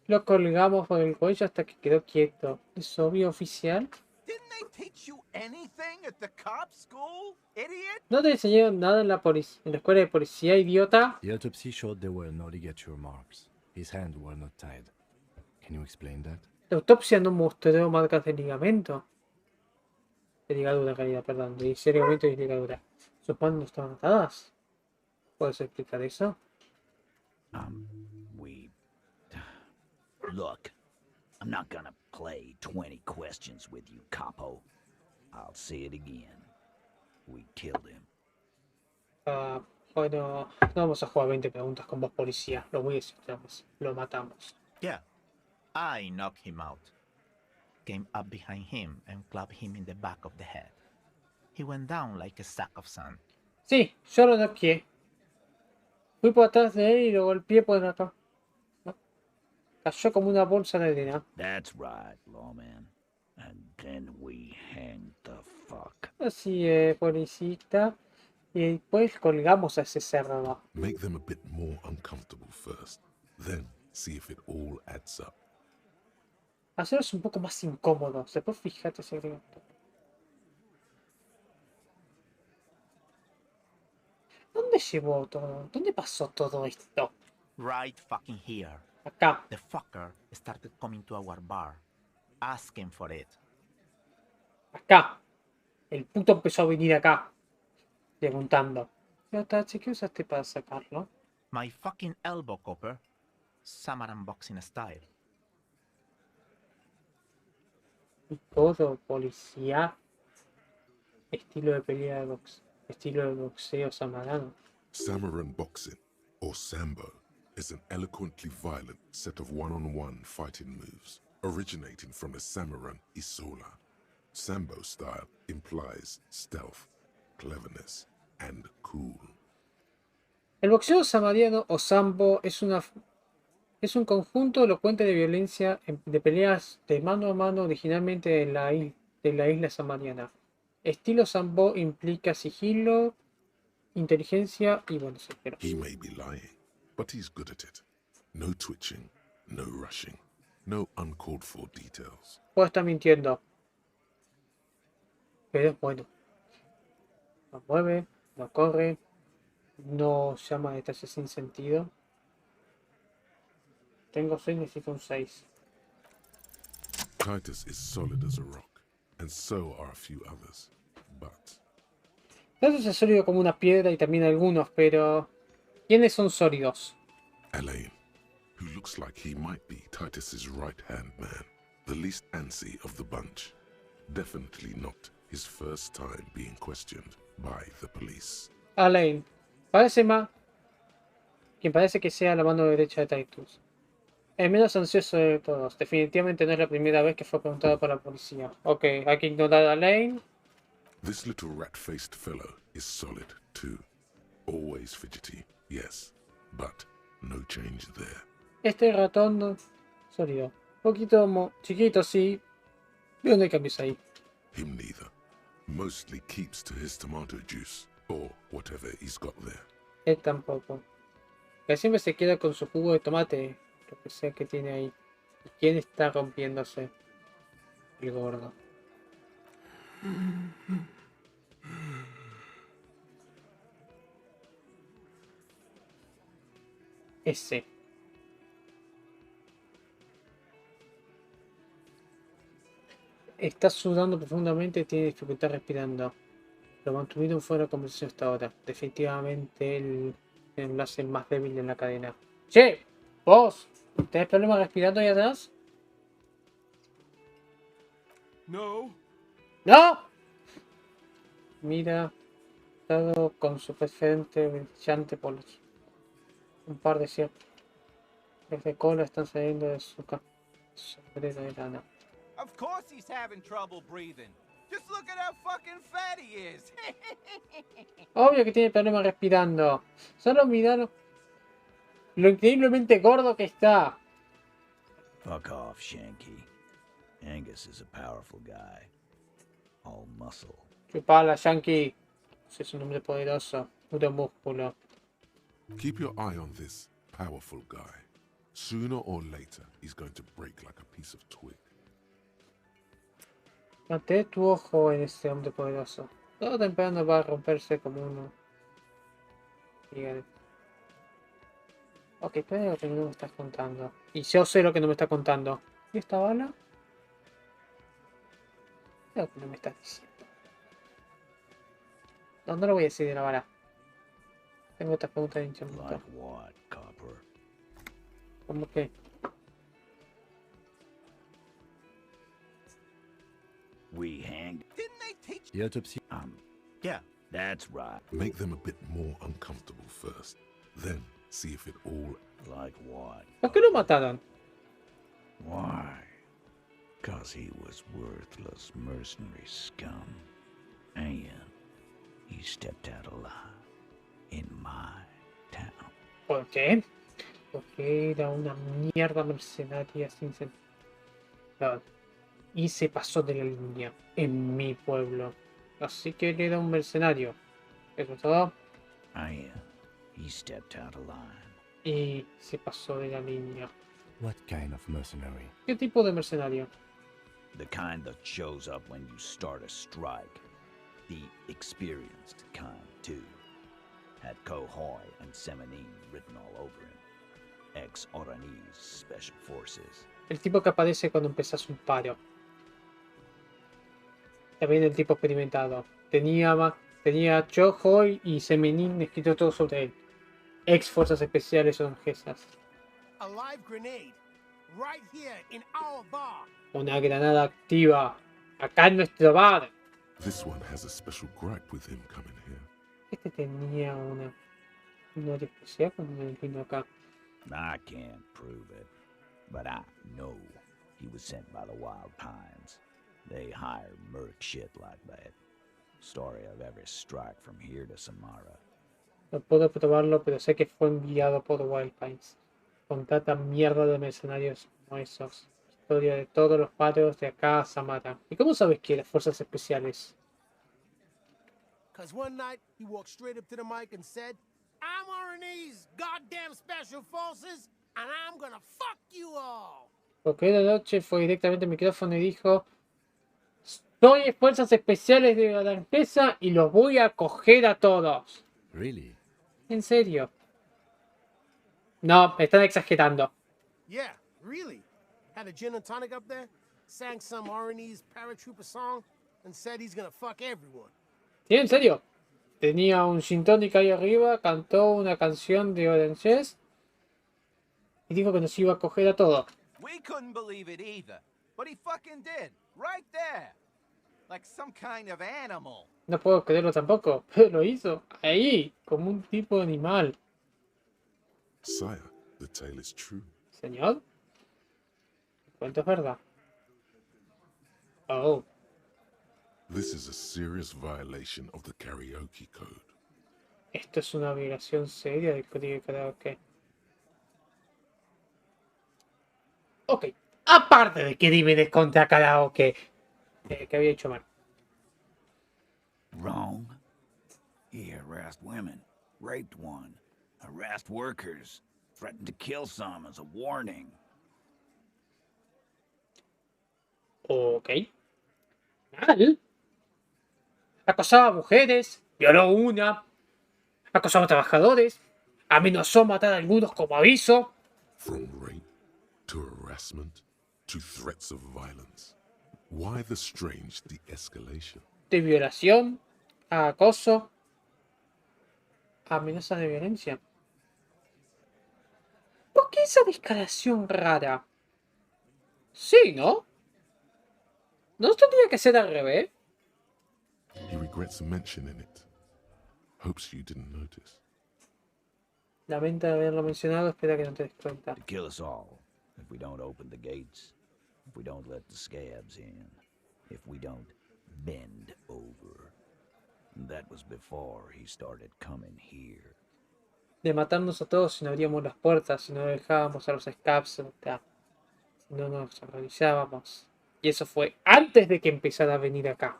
Lo colgamos por el cuello hasta que quedó quieto. ¿Es obvio, oficial? Didn't they teach you anything at the cop school, idiot? ¿No te enseñaron nada en la escuela de policía, idiota? The autopsy showed there were no ligature marks. His hands were not tied. Can you explain that? La autopsia no mostró marcas de ligamento. De ligadura, en realidad, perdón. De ligamento y ligadura. ¿Sus manos no estaban atadas? ¿Puedes explicar eso? Look, I'm not gonna play 20 questions with you, Capo. I'll say it again. We killed him. Bueno, no vamos a jugar 20 preguntas con vos, policía. Lo voy a decir, lo matamos. Yeah, I knocked him out. Came up behind him and clapped him in the back of the head. He went down like a sack of sand. Sí, yo lo noqueé. Fui por atrás de él y lo golpeé por acá. ¿No? Cayó como una bolsa de arena. That's right, lawman. And then we hanged the fuck. Así es, policista. Y después colgamos a ese cerdo. Make them a bit more uncomfortable first. Then see if it all adds up. Hacerlos un poco más incómodos. Después fíjate si hay... ¿Dónde llevó todo? ¿Dónde pasó todo esto? Right fucking here. Acá. The fucker started coming to our bar, asking for it. Acá. El puto empezó a venir acá. Preguntando. ¿Qué usaste para sacarlo? My fucking elbow, Copper. Samaran boxing style. Y todo, policía. Estilo de pelea de box. Estilo de boxeo samarano. Samaran boxing, or sambo, is an eloquently violent set of one-on-one fighting moves, originating from the Samaran Isola. Sambo style implies stealth, cleverness, and cool. El boxeo samariano o sambo es un conjunto elocuente de violencia de peleas de mano a mano originalmente de la isla samariana. Estilo sambo implica sigilo, inteligencia y buenos esperos. He may be lying, but he's good at it. No twitching, no rushing, no uncalled for details. Puede estar mintiendo, pero es bueno. No mueve, no corre, no llama a detalles sin sentido. Tengo 6, necesito un 6. Titus is solid as a rock, and so are a few others, but... Titus es sólido como una piedra y también algunos, pero... ¿Quiénes son sólidos? Elaine, who looks like he might be Titus's right-hand man, the least antsy of the bunch. Definitely not his first time being questioned by the police. Elaine. Parece más... Quien parece que sea la mano derecha de Titus. El menos ansioso de todos. Definitivamente no es la primera vez que fue preguntado por la policía. Ok, hay que ignorar a Elaine. This little rat-faced fellow is solid, too. Always fidgety, yes, but no change there. Este ratón no... sólido. Poquito chiquito, sí. Pero no hay cambios ahí. Him neither. Mostly keeps to his tomato juice, or whatever he's got there. Él tampoco. Que siempre se queda con su jugo de tomate, lo que sea que tiene ahí. ¿Y quién está rompiéndose? El gordo. Ese. Está sudando profundamente y tiene dificultad respirando. Lo mantuvieron fuera de conversación hasta ahora. Definitivamente el enlace más débil en la cadena. Che, vos, ¿tenés problemas respirando ahí atrás? No. ¡No! Mira, dado con su frente brillante por un par de ciertos de cola están saliendo de su sombrero de lana. Of course he's having trouble breathing. Just look at how fucking fat he is. Obvio que tiene problemas respirando. Solo miraron lo increíblemente gordo que está. Fuck off, Shanky. Angus is a powerful guy. All muscle. Chupala, Yankee. Es un hombre poderoso. Puro músculo. Keep your eye on this powerful guy. Sooner or later, he's going to break like a piece of twig. Mantén tu ojo en este hombre poderoso. Todo temprano va a romperse como uno. Dígale. Ok, pero lo que no me estás contando. Y yo sé lo que no me está contando. ¿Y esta bala? Lo que no me estás diciendo. No, no lo voy a decir de la bala. Tengo otras preguntas de hinchamiento. Like what, copper? ¿Cómo que? We hanged. Didn't they teach The autopsy. Yeah, that's right. Make them a bit more uncomfortable first. Then see if it all... Like what? ¿Por qué lo mataron? Why? 'Cause he was worthless mercenary scum. And he stepped out alive in my town. ¿Por qué? Porque era una mierda mercenaria sin sentido. Y se pasó de la línea en mi pueblo. Así que él era un mercenario. Eso es todo. He stepped out alive. Y se pasó de la línea. What kind of mercenary? ¿Qué tipo de mercenario? The kind that shows up when you start a strike. The experienced kind, too. Had Cohoy and Semenine written all over him. Ex-Oranese Special Forces. El tipo que aparece cuando empezás un paro. También el tipo experimentado. Tenía Chohoy y Semenin escrito todo sobre él. Ex Fuerzas Especiales Orangesas. A live grenade. Right here in our bar. Una granada activa. Acá en nuestro bar. This one has a special gripe with him coming here. Este tenía una odio especial cuando vino acá. I can't prove it, but I know he was sent by the Wild Pines. They hire merc shit like that. Story of every strike from here to Samara. No puedo probarlo, pero sé que fue enviado por Wild Pines. Contrata mierda de mercenarios como esos. Historia de todos los paros de acá a Samara. ¿Y cómo sabes que las fuerzas especiales? Cause one night he walked straight up to the mic and said, I'm Oranese goddamn special forces and I'm gonna fuck you all. Porque una noche fue directamente al micrófono y dijo: soy fuerzas especiales de la empresa y los voy a coger a todos. Really? ¿En serio? No, me están exagerando. Yeah, really. Had a gin and tonic up there, sang some Oranese paratrooper song, and said he's gonna fuck everyone. ¿Sí? ¿En serio? Tenía un gin tonic ahí arriba, cantó una canción de Oranges y dijo que nos iba a coger a todos. We couldn't believe it either, but he fucking did, right there. Like some kind of animal. No puedo creerlo tampoco, pero lo hizo ahí, como un tipo de animal. Sire, the tale is true. Señor, el cuento es verdad. Oh. This is a serious violation of the karaoke code. Esto es una violación seria del código de karaoke. Ok, aparte de crímenes contra karaoke que había hecho mal. Wrong. He harassed women, raped one, harassed workers, threatened to kill some as a warning. Ok. Mal. Acosaba a mujeres, violó una, acosaba a trabajadores, Amenazó matar a algunos como aviso. From rape to harassment to threats of violence. Why the strange de-escalation? De violación a acoso, a amenazas de violencia. ¿Por qué esa escalación rara? Sí, ¿no? ¿No tendría que ser al revés? He regrets mentioning it. Hopes you didn't notice. Lamenta haberlo mencionado, espera que no te des cuenta. To kill us all, if we don't open the gates, if we don't let the scabs in, if we don't bend over. That was before he started coming here. De matarnos a todos si no abríamos las puertas, si no dejábamos a los scabs, si no nos organizábamos. Y eso fue antes de que empezara a venir acá.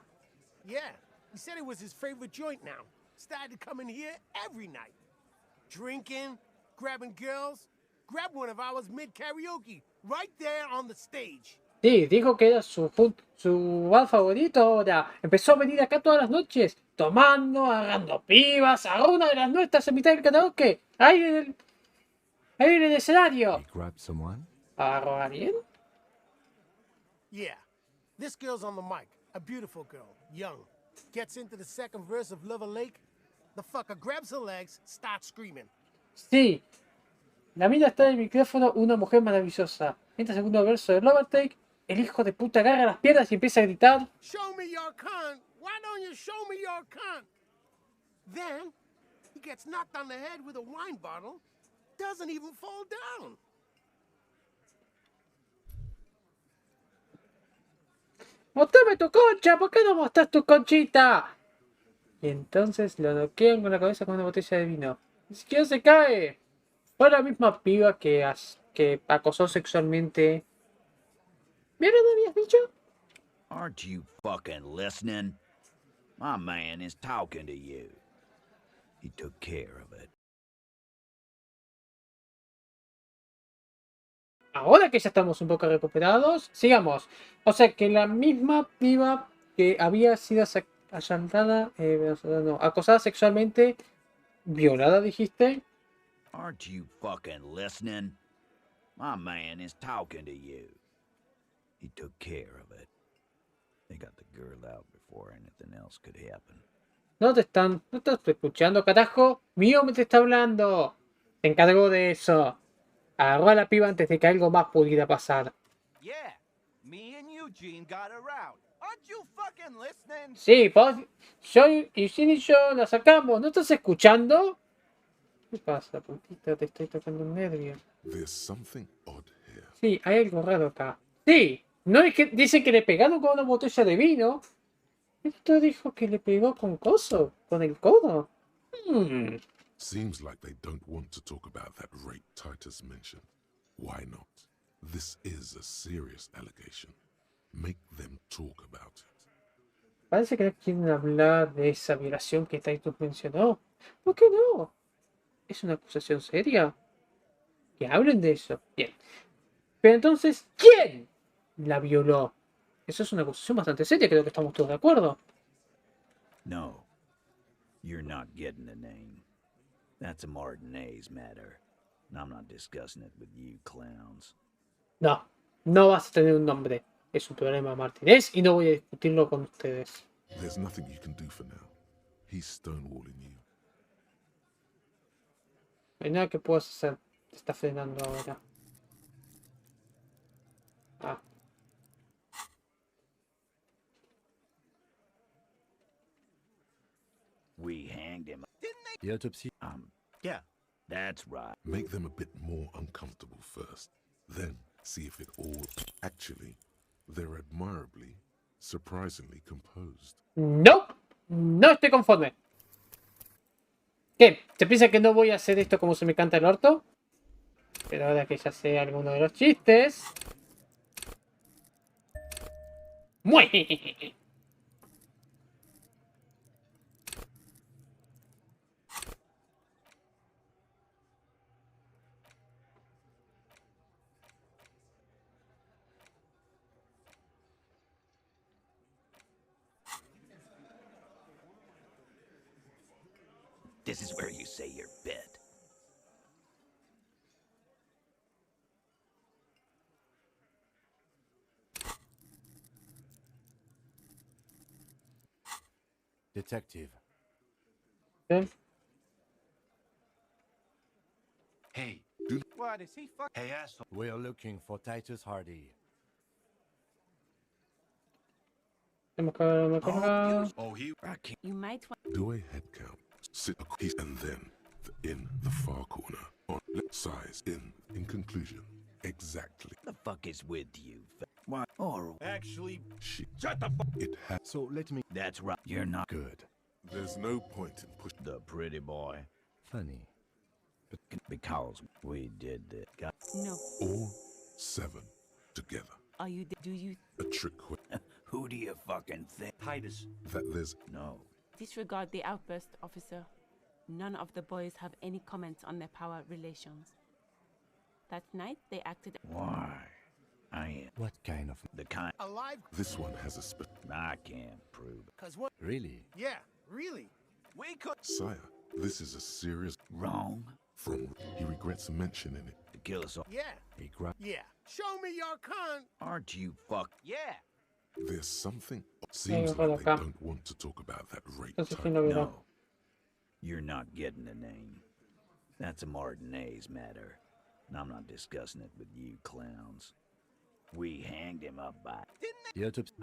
Yeah, he said it was his favorite joint now. Started coming here every night. Drinking, grabbing girls. Grab one of ours mid-karaoke, right there on the stage. Sí, dijo que era su bar favorito ahora. Empezó a venir acá todas las noches, tomando, agarrando pibas, agarró una de las nuestras en mitad del karaoke. Ahí en el escenario. He grabbed someone? ¿Agarró a alguien? Yeah, this girl's on the mic. A beautiful girl, young. Gets into the second verse of Lover Lake. The fucker grabs her legs, starts screaming. Sí. La mina está en el micrófono, una mujer maravillosa. Entra el segundo verso del Overtake. El hijo de puta agarra las piernas y empieza a gritar. Show me your cunt. Why don't you show me your cunt? Then, he gets knocked on the head with a wine bottle. Doesn't even fall down. ¡Mostrame tu concha! ¿Por qué no mostras tu conchita? Y entonces lo noquean con la cabeza con una botella de vino. Ni siquiera se cae. Fue la misma piba que acosó sexualmente. ¿Vieron lo habías dicho? Aren't you fucking listening? My man is talking to you. He took care of it. Ahora que ya estamos un poco recuperados, sigamos. O sea que la misma piba que había sido asaltada, acosada sexualmente, violada, dijiste. Aren't you fucking listening? My man is talking to you. He took care of it. They got the girl out before anything else could happen. No estás escuchando, carajo. Mío me te está hablando. Se encargó de eso. Agarró a la piba antes de que algo más pudiera pasar. Yeah, me and Eugene got her out. Aren't you fucking listening? Sí, vos, yo y Eugene y yo la sacamos. ¿No estás escuchando? ¿Qué pasa, puntita? Te estoy tocando un nervio. There's something odd here. Sí, hay algo raro acá. Sí, no es que dice que le pegaron con una botella de vino. Esto dijo que le pegó con coso, con el codo. Seems like they don't want to talk about that rape Titus mentioned. Why not? This is a serious allegation. Make them talk about it. Parece que no quieren hablar de esa violación que Titus mencionó. ¿Por qué no? ¿Es una acusación seria? Que hablen de eso. Bien. Pero entonces, ¿quién la violó? Eso es una acusación bastante seria, creo que estamos todos de acuerdo. No, you're not getting a name. That's a Martinez matter. And I'm not discussing it with you clowns. No, no vas a tener un nombre. Es un problema, Martínez, y no voy a discutirlo con ustedes. There's nothing you can do for now. He's stonewalling you. No hay nada que puedas hacer. Te está frenando ahora. Ah. We hanged him. The autopsy? Yeah, that's right. Make them a bit more uncomfortable first. Then see if it all... Actually, they're admirably, surprisingly composed. No, no estoy conforme. ¿Qué? ¿Se piensa que no voy a hacer esto como se me canta el orto? Pero ahora que ya sé alguno de los chistes... ¡Muy! This is where you say your bit. Detective. ¿Eh? Hey, What is he fuck? hey, asshole. We're looking for Titus Hardy. Me colga. Oh, he. You might want. Do a head count. Sit a piece and then in the far corner. On left size in conclusion. Exactly. The fuck is with you? What? Or Actually, Shut the fuck. It has. So let me. that's right. You're not Good. There's no point in pushing. the pretty boy. Funny. Because we did this. No. All 7 together. Are you? Do you A trick question. Who do you fucking think? Titus. That there's No. disregard the outburst, officer? None of the boys have any comments on their power relations. That night they acted. Why? I am What kind of. the kind Alive? this one has a I can't prove it. Cause what? Really? Yeah, really. We could. sire. This is a serious Wrong. from. He regrets mentioning it. To kill us all. Yeah, He grabbed. yeah. Show me your con. Aren't you fuck? Yeah. There's something. Seems hold like they acá. don't want to talk about that rape Entonces, type. ¿quién lo verá? No. You're not getting the name. That's a Martinez matter. And I'm not discussing it with you clowns. We hanged him up by. The autopsy.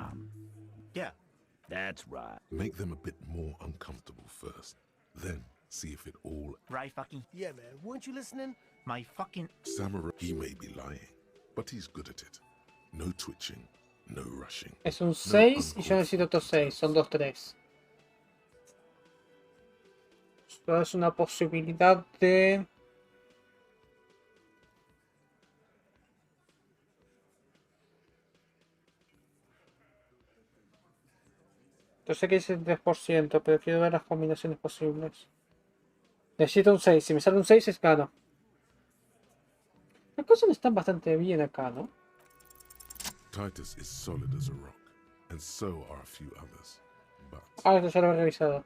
Yeah. That's right. Make them a bit more uncomfortable first. Then see if it all. Right, fucking. Yeah, man. Weren't you listening? My fucking. Samurai, he may be lying, but he's good at it. No twitching, no rushing. Es un 6 y yo necesito otros 6. Son 2, 3. Esto es una posibilidad de. Yo sé que dice el 3%, pero quiero ver las combinaciones posibles. Necesito un 6. Si me sale un 6 es gano. Las cosas están bastante bien acá, ¿no? Titus is solid as a rock, and so are a few others. But Ah, esto ya lo he revisado.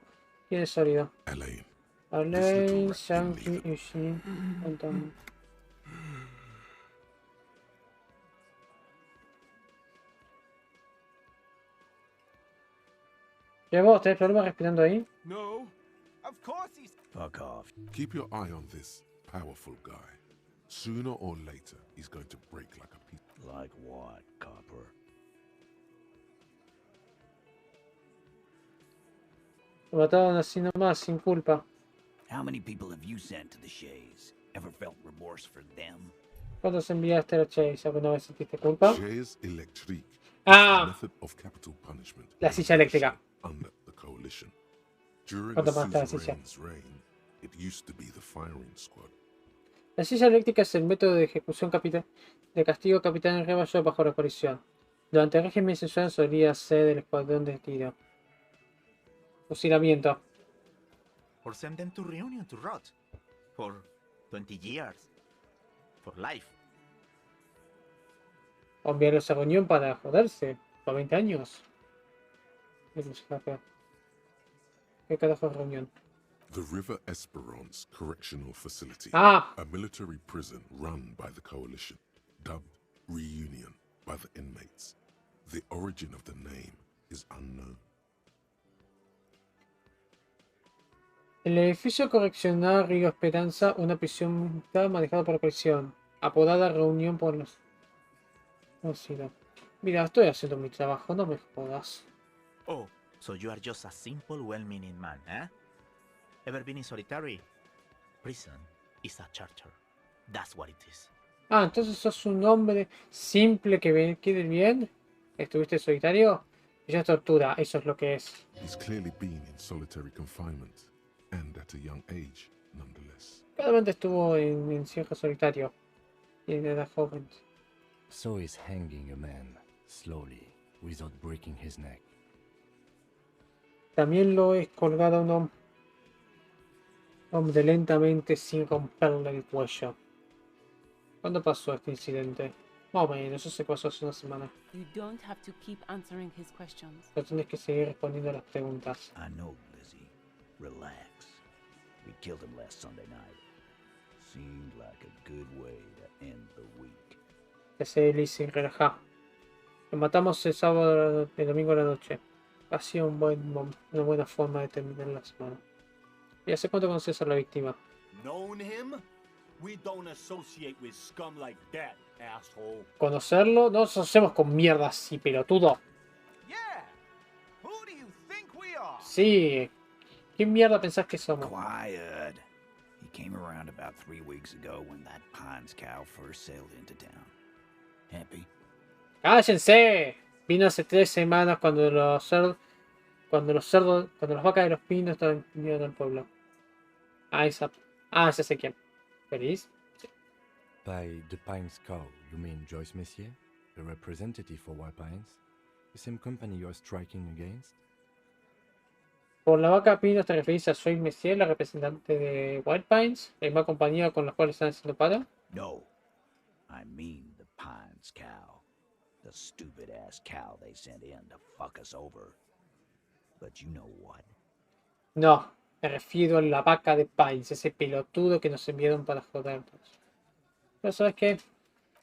¿Quién es sólido? Elaine, Alain, Yankee, Eugene, Antonio. ¿Ya vos tenés problemas respirando ahí? No. Of course he's. Fuck off. keep your eye on this powerful guy. Sooner or later, he's going to break like a piece. Like what, copper? Lo mataron así nomás, sin culpa. How many people have you sent to the Shays? Ever felt remorse for them? ¿Cuántos enviaste a la Chase? ¿Alguna vez sentiste culpa? Chaise electrique is Ah. a method of capital punishment La silla eléctrica. under the coalition. During ¿Cuánto the más está la silla? suzerain's reign, it used to be the firing squad. La silla eléctrica es el método de ejecución de castigo capital en rebayo bajo la colisión. Durante el régimen censural solía ser el escuadrón de tiro. Fusilamiento. Or send them to reunion to rot. For 20 years. For life. O enviarlos a reunión para joderse. Por 20 años. ¿Qué carajo es reunión? The River Esperance Correctional Facility, Ah. a military prison run by the coalition, dubbed Reunion by the inmates. The origin of the name is unknown. El edificio correccional Río Esperanza, una prisión militar manejada por la prisión, apodada Reunión por los... No, sí, no. Mira, estoy haciendo mi trabajo, no me jodas. Oh, so you are just a simple, well-meaning man, eh? Ever been in solitary? Prison is a charter. That's what it is. Ah, entonces sos un hombre simple que quiere bien. ¿Estuviste solitario? Y ya es tortura, eso es lo que es. He's clearly been in solitary confinement, and at a young age, nonetheless. Claramente estuvo en encierro solitario. Y en edad joven. So is hanging a man, slowly, without breaking his neck. También lo es colgado a un hombre lentamente sin romperle el cuello. ¿Cuándo pasó este incidente? Más o menos, eso se pasó hace una semana. You don't have to keep answering his questions. Pero tenés que seguir respondiendo a las preguntas. I know, Lizzie. Relax. We killed him last Sunday night. Seemed like a good way to end the week. Ya sé, Elysium, relajá. Lo matamos el sábado, el domingo a la noche. Ha sido una buena forma de terminar la semana. ¿Y hace cuánto conoces a la víctima? Known him? We don't associate with scum like that, asshole. ¿Conocerlo? No nos hacemos con mierda así, pelotudo. Sí. ¿Qué mierda pensás que somos? Quiet. He came around about 3 weeks ago when that Pines cow first sailed into town. Happy? ¡Cállense! Vino hace 3 semanas cuando cuando las vacas de los pinos estaban viviendo en el pueblo. Ya sé quién. ¿Feliz? By the Pines cow, you mean Joyce Messier, the representative for White Pines? The same company you're striking against? Por la vaca pinos te referís a Soy Messier, la representante de White Pines, la misma compañía con la cual están haciendo paro. No. I mean the Pines cow. The stupid ass cow they sent in to fuck us over. But you know what? No, me refiero a la vaca de Pines, ese pelotudo que nos enviaron para jodernos. Pero ¿sabes qué?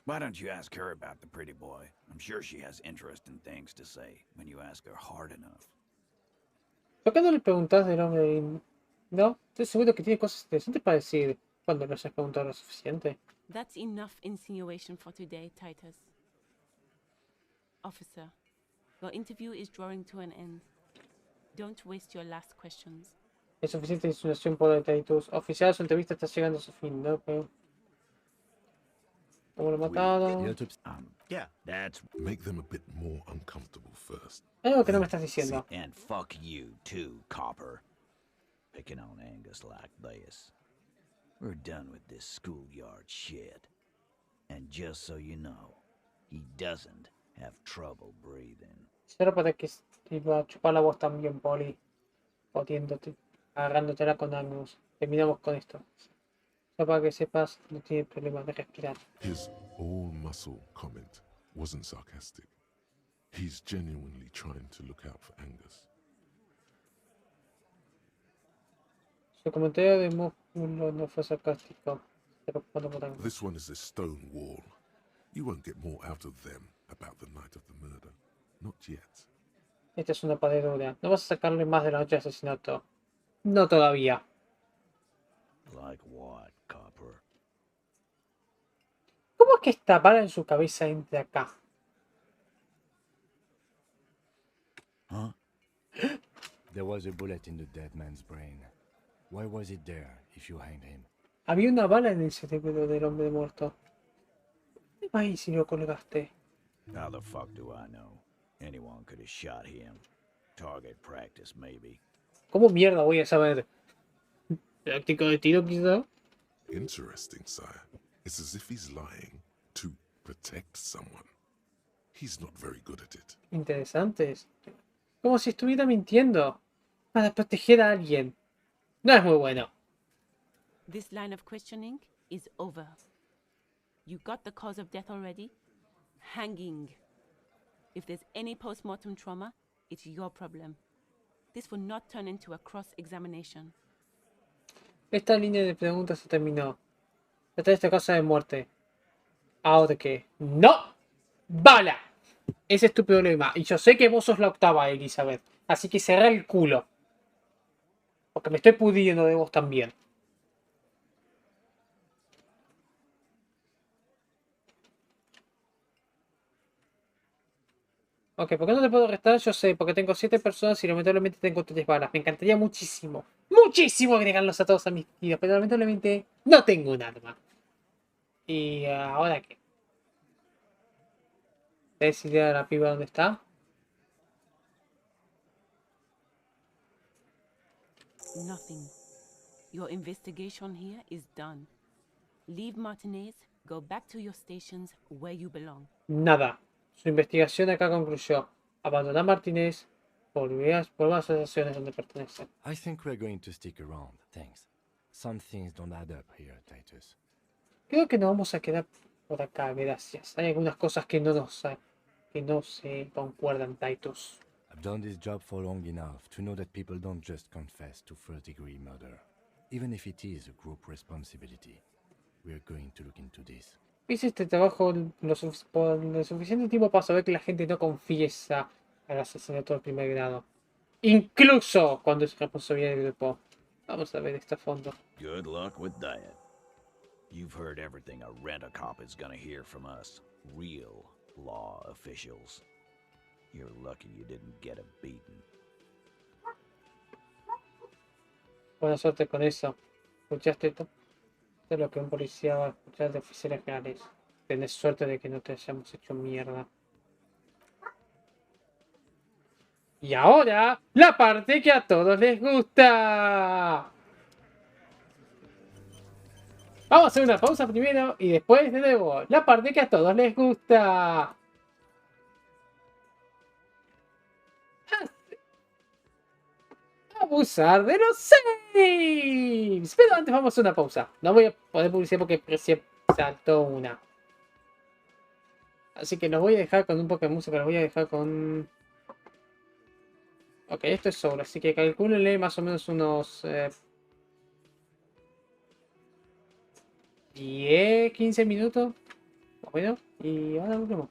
Why don't you ask her about the pretty boy? I'm sure she has interesting things to say when you ask her hard enough. ¿Por qué no le preguntás del hombre de... No, estoy seguro que tiene cosas interesantes para decir cuando no hayas preguntado lo suficiente. That's enough insinuation for today, Titus. Officer, your interview is drawing to an end. Don't waste your last questions. Es suficiente insinuación por el Titus. Oficial, su entrevista está llegando a su fin, ¿no? Pero... ¿Cómo lo he matado? Yeah, that's... Make them a bit more uncomfortable first. Algo que no me estás diciendo. And fuck you too, Copper. Picking on Angus like this. We're done with this schoolyard shit. And just so you know, he doesn't have trouble breathing. Solo para que te iba a chupar la voz también, Poli. Jodiéndote, agarrándotela con Angus. Terminamos con esto. Solo para que sepas, no tiene problema de respirar. His all-muscle comment wasn't sarcastic. He's genuinely trying to look out for Angus. Su comentario de músculo no fue sarcástico. Se preocupando por Angus. This one is a stone wall. You won't get more out of them about the night of the murder. Not yet. Esta es una pared dura. No vas a sacarle más de la noche de asesinato. No todavía. Like what, Copper? ¿Cómo es que esta bala en su cabeza entra acá? Huh? There was a bullet in the dead man's brain. Why was it there if you hanged him? Había una bala en el cerebro del hombre muerto. ¿Qué ahí si lo colgaste? How the fuck do I know? Anyone could have shot him. Target practice, maybe. ¿Cómo mierda voy a saber? ¿Práctico de tiro, quizá? Interesting, sire. It's as if he's lying to protect someone. He's not very good at it. Interesantes. Como si estuviera mintiendo. Para proteger a alguien. No es muy bueno. This line of questioning is over. You got the cause of death already? Hanging. If there's any post-mortem trauma, it's your problem. This will not turn into a cross-examination. Esta línea de preguntas se terminó. Esta es esta cosa de muerte. ¿Ahora qué? ¡No! ¡Bala! Ese es tu problema. Y yo sé que vos sos la octava, Elizabeth. Así que cerrá el culo. Porque me estoy pudriendo de vos también. Ok, ¿por qué no te puedo arrestar? Yo sé, porque tengo 7 personas y lamentablemente tengo 3 balas. Me encantaría muchísimo, muchísimo agregarlos a todos a mis tiros, pero lamentablemente no tengo un arma. ¿Y ahora qué? ¿Ves idea de la piba dónde está? Nothing. Your investigation here is done. Leave Martinez, go back to your stations where you belong. Nada. Su investigación acá concluyó. Abandona a Martínez. Volver a las asociaciones donde pertenece. I think we're going to stick around, thanks. Some things don't add up here, Titus. Creo que nos vamos a quedar por acá, gracias. Hay algunas cosas que no se concuerdan, Titus. I've done this job for long enough to know that people don't just confess to first-degree murder. Even if it is a group responsibility, we're going to look into this. Hice este trabajo por lo suficiente tiempo para saber que la gente no confiesa al asesinato de primer grado. incluso cuando es responsabilidad del grupo. Vamos a ver esto a fondo. Good luck with that. You've heard everything a rent-a-cop is gonna hear from us, real law officials. You're lucky you didn't get a beating. Buena suerte con eso. ¿Escuchaste esto? Esto es lo que un policía va a escuchar de oficiales reales. Tenés suerte de que no te hayamos hecho mierda. Y ahora, la parte que a todos les gusta. Vamos a hacer una pausa primero y después de nuevo, la parte que a todos les gusta. Abusar de los saves. Pero antes vamos a hacer una pausa. No voy a poner publicidad porque recién saltó una. Así que los voy a dejar con un poco de música. Los voy a dejar con... Ok, esto es solo. Así que calcúlenle más o menos unos... 10, 15 minutos. Bueno, y ahora volvemos.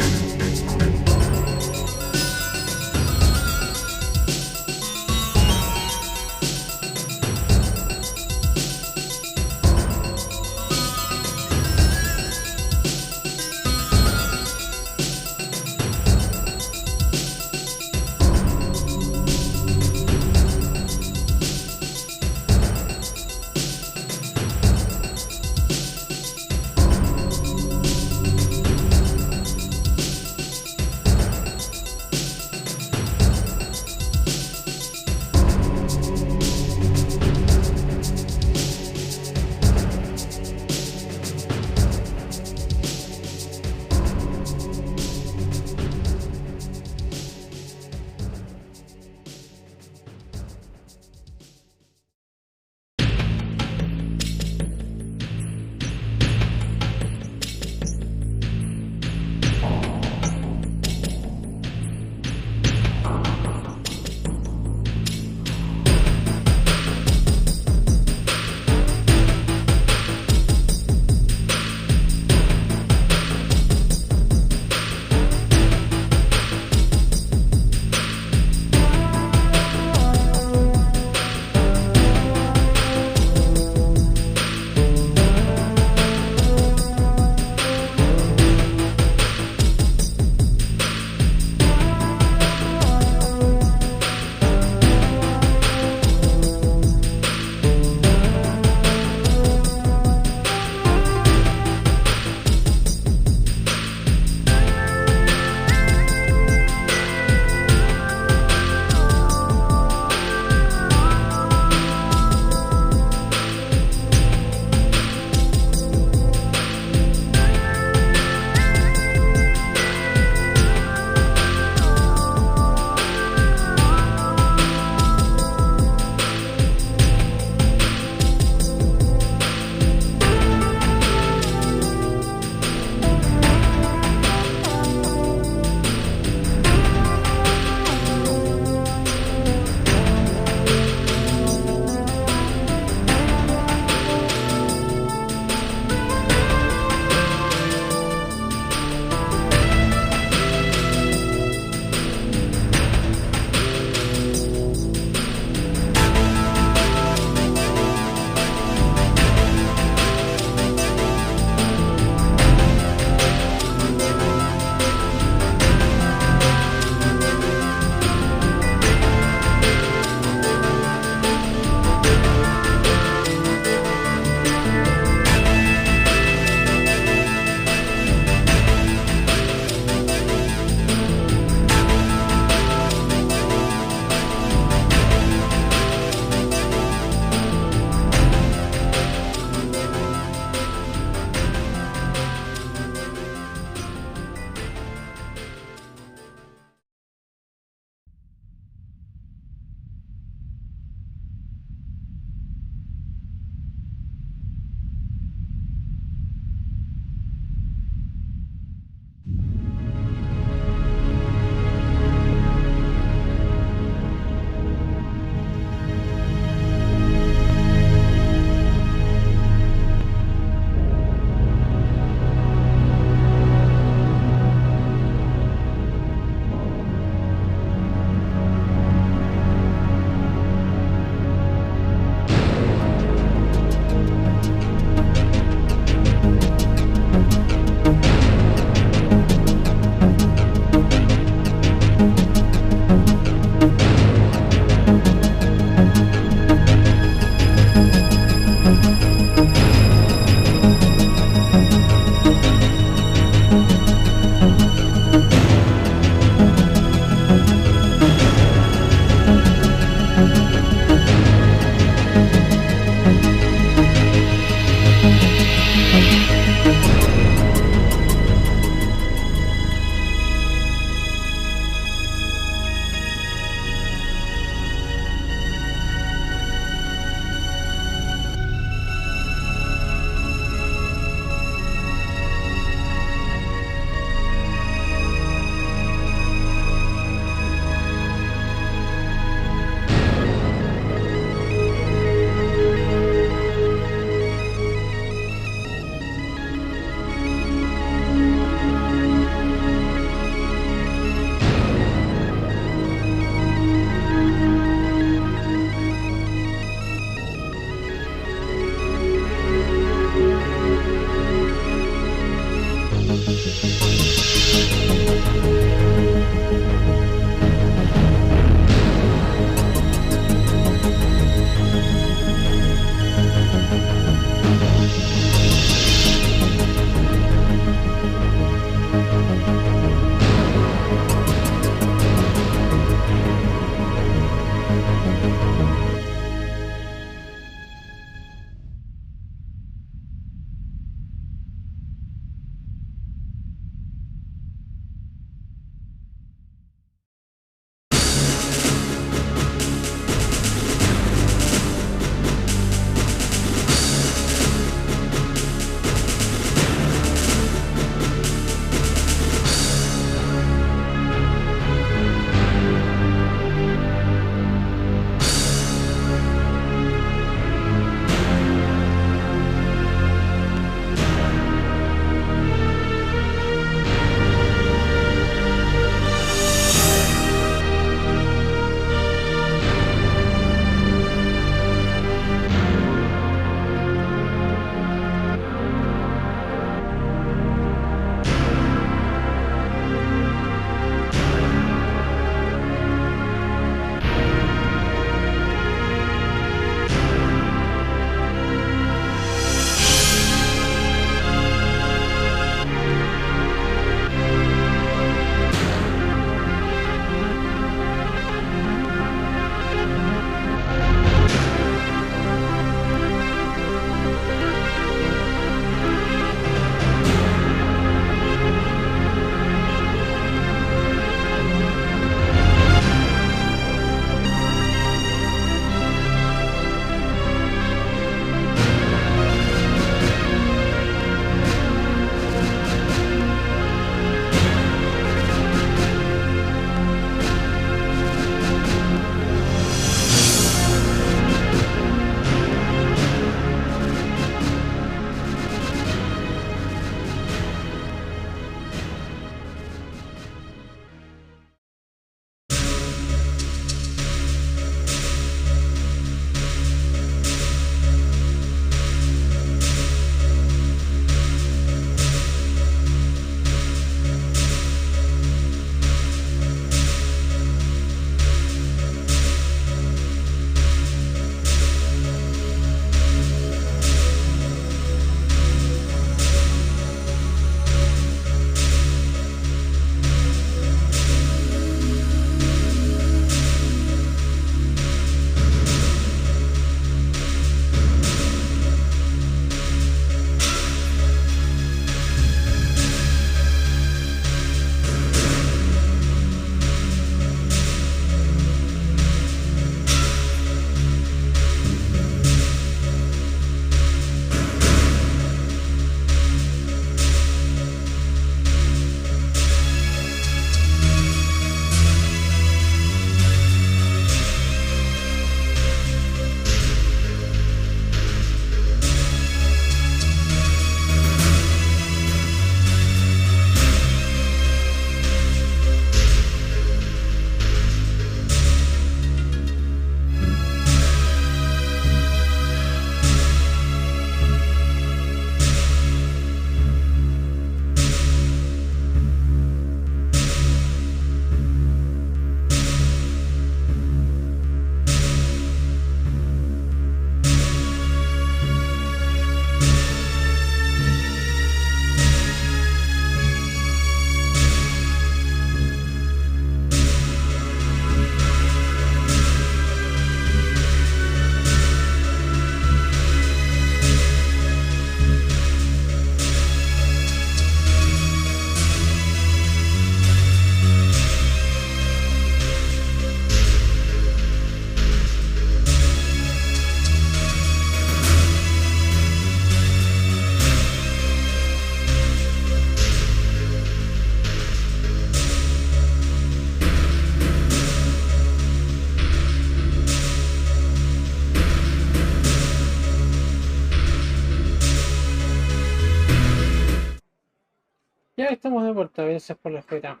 muchas gracias por la espera.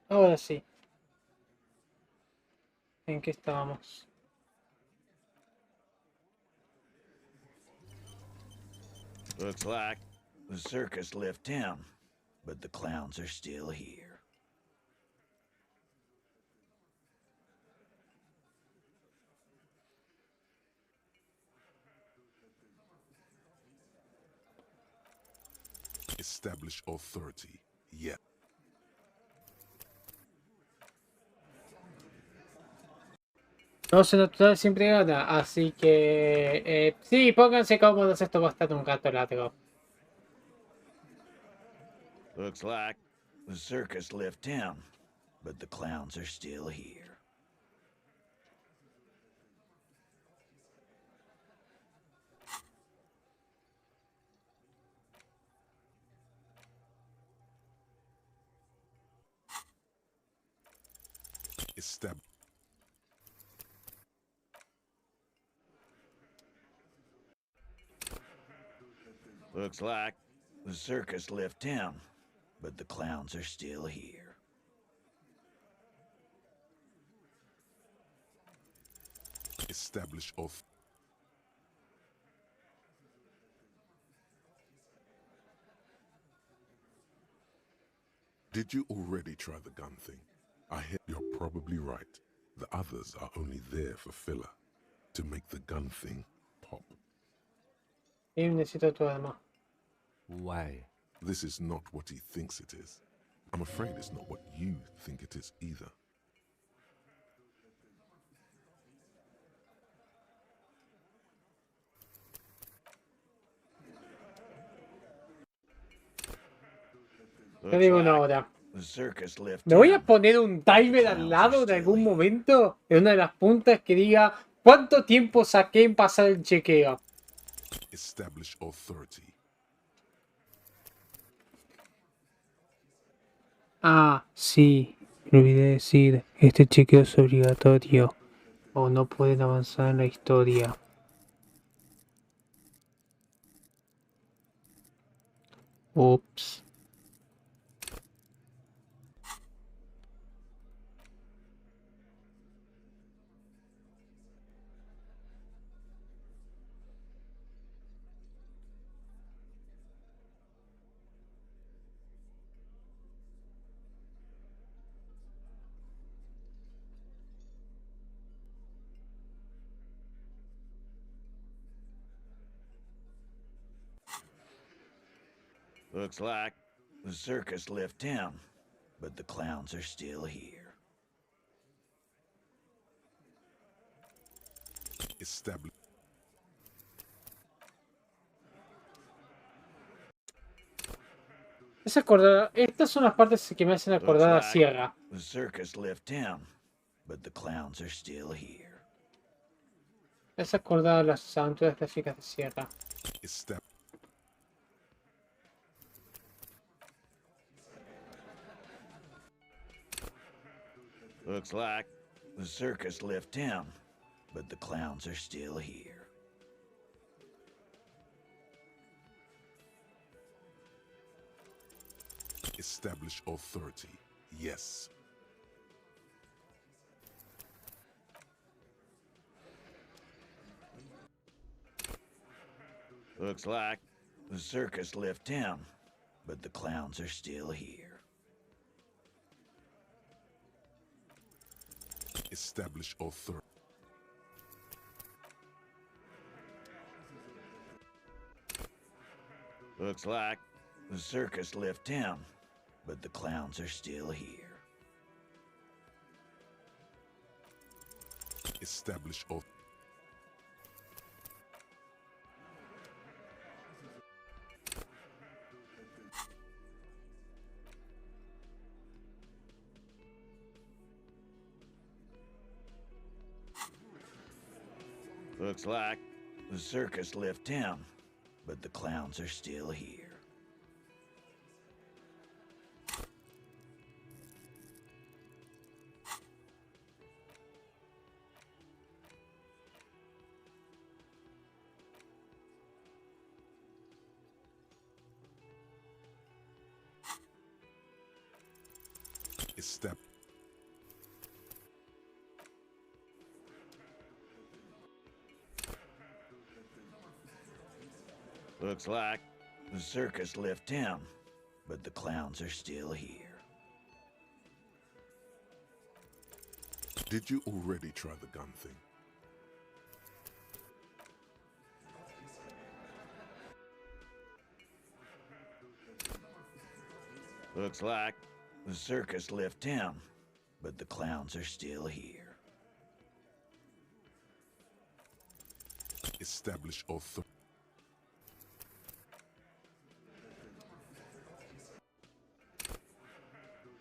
Ahora sí. ¿En qué estábamos? Looks like the circus left town, but the clowns are still here. Establish authority. Yeah. No se natural siempre gana, así que sí, pónganse cómodos, esto va a estar un rato largo. Looks like the circus left town, but the clowns are still here. Establish. Looks like the circus left town, but the clowns are still here. Establish authority. Did you already try the gun thing? I hear you're probably right. The others are only there for filler, to make the gun thing pop. Y necesito tu arma. Why? This is not what he thinks it is. I'm afraid it's not what you think it is either. Te digo una hora. The circus left Me voy a town. poner un timer al lado de algún momento, en una de las puntas que diga cuánto tiempo saqué en pasar el chequeo. Establish authority. Ah, sí, me olvidé decir, este chequeo es obligatorio o no pueden avanzar en la historia. Ups. Looks like the circus left town, but the clowns are still here. Establish. Estas son las partes que me hacen acordar a Sierra. The circus left town, but the clowns are still here. Es acordar a las aventuras gráficas de Sierra. Looks like the circus left town, but the clowns are still here. Establish authority. Yes. Looks like the circus left town, but the clowns are still here. Establish authority. Looks like the circus left town, but the clowns are still here. Establish authority. Looks like the circus left town, but the clowns are still here. Estab- Looks like the circus left town, but the clowns are still here. Did you already try the gun thing? Looks like the circus left town, but the clowns are still here. Establish authority.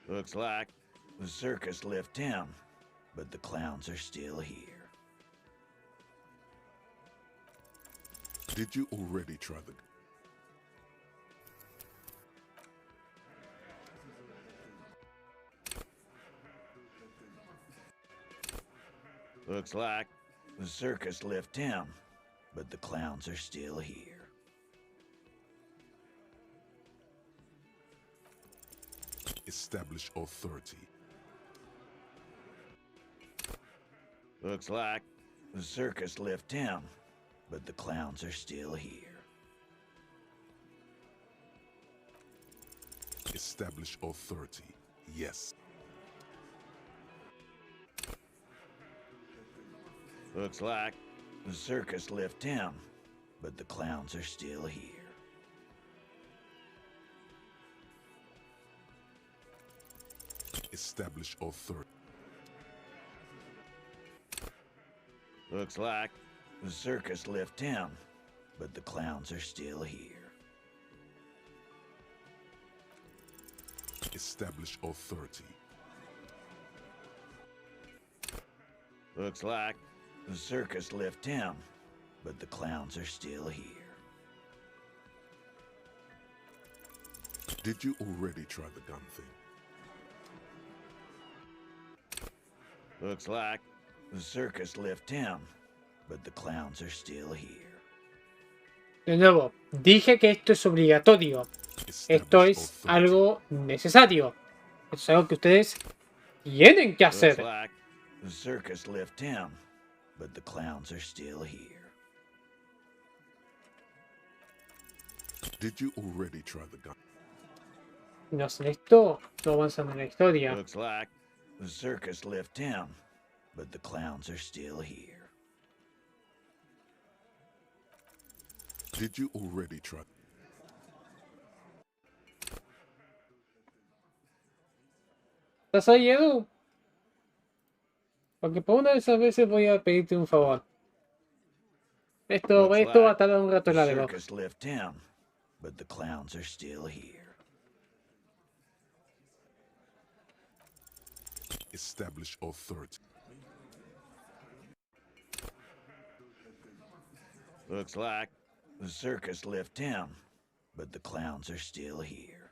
Looks like the circus left town, but the clowns are still here. Did you already try the... Looks like the circus left town, but the clowns are still here. Establish authority. Looks like the circus left town, but the clowns are still here. Establish authority. Yes. Looks like the circus left town, but the clowns are still here. Establish authority. Looks like the circus left town, but the clowns are still here. Establish authority. Looks like the circus left town, but the clowns are still here. Did you already try the gun thing? Looks like the circus left town, but the clowns are still here. De nuevo, dije que esto es obligatorio. Esto es algo necesario. Esto es algo que ustedes tienen que hacer. Looks like the circus left town, but the clowns are still here. Did you already try the gun? No hacen esto, no avanzan en la historia. Looks like the circus left town, but the clowns are still here. Did you already try? ¿Estás ahí, Edu? Porque por una de esas veces voy a pedirte un favor. Esto va a tardar un rato en la The reloj. circus left town, but the clowns are still here. Establish authority. Looks like the circus left town, but the clowns are still here.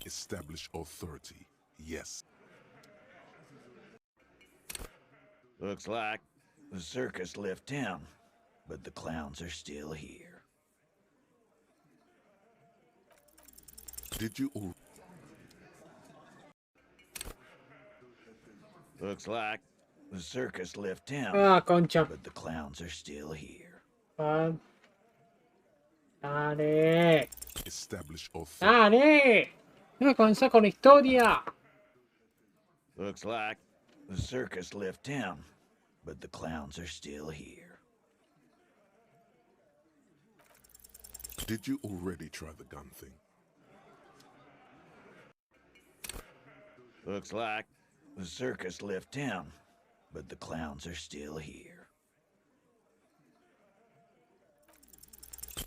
Establish authority. Yes. Looks like the circus left town, but the clowns are still here. Did you all... Looks like the circus left town, Concha. but the clowns are still here. Dale. Establish authority. Dale. Voy a comenzar con la historia. Looks like the circus left town, but the clowns are still here. Did you already try the gun thing? Looks like the circus left town, but the clowns are still here.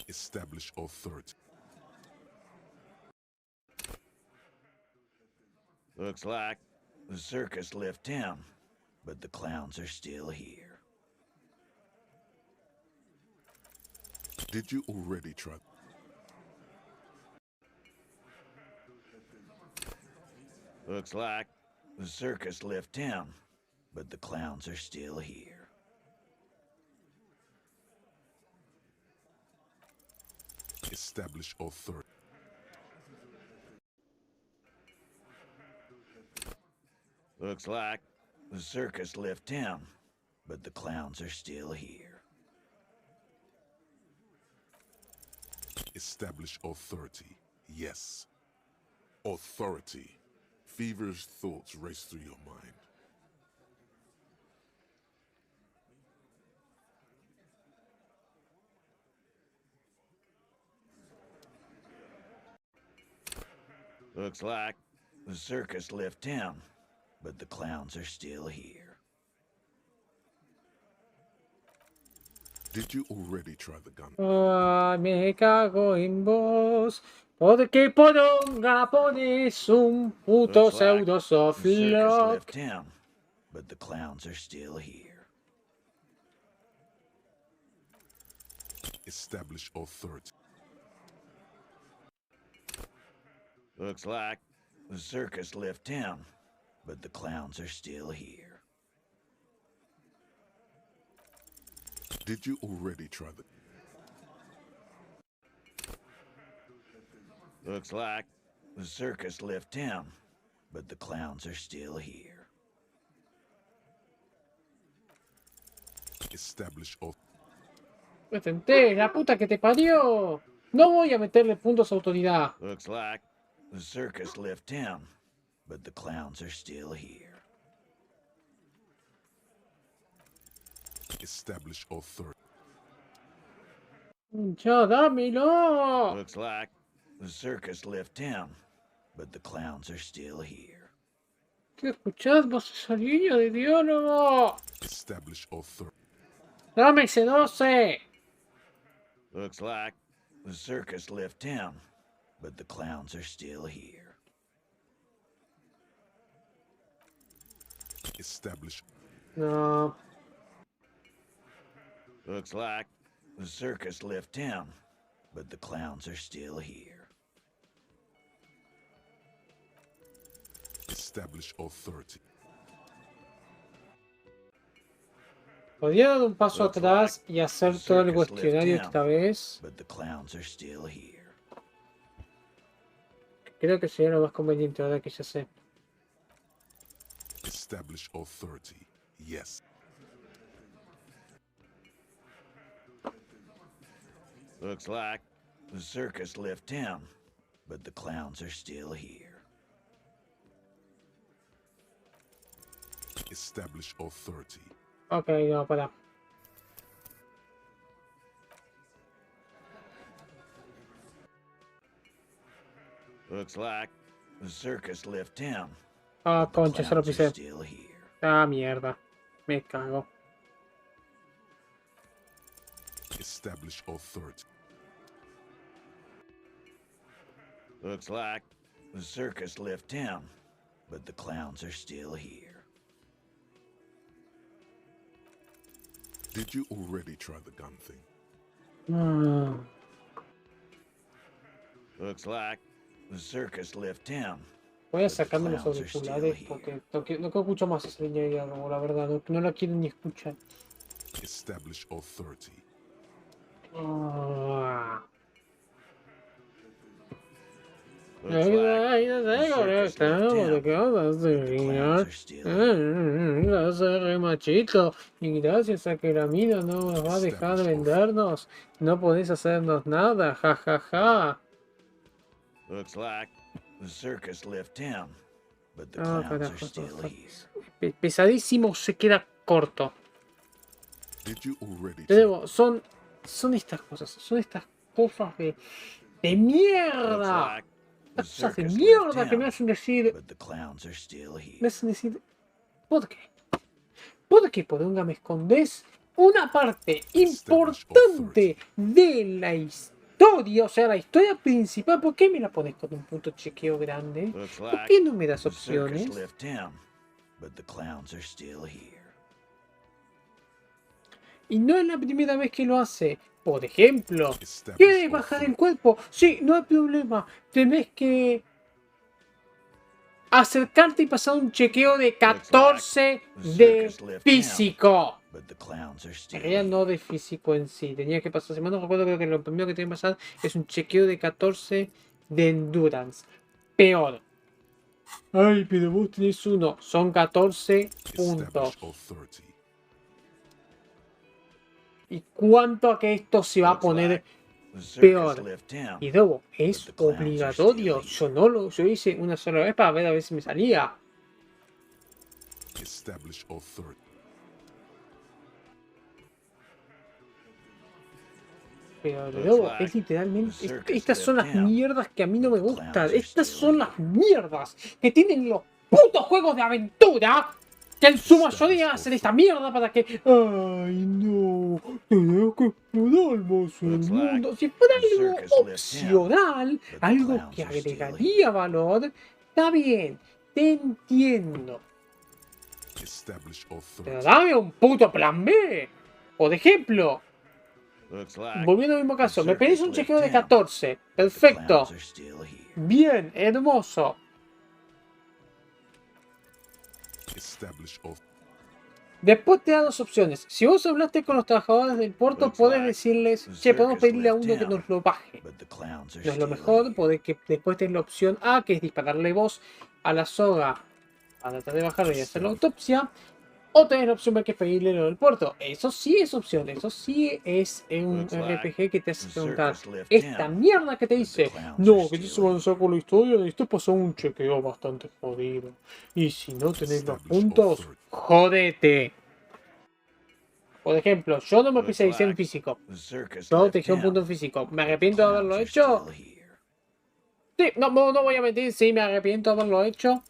Establish authority. Looks like the circus left town, but the clowns are still here. Did you already try? Looks like the circus left town, but the clowns are still here. Establish authority. Looks like the circus left town, but the clowns are still here. Establish authority. Yes. Authority. Feverish thoughts race through your mind. Looks like the circus left town, but the clowns are still here. Did you already try the gun? Ay, me cago en vos. Porque poronga pones un puto Looks like pseudo the circus softlock. left town, but the clowns are still here. Establish authority. Looks like the circus left town, but the clowns are still here. Did you already try the... Looks like the circus left town, but the clowns are still here. Establish authority. Presenté, la puta que te parió. No voy a meterle puntos a autoridad. Looks like the circus left town, but the clowns are still here. Establish authority. Ya, dámelo. Looks like the circus left town, but the clowns are still here. ¿Qué escuchás vos esa línea de diálogo? Establish authority. Dame ese 12. Looks like the circus left town, but the clowns are still here. Establish. No. Looks like the circus left town, but the clowns are still here. Establish authority. Podría dar un paso atrás y hacer todo el cuestionario esta vez. But the clowns are still here. Creo que sería lo más conveniente ahora que ya sé. Establish authority. Yes. Looks like the circus left town, but the clowns are still here. Establish authority. Ok, no, para. Looks like the circus left town. Ah, concha, se lo Clowns are pisé. still here. Ah, mierda. Me cago. Establish authority. Looks like the circus left town, but the clowns are still here. Did you already try the gun thing? Mm. Looks like the circus left town. Voy a sacarme los auriculares porque no escucho más esa línea de diálogo, la verdad. No la quiero ni escuchar. Establish authority. Ah. Looks like the circus left town, señor. Gracias, machito. Y gracias a que la mina no nos va a dejar vendernos, no podéis hacernos nada. Ja, ja, ja. Looks like the circus left town, but the Ah, clowns are carajo. still here. Pesadísimo se queda corto. Did you already Te debo, son estas cosas de mierda. Cosas de mierda que me hacen decir. Me hacen decir. ¿Por qué? ¿Por qué, poronga, me escondes una parte importante de la historia? O sea, la historia principal. ¿Por qué me la pones con un puto chequeo grande? ¿Por qué no me das opciones? Y no es la primera vez que lo hace. Por ejemplo, ¿quieres bajar el cuerpo? Sí, no hay problema. Tenés que acercarte y pasar un chequeo de 14 de físico. En realidad no de físico en sí. Tenía que pasar, si mal no recuerdo, creo que lo primero que tiene que pasar es un chequeo de 14 de endurance. Peor. Ay, pero vos tenés uno. Son 14 puntos. ¿Y cuánto a que esto se va a poner peor? Y luego, es obligatorio. Yo hice una sola vez para ver a ver si me salía. Pero de nuevo, es literalmente. Estas son las mierdas que a mí no me gustan. Estas son las mierdas que tienen los putos juegos de aventura. Que en su mayoría hacen esta mierda para que. ¡Ay, no! Tenemos que explorar más el mundo. Si fuera algo opcional, algo que agregaría valor, está bien, te entiendo. Pero dame un puto plan B. Por ejemplo, volviendo al mismo caso, me pedís un chequeo de 14. Perfecto. Bien, hermoso. Después te da dos opciones. Si vos hablaste con los trabajadores del puerto, podés decirles, che, podemos pedirle a uno que nos lo baje. No es lo mejor, podés que después tenés la opción A, que es dispararle vos a la soga para tratar de bajarlo y hacer la autopsia. O tenés la opción B, que es pedirle lo del puerto. Eso sí es opción, eso sí es un RPG que te hace preguntar. Esta mierda que te dice, no, que te avanzar con la historia, esto pasó un chequeo bastante jodido. Y si no tenés los puntos, jodete. Por ejemplo, yo no me especialicé en físico. Yo te dejé un punto en físico. ¿Me arrepiento de haberlo hecho? Sí, no voy a mentir, sí, me arrepiento de haberlo hecho.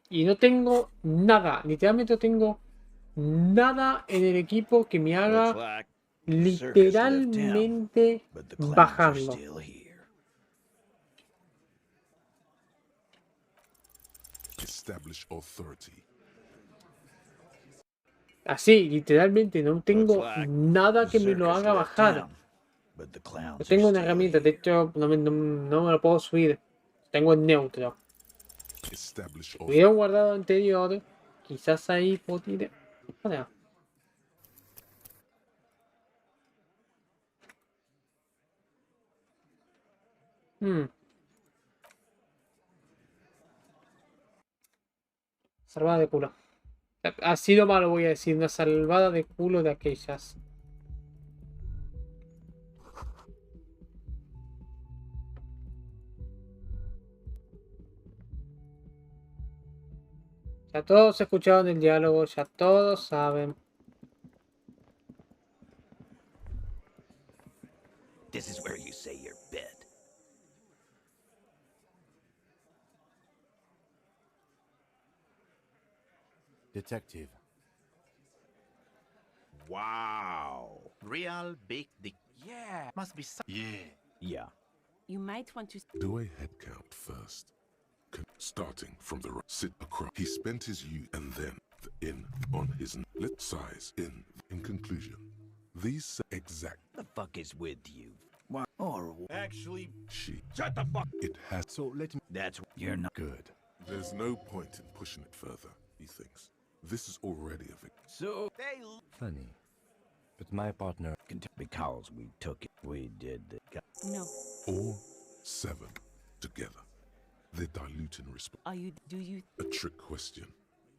Y no tengo nada, literalmente no tengo nada en el equipo que me haga literalmente bajarlo. Así, literalmente no tengo nada que me lo haga bajar. No tengo una herramienta, de hecho no me lo puedo subir. Tengo en neutro. Si hubiera guardado anterior, quizás ahí podría. Bueno. Salvada de culo. Así nomás lo voy a decir, una salvada de culo de aquellas. Ya todos escucharon el diálogo, ya todos saben. This is where you say your bit. Detective. Wow. Real big dick. Yeah. Must be some. Yeah. You might want to. Do a head count first. Starting from the right, sit across. He spent his youth and then the in on his lip size in conclusion. These exact. The fuck is with you? What? Or Actually, she. shut the fuck. It has. So let me. That's you're not Good. There's no point in pushing it further, he thinks. This is already a victim. so Funny. But my partner. because we took it. We did the. No. All 7 together. They're diluting response. Do you? A trick question.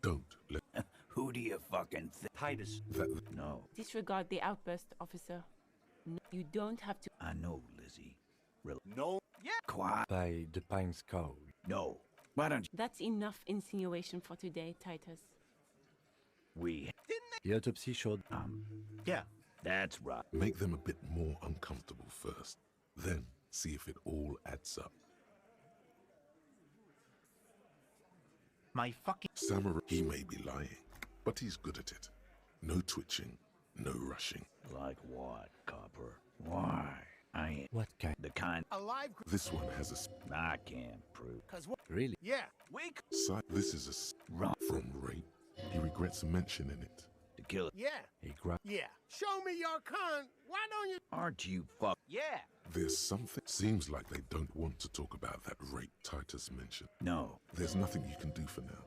Don't let. Who do you fucking think? Titus. No. Disregard the outburst, officer. No, you don't have to. I know, Lizzie. Really? No. Yeah. Quiet. By the Pines Code. No. Why don't That's enough insinuation for today, Titus. we? The autopsy showed. Yeah. That's right. Make them a bit more uncomfortable first. Then see if it all adds up. My fucking. Samurai, he may be lying, but he's good at it. No twitching, no rushing. Like what, Copper? Why? I ain't What kind? the kind Alive. This one has a I can't prove. Cause what? Really? Yeah. side. This is a Wrong. from rape. He regrets mentioning it. To kill it. Yeah. He grabbed. Yeah. Show me your con. Why don't you? Aren't you fuck? Yeah. There's something. Seems like they don't want to talk about that rape Titus mentioned. No. There's nothing you can do for now.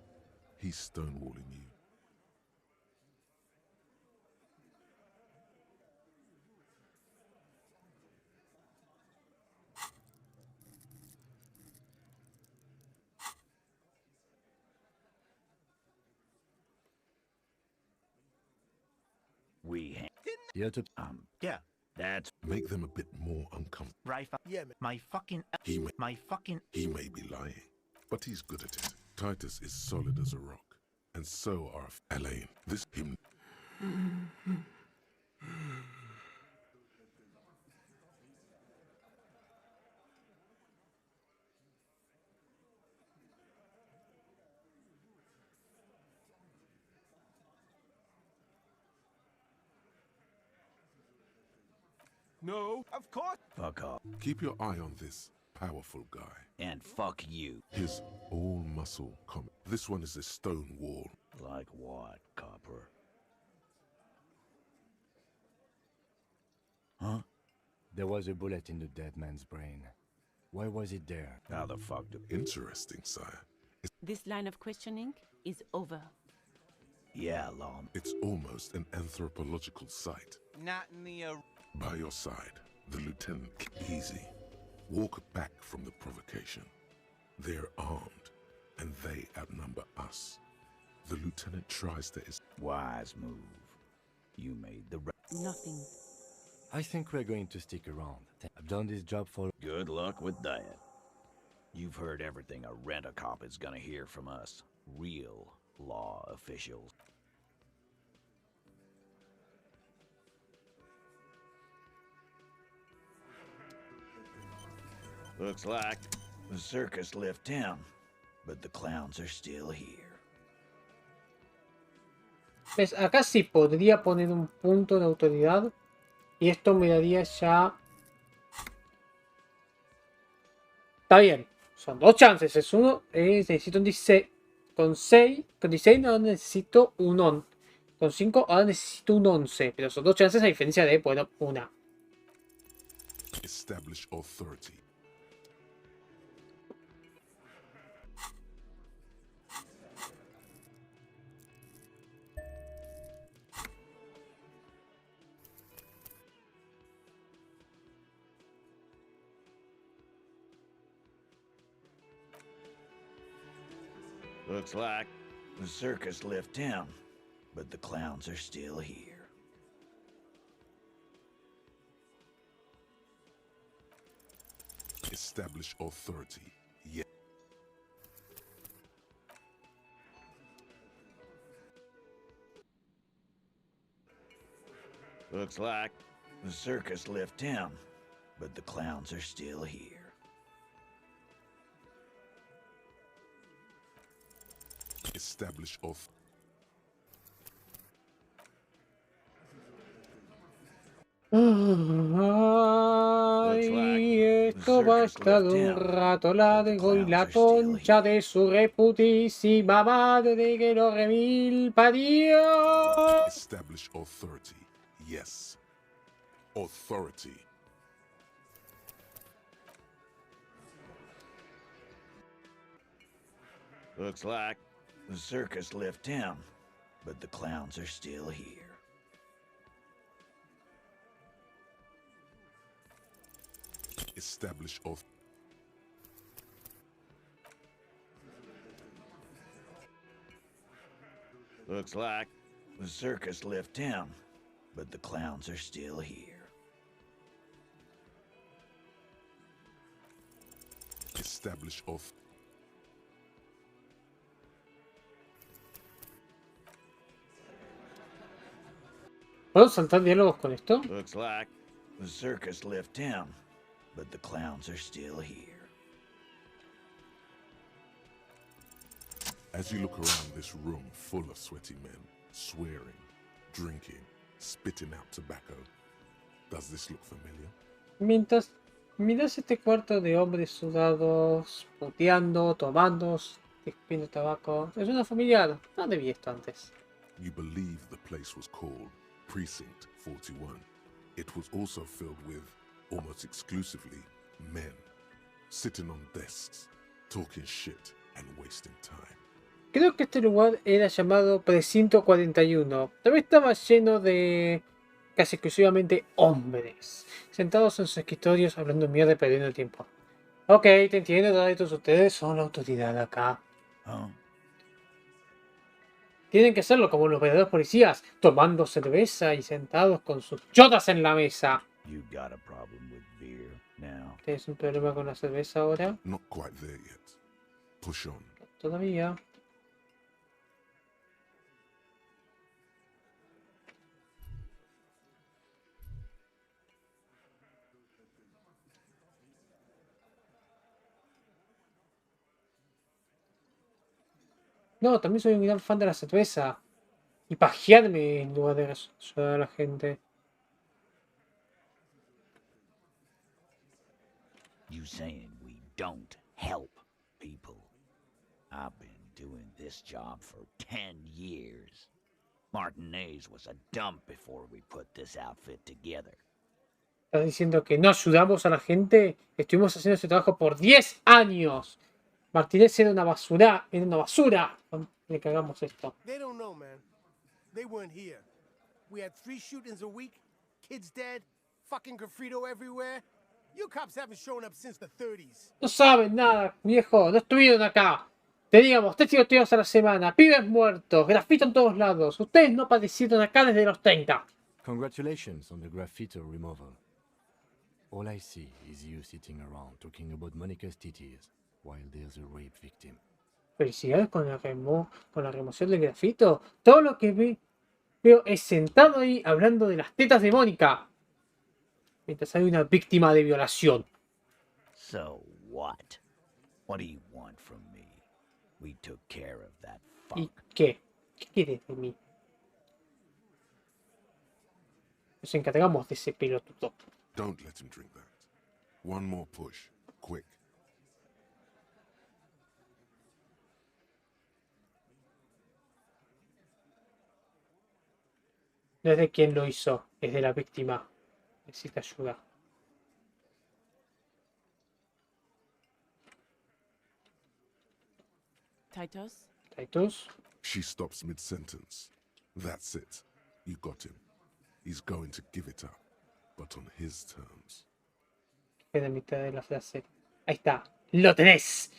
He's stonewalling you. free Yeah, Yeah. That's Make them a bit more uncomfortable. Right. Yeah, man. My fucking. He may, My fucking. he may be lying, but he's good at it. Titus is solid as a rock, and so are Elaine. This him. No, of course. fuck off. Keep your eye on this powerful guy. And fuck you. His all-muscle comic. This one is a stone wall. Like what, Copper? Huh? There was a bullet in the dead man's brain. Why was it there? How the fuck do... Interesting, sire. This line of questioning is over. Yeah, Lom. It's almost an anthropological site. Not in the By your side, the lieutenant. Easy. Walk back from the provocation. They're armed, and they outnumber us. The lieutenant tries to... Wise move. You made the... Nothing. I think we're going to stick around. I've done this job for... Good luck with that. You've heard everything a rent-a-cop is gonna hear from us. Real law officials. Looks like the circus left town, but the clowns are still here. ¿Ves? Acá sí podría poner un punto de autoridad. Y esto me daría ya... Está bien. Son dos chances. Es uno. Necesito un 16. Con 16 ahora necesito un 11. Con 5 ahora necesito un 11. Pero son dos chances a diferencia de, bueno, una. Establish authority. Looks like the circus left town, but the clowns are still here. Establish authority. Yeah. Looks like the circus left town, but the clowns are still here. Establish authority. Ay, esto va a estar un rato largo y la concha de su reputísima madre que lo remil parió. Establish authority. Yes. Authority. Looks like the circus left town, but the clowns are still here. Establish authority. Looks like the circus left town, but the clowns are still here. Establish authority. ¿Puedo saltar diálogos con esto? Looks like the circus left town, but the clowns are still here. As you look around this room full of sweaty men, swearing, drinking, spitting out tobacco, does this look familiar? Mientras miras este cuarto de hombres sudados, puteando, tomando, despidiendo tabaco, es una familiar. ¿Dónde vi esto antes? You believe the place was called Precinct 41. It was also filled with, almost exclusively, men, sitting on desks, talking shit and wasting time. Creo que este lugar era llamado Precinto 41. También estaba lleno de casi exclusivamente hombres, sentados en sus escritorios hablando mierda y perdiendo el tiempo. Ok, te entiendo, todos ustedes son la autoridad acá. Tienen que hacerlo como los verdaderos policías, tomando cerveza y sentados con sus chotas en la mesa. You got a problem with beer now? ¿Tienes un problema con la cerveza ahora? Not quite there yet. Push on. Todavía. No, también soy un gran fan de la cerveza. Y pajearme en lugar de ayudar a la gente. You saying we don't help people? I've been doing this job for 10 years. Martinez was a dump before we put this outfit together. ¿Estás diciendo que no ayudamos a la gente? Estuvimos haciendo ese trabajo por 10 años. Martínez era una basura. Era una basura. Le cagamos esto. They don't know, man. They weren't here. We had 3 shootings a week, kids dead, fucking graffito everywhere. You cops haven't shown up since the 30s. No saben nada, viejo. No estuvieron acá. Teníamos 3 tiroteos a la semana, pibes muertos, grafito en todos lados. Ustedes no padecieron acá desde los 30. Congratulations on the graffito removal. All I see is you sitting around talking about Monica's titties while there's a rape victim. Felicidades con la remoción del grafito. Todo lo que veo es sentado ahí hablando de las tetas de Mónica. Mientras hay una víctima de violación. So what? What do you want from me? We took care of that ¿Y fuck. qué? ¿Qué quieres de mí? Nos encargamos de ese pelotudo. Don't let him drink that. One more push. Quick. No es de quien lo hizo, es de la víctima. Necesita ayuda. Titus? Titus. She stops mid-sentence. That's it. You got him. He's going to give it up, but on his terms. En la mitad de la frase. Ahí está. ¡Lo tenés!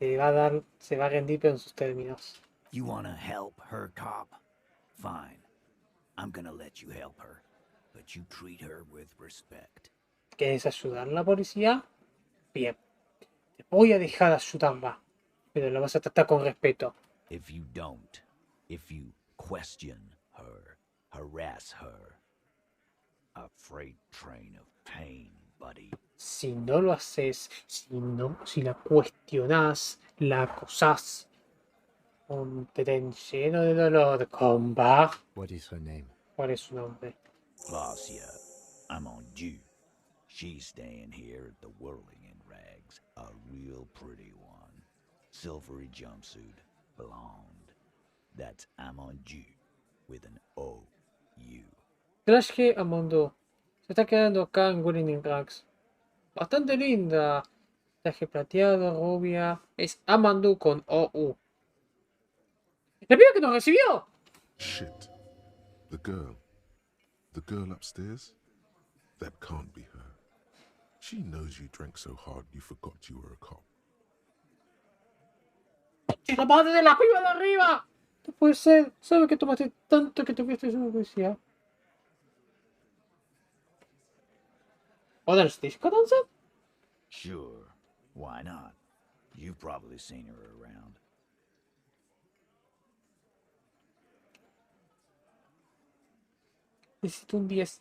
Se va a rendir pero en sus términos. You wanna help her, cop? Fine. I'm gonna let you help her, but you treat her with respect. ¿Quieres ayudar a la policía? Bien. Te voy a dejar ayudarla. Pero la vas a tratar con respeto. If you don't, if you question her, harass her, a freight train of pain, buddy. Si no lo haces, si la cuestionás, la acosás, un tren lleno de dolor, comba. What is her name? ¿Cuál es su nombre? Vasya, I'm on due. She's staying here at the Whirling in Rags, a real pretty one. Silvery jumpsuit, blonde. That's Amonju with an O-U. Traje Amondo. Se está quedando acá en Whirling Rags. Bastante linda. Traje plateado, rubia. Es Amandu con O-U. ¡La piba que nos recibió! Shit. The girl upstairs? That can't be her. She knows you drank so hard you forgot you were a cop. ¡La madre de la piba de arriba! No puede ser. ¿Sabe que tomaste tanto que te fuiste a una policía? ¿Other disco dancer? Sure, why not? You've probably seen her around. Necesito un 10.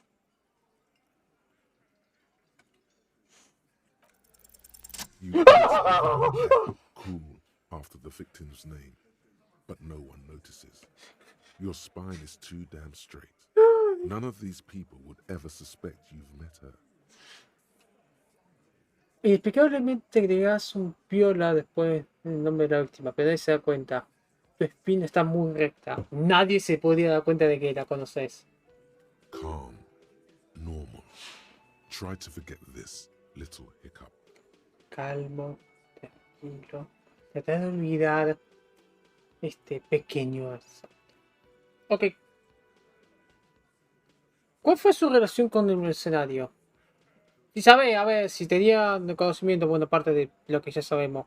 You cool after the victim's name, but no one notices. Your spine is too damn straight. None of these people would ever suspect you've met her. Inexplicablemente agregas un piola después del nombre de la víctima, pero nadie se da cuenta. Tu espina está muy recta. Nadie se podría dar cuenta de que la conoces. Calm, normal. Try to forget this little hiccup. Calmo, tranquilo. Trata de olvidar este pequeño asalto. Ok. ¿Cuál fue su relación con el mercenario? Si sabe, a ver, si tenía conocimiento, bueno, aparte de lo que ya sabemos.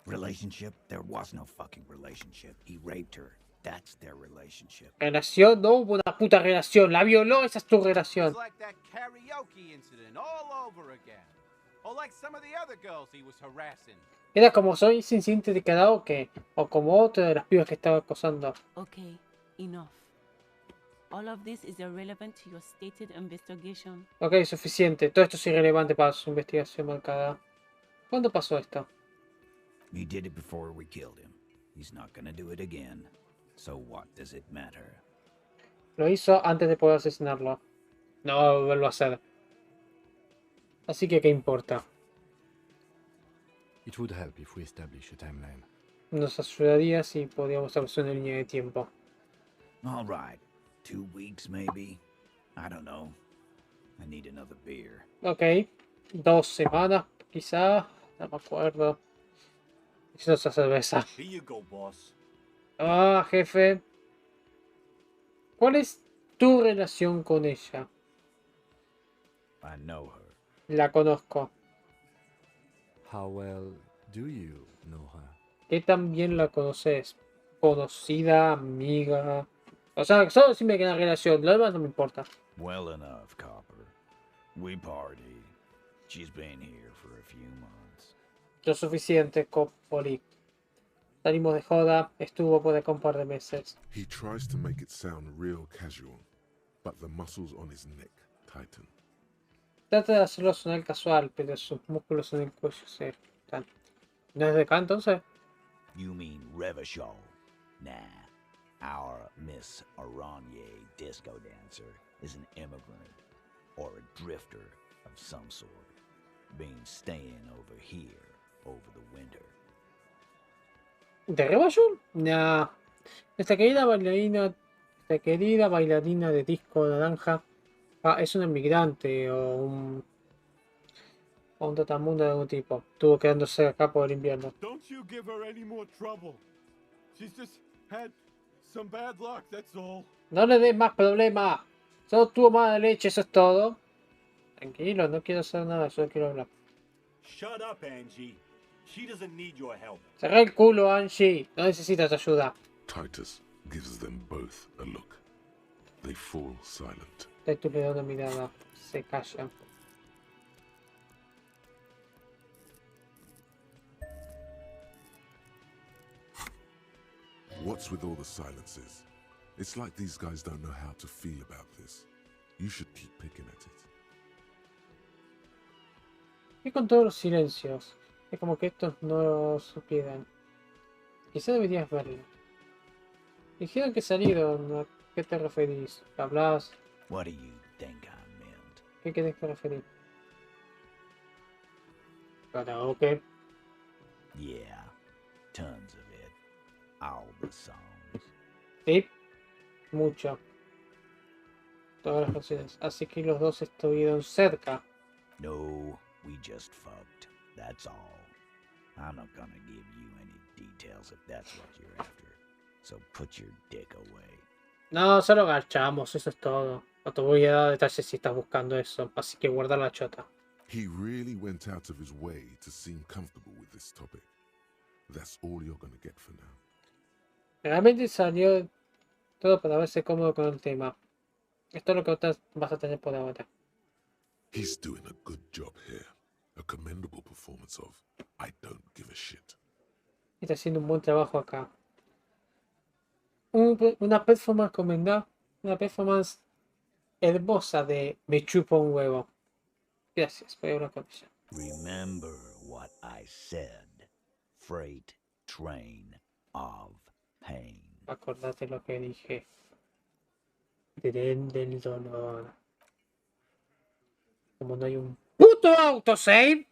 Relationship? There was no fucking relationship. He raped her. That's their relationship. Relación, no hubo una puta relación. La violó, esa es tu relación. It's like that karaoke incident all over again. Or like some of the other girls he was harassing. Era como soy sin cinta de karaoke. O como otra de las pibas que estaba acosando. Okay, enough. All of this is irrelevant to your stated investigation. Ok, suficiente. Todo esto es irrelevante para su investigación marcada. ¿Cuándo pasó esto? He did it before we killed him. He's not gonna do it again. So what does it matter? Lo hizo antes de poder asesinarlo. No va a volverlo a hacer. Así que, ¿qué importa? It would help if we establish a timeline. Nos ayudaría si podíamos establecer una línea de tiempo. All right. 2 weeks, maybe? I don't know. I need another beer. Ok. 2 semanas, quizá. No me acuerdo. Necesito esa cerveza. Here you go, boss. Ah, jefe. ¿Cuál es tu relación con ella? I know her. La conozco. How well do you know her? ¿Qué tan bien la conoces? ¿Conocida? ¿Amiga? O sea, solo decime que la relación. Lo demás no me importa. Well enough, Copper. We party. She's been here for a few months. Lo suficiente, Copoli. Salimos de joda. Estuvo por acá un par de meses. He tries to make it sound real casual, but the muscles on his neck tighten. Trata de hacerlo sonar casual, pero sus músculos en el cuello se están. ¿No es de acá entonces? You mean Revachol? Nah. Our Miss Aranye disco dancer is an immigrant or a drifter of some sort. Been staying over here over the winter. ¿De Rebajul? Nah. Esta querida bailarina de disco naranja es un inmigrante o un trotamundo de algún tipo. Estuvo quedándose acá por el invierno. Don't you give her any more trouble. She's just had some bad luck, that's all. No le des más problemas. Solo tuvo mala leche, eso es todo. Tranquilo, no quiero hacer nada, solo quiero hablar. Shut up, Angie. She doesn't need your help. Cerrá el culo, Angie. No necesitas ayuda. Titus gives them both a look. They fall silent. Titus le da una mirada. Se callan. What's with all the silences? It's like these guys don't know how to feel about this. You should keep picking at it. Y con todos los silencios. Es como que estos no lo supieran. Quizá deberías verlo. Dijeron que salieron. ¿A qué te referís? ¿Hablas? What do you think I meant? ¿Qué querés que referir? Karaoke. Yeah, tons of it. All the songs. Sí, mucho. Todas las canciones. Así que los dos estuvieron cerca. No, we just fucked. That's all. I'm not gonna give you any details if that's what you're after. So put your dick away. No, solo agachamos, eso es todo. No te voy a dar detalles si estás buscando eso, así que guarda la chota. He really went out of his way to seem comfortable with this topic. That's all you're gonna get for now. Realmente salió todo para verse cómodo con el tema. Esto es lo que vas a tener por ahora. He's doing a good job here. A commendable performance of I don't give a shit. Está haciendo un buen trabajo acá. Una performance comendada. Una performance hermosa de me chupo un huevo. Gracias, voy a hablar con ella. Remember what I said. Freight train of pain. Acordate lo que dije. Tren del dolor. Como no hay un puto autosave.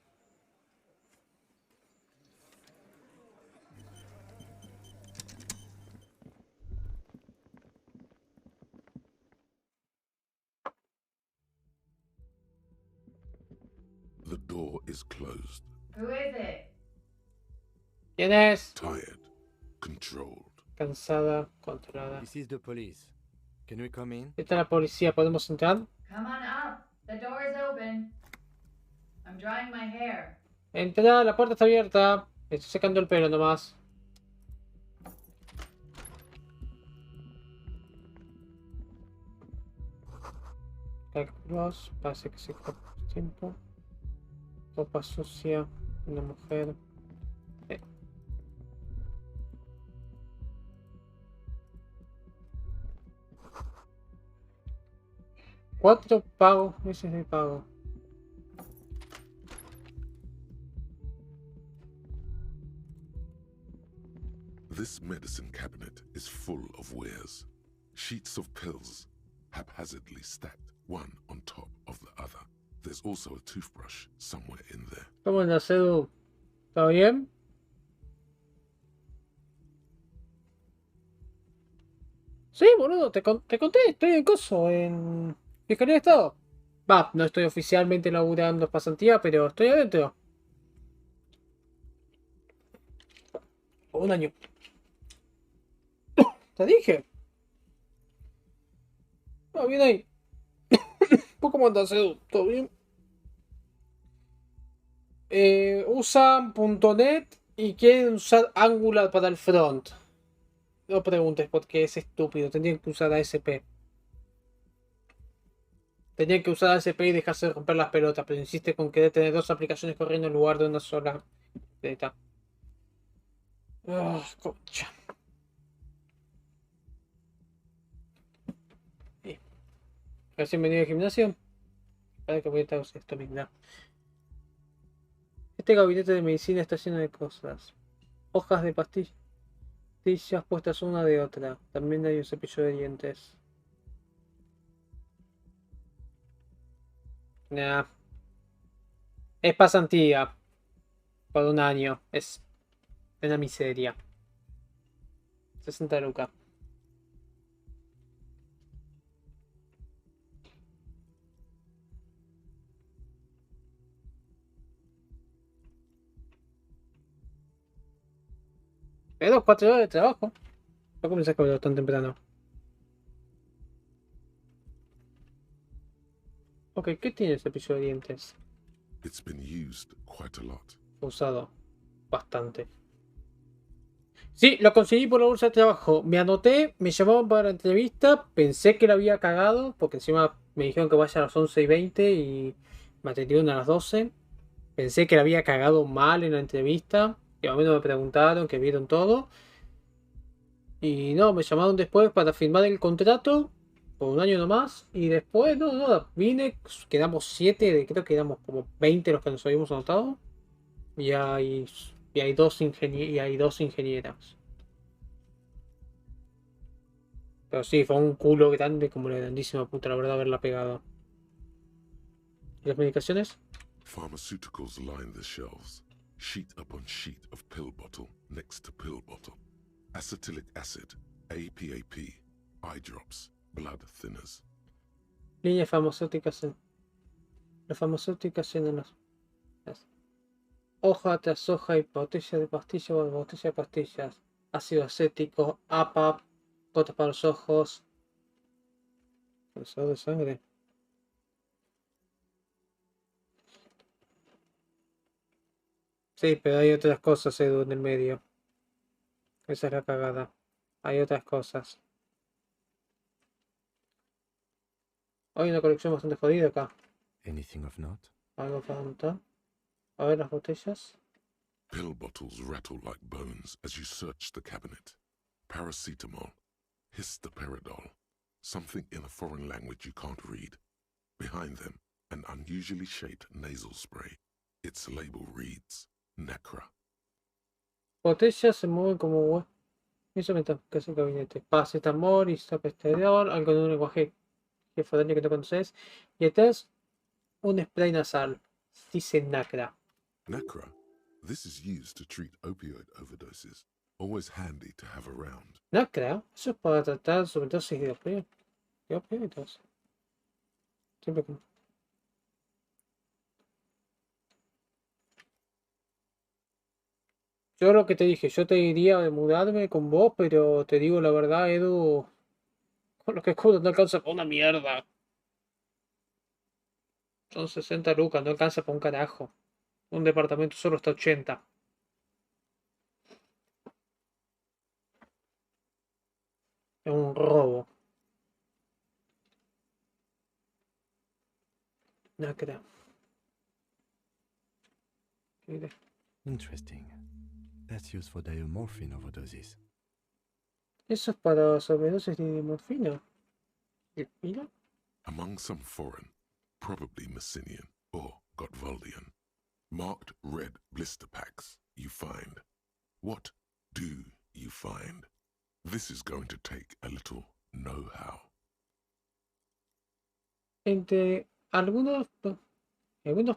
The door is closed. Who is it? ¿Quién es? Tired. Controlled. Cansada, controlada. This is the police. Can we come in? Esta es la policía, ¿podemos entrar? Come on up. The door is open. I'm drying my hair. Entra, la puerta está abierta. Me estoy secando el pelo nomás. Cálculos. Parece que se copa tiempo. Ropa sucia. Una mujer. 4 pagos, meses de pago. This medicine cabinet is full of wares. Sheets of pills, haphazardly stacked, one on top of the other. There's also a toothbrush somewhere in there. ¿Cómo andas, Edu? ¿Todo bien? Sí, boludo, te conté, estoy en coso, en Fiscalía de Estado. Va, no estoy oficialmente laburando pasantía, pero estoy adentro. Por un año. Te dije. Ah, bien ahí. ¿Cómo andas, Edu? ¿Todo bien? Usan .NET y quieren usar Angular para el front. No preguntes porque es estúpido. Tendrían que usar ASP. Tendrían que usar ASP y dejarse de romper las pelotas, pero insiste con querer tener 2 aplicaciones corriendo en lugar de una sola. Ahí está. Concha. Recién venido al gimnasio. Para que voy a estar esto mismo. Este gabinete de medicina está lleno de cosas. Hojas de pastillas puestas una de otra. También hay un cepillo de dientes. Nah. Es pasantía. Por un año. Es una miseria. 60 lucas. Pero 4 horas de trabajo. ¿Por qué me saco tan temprano? Ok, ¿qué tiene el cepillo de dientes? It's been used quite a lot. Usado. Bastante. Sí, lo conseguí por la bolsa de trabajo. Me anoté, me llamaban para la entrevista. Pensé que la había cagado. Porque encima me dijeron que vaya a las 11:20 y me atendieron a las 12. Pensé que la había cagado mal en la entrevista. Y a mí no me preguntaron, que vieron todo. Y no, me llamaron después para firmar el contrato. Por un año nomás. Y después, no, vine. Quedamos 7, creo que éramos como 20 los que nos habíamos anotado. Y hay 2 ingenieras. Pero sí, fue un culo grande como la grandísima puta, la verdad, haberla pegado. ¿Y las medicaciones? Pharmaceuticals line the shelves, sheet upon sheet of pill bottle next to pill bottle. Acetylic acid, APAP, eye drops, blood thinners. Líneas farmacéuticas en... Las farmacéuticas en las hoja tras hoja y botella de pastillas o botella de pastillas. Ácido acético, APAP, gotas para los ojos. Pulsador de sangre. Sí, pero hay otras cosas, Edu, en el medio. Esa es la cagada. Hay otras cosas. Hay una colección bastante jodida acá. Anything of note? Algo para anotar. A ver las botellas. Pill bottles rattle like bones as you search the cabinet. Paracetamol, histoperidol, something in a foreign language you can't read. Behind them, an unusually shaped nasal spray. Its label reads, Necra. Botellas se mueven como eso me que es el gabinete. Paracetamol, histoperidol, algo de un lenguaje forense que no conoces. Y atrás, un spray nasal. Dice Nacra. Necra. This is used to treat opioid overdoses. Always handy to have around. Nacra, eso es para tratar sobredosis de opioides. Siempre que... Yo lo que te dije, yo te diría de mudarme con vos, pero te digo la verdad, Edu, con lo que cobro no alcanza para una mierda. Son 60 lucas, no alcanza para un carajo. Un departamento solo está 80. Es un robo. No creo. Mira. Interesting. That's used for diamorphine overdoses. Eso es para sobredosis de morfina. Mira. Among some foreign, probably Messinian or Gotvaldian, marked red blister packs you find. What do you find? This is going to take a little know-how. Entre algunos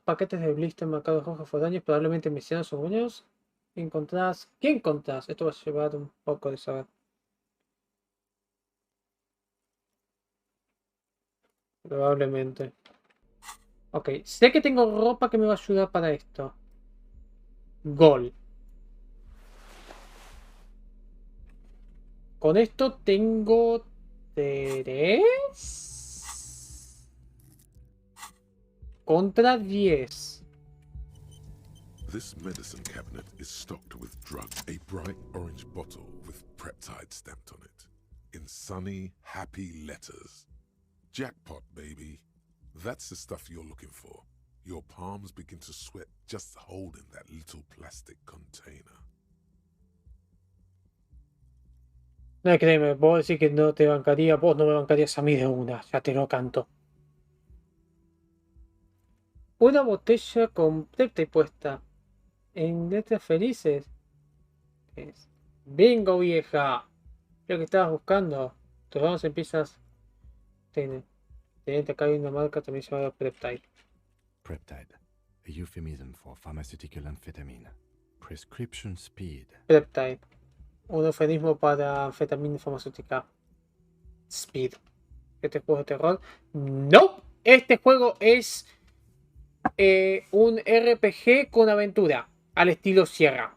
paquetes de blister marcados rojos foráneos, probablemente mesianos o buenos, encontrás. ¿Qué encontrás? Esto va a llevar un poco de saber. Probablemente. Ok, sé que tengo ropa que me va a ayudar para esto. Gol. Con esto tengo 3 contra 10. This medicine cabinet is stocked with drugs. A bright orange bottle with peptide stamped on it. In sunny, happy letters. Jackpot, baby. That's the stuff you're looking for. Your palms begin to sweat just holding that little plastic container. No, créeme, puedo decir que no te bancaría, vos no me bancarías a mí de una, ya te lo canto. Una botella completa y puesta en letras felices. Bingo, vieja. Lo que estabas buscando. Tus manos empiezas. Acá hay una marca también llamada Peptide. Peptide, a euphemism for pharmaceutical amphetamine. Prescription speed. Peptide, un eufemismo para anfetamina farmacéutica. Speed. ¿Este juego es de terror? No. Este juego es un RPG con aventura. Al estilo Sierra.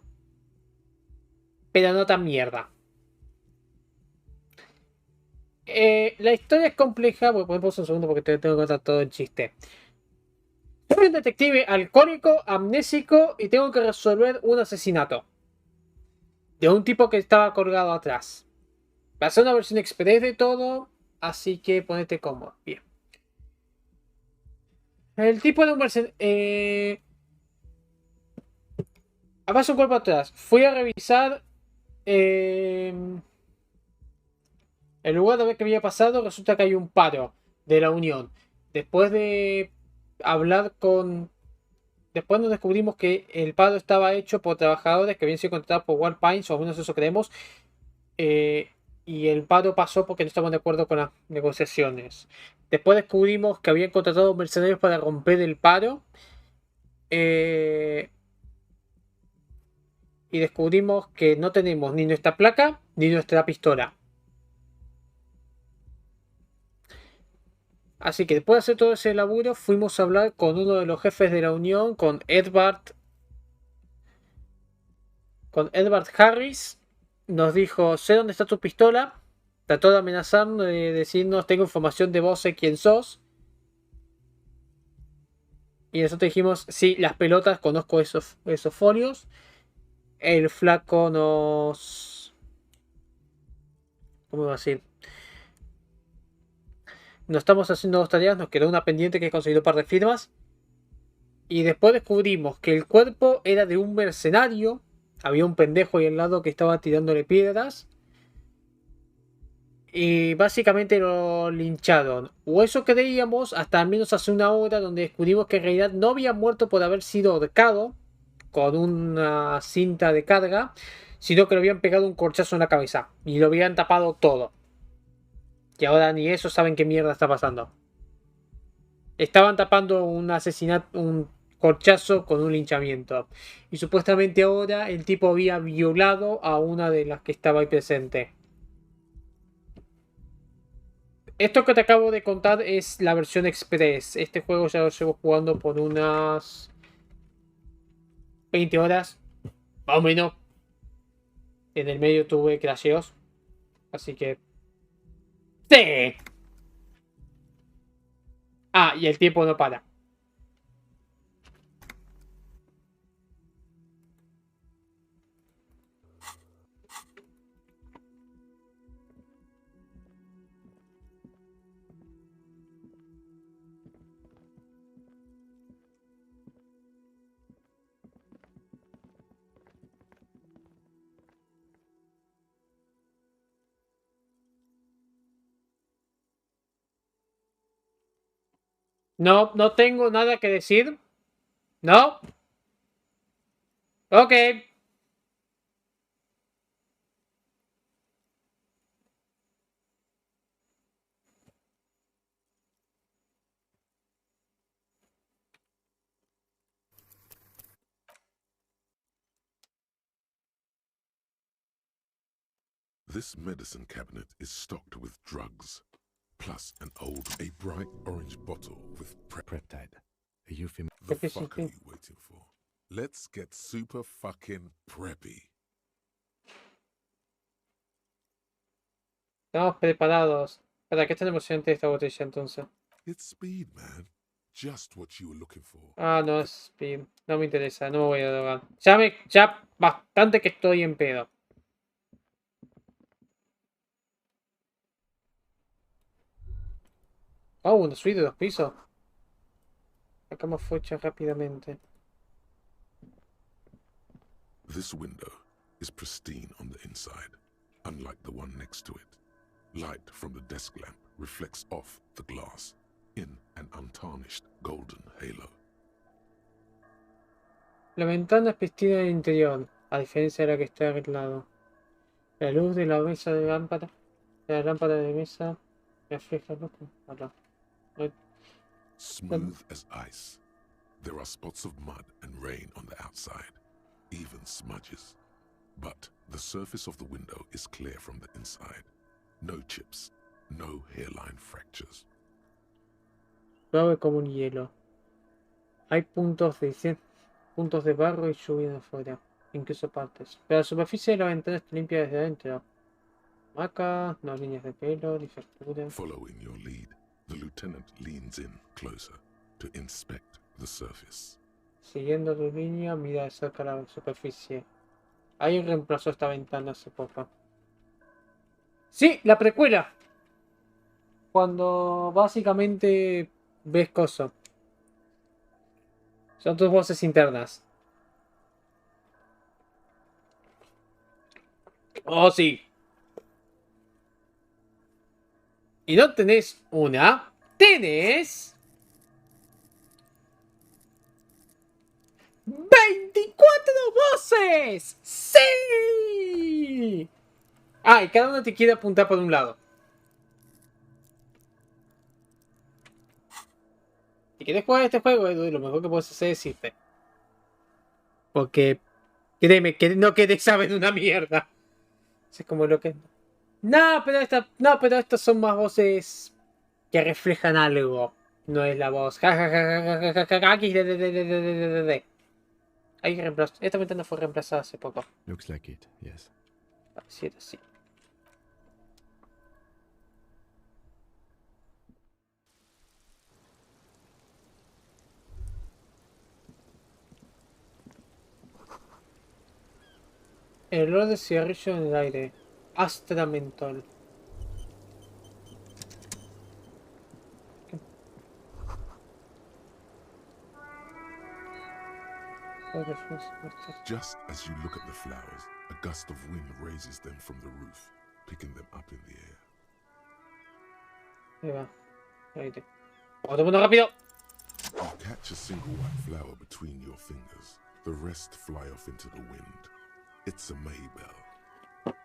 Pero no tan mierda. La historia es compleja. Voy a poner pausa un segundo porque tengo que contar todo el chiste. Soy un detective alcohólico, amnésico y tengo que resolver un asesinato. De un tipo que estaba colgado atrás. Va a ser una versión express de todo, así que ponete cómodo. Bien. El tipo era un mercenario. Avanza un cuerpo atrás. Fui a revisar el lugar de ver qué había pasado. Resulta que hay un paro de la Unión. Después de hablar con... Después nos descubrimos que el paro estaba hecho por trabajadores que habían sido contratados por War Pines, o al menos eso creemos. Y el paro pasó porque no estaban de acuerdo con las negociaciones. Después descubrimos que habían contratado mercenarios para romper el paro. Y descubrimos que no tenemos ni nuestra placa ni nuestra pistola. Así que después de hacer todo ese laburo, fuimos a hablar con uno de los jefes de la Unión, con Edward Harris. Nos dijo: sé dónde está tu pistola. Trató de amenazarnos, de decirnos: tengo información de vos, sé quién sos. Y nosotros dijimos: sí, las pelotas, conozco esos folios. El flaco nos... ¿Cómo iba a decir? No estamos haciendo dos tareas, nos quedó una pendiente que es conseguir un par de firmas. Y después descubrimos que el cuerpo era de un mercenario. Había un pendejo ahí al lado que estaba tirándole piedras. Y básicamente lo lincharon. O eso creíamos hasta al menos hace una hora, donde descubrimos que en realidad no había muerto por haber sido ahorcado con una cinta de carga, sino que le habían pegado un corchazo en la cabeza y lo habían tapado todo. Y ahora ni eso saben qué mierda está pasando. Estaban tapando un asesinato, un corchazo con un linchamiento. Y supuestamente ahora el tipo había violado a una de las que estaba ahí presente. Esto que te acabo de contar es la versión express. Este juego ya lo llevo jugando por unas 20 horas, más o menos. En el medio tuve crasheos. Así que... ¡sí! Ah, y el tiempo no para. No, no tengo nada que decir. No. Ok. This medicine cabinet is stocked with drugs, plus a bright orange bottle with Peptide. A euphemism. The fuck are you waiting for? Let's get super fucking preppy. Estamos preparados. ¿Para qué tan emocionante esta botella entonces? It's speed, man. Just what you were looking for. Ah, no es speed. No me interesa, no me voy a drogar. Ya bastante que estoy en pedo. Oh, una suite de 2 pisos. Sacamos focha rápidamente. This window is pristine on the inside, unlike the one next to it. Light from the desk lamp reflects off the glass in an untarnished golden halo. La ventana es pristina en el interior, a diferencia de la que está arreglado. La luz de la mesa de lámpara de mesa refleja luz. Smooth as ice. There are spots of mud and rain on the outside, even smudges. But the surface of the window is clear from the inside. No chips, no hairline fractures. Suave como un hielo. Hay puntos de barro y lluvia de afuera, incluso partes. Pero la superficie de la ventana está limpia desde adentro. Macas, no líneas de pelo, ni fracturas. Following your lead, the lieutenant leans in closer to inspect the surface. Siguiendo tu línea, mira de cerca la superficie. Alguien reemplazó esta ventana hace poco. ¡Sí! ¡La precuela! Cuando básicamente ves cosas. Son tus voces internas. Oh, sí. Y no tenés una. Tenés 24 voces. ¡Sí! Ah, y cada una te quiere apuntar por un lado. Si quieres jugar este juego, Edu, lo mejor que puedes hacer es irte. Porque, créeme, que no querés saber una mierda. Es como lo que... No, pero estas son más voces que reflejan algo. No es la voz. Esta ventana fue reemplazada hace poco. Looks like it, yes. Pareciera así. El olor de cigarrillo en el aire. Astra mentol. Just as you look at the flowers, a gust of wind raises them from the roof, picking them up in the air. Ahí va. Aire. ¡Otro mundo rápido! You catch a single white flower between your fingers. The rest fly off into the wind. It's a Maybell.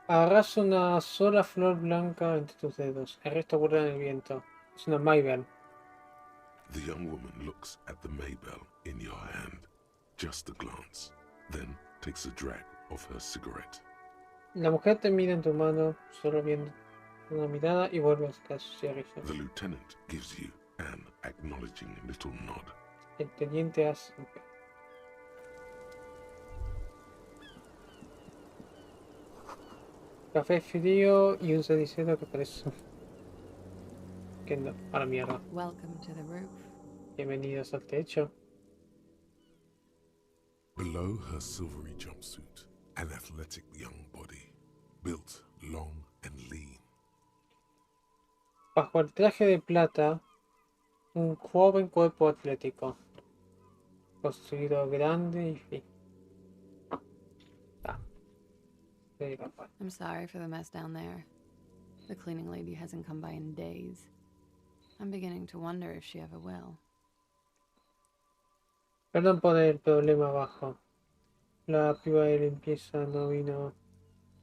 Agarras una sola flor blanca entre tus dedos. El resto vuela en el viento. Es una Maybell. The young woman looks at the Maybell in your hand. Just a glance. Then takes a drag of her cigarette. La mujer te mira en tu mano, solo viendo una mirada y vuelve a sacar su cigarrillo. The lieutenant gives you an acknowledging little nod. El teniente hace... Café frío y un cenicero que parece... Que no, a la mierda. Welcome to the roof. Bienvenidos al techo. Below her silvery jumpsuit, an athletic young body, built long and lean. Bajo el traje de plata, un joven cuerpo atlético. Construido grande y fin. I'm sorry for the mess down there. The cleaning lady hasn't come by in days. I'm beginning to wonder if she ever will. Perdón por el problema abajo. La piba de limpieza no vino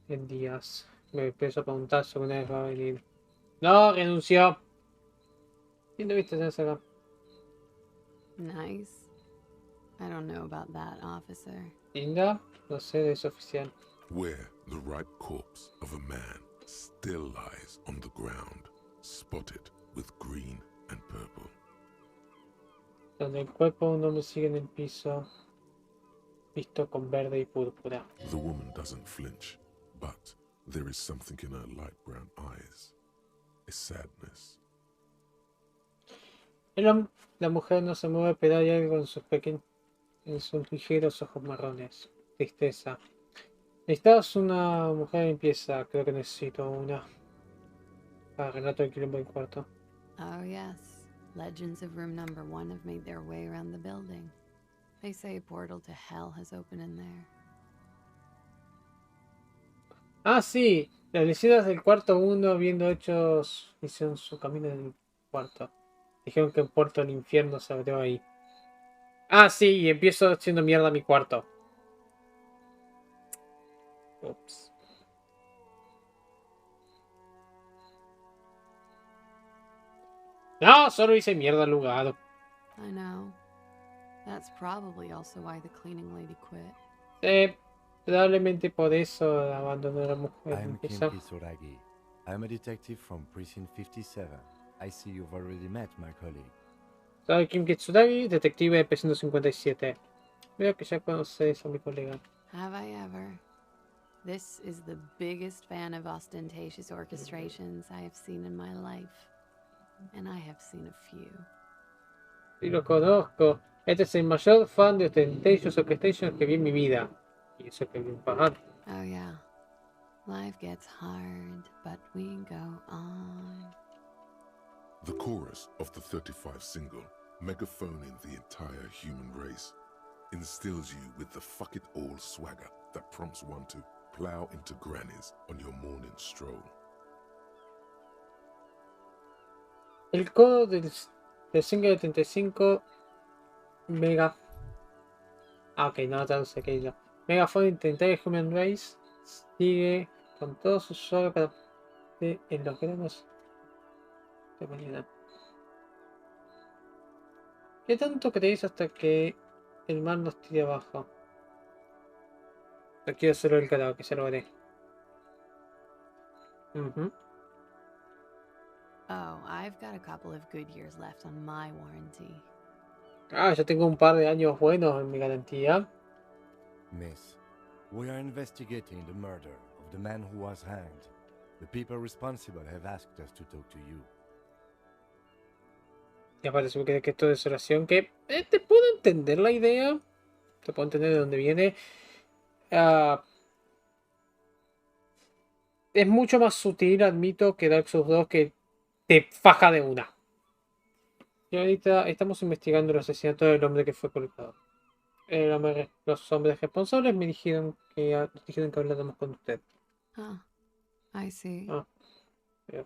en días. Me empiezo a preguntar si alguna vez va a venir. No, renunció. ¿Quién lo viste acá? Nice. I don't know about that, officer. Linda, no sé, es oficial. Where the ripe corpse of a man still lies on the ground, spotted with green and purple. Donde el cuerpo de un hombre sigue en el piso, visto con verde y púrpura. The woman doesn't flinch, but there is something in her light brown eyes. A sadness. La mujer no se mueve, pero hay algo en sus ligeros ojos marrones. Tristeza. ¿Necesitas una mujer de limpieza? Creo que necesito una. Para Renato el quilombo del cuarto. Oh, yes. Legends of room number 1 have made their way around the building. They say a portal to hell has opened in there. Ah, sí. Las leyendas del cuarto 1 viendo hechos hicieron su camino en el cuarto. Dijeron que el puerto del infierno se abrió ahí. Ah, sí, y empiezo haciendo mierda mi cuarto. Ups. No, solo hice mierda al lugar. I know. That's probably also why the cleaning lady quit. Probablemente por eso abandonó a la mujer. I'm Kim Kitsuragi. I'm a detective from Precinct 57. I see you've already met my colleague. Soy Kim Kitsuragi, detective de P157. Veo que ya conoces a mi colega. Have I ever? This is the biggest fan of ostentatious orchestrations I have seen in my life. And I have seen a few. Sí, lo conozco. Este es el mayor fan de Ostentatious Orchestrations que vi en mi vida. Y eso que vi en Pajal. Oh yeah. Life gets hard, but we go on. The chorus of the 35 single, megaphoning the entire human race, instills you with the fuck it all swagger that prompts one to plow into grannies on your morning stroll. El codo del single de 35 Mega. Ah, ok, no traduce aquello. Megaphone Intentary Human Race sigue con todo su suave para en los granos de mañana. ¿Qué tanto creéis hasta que el mar nos tire abajo? No quiero solo el carajo, que se lo haré. Oh, I've got a couple of good years left on my warranty. Ah, yo tengo un par de años buenos en mi garantía. Miss, we are investigating the murder of the man who was hanged. The people responsible have asked us to talk to you. Ya parece que esto es desolación, que te puedo entender la idea. Te puedo entender de dónde viene. Es mucho más sutil, admito, que Dark Souls 2, que te faja de una. Y ahorita estamos investigando el asesinato del hombre que fue colocado. Los hombres responsables me dijeron que habláramos con usted. Ah, I see. Yeah.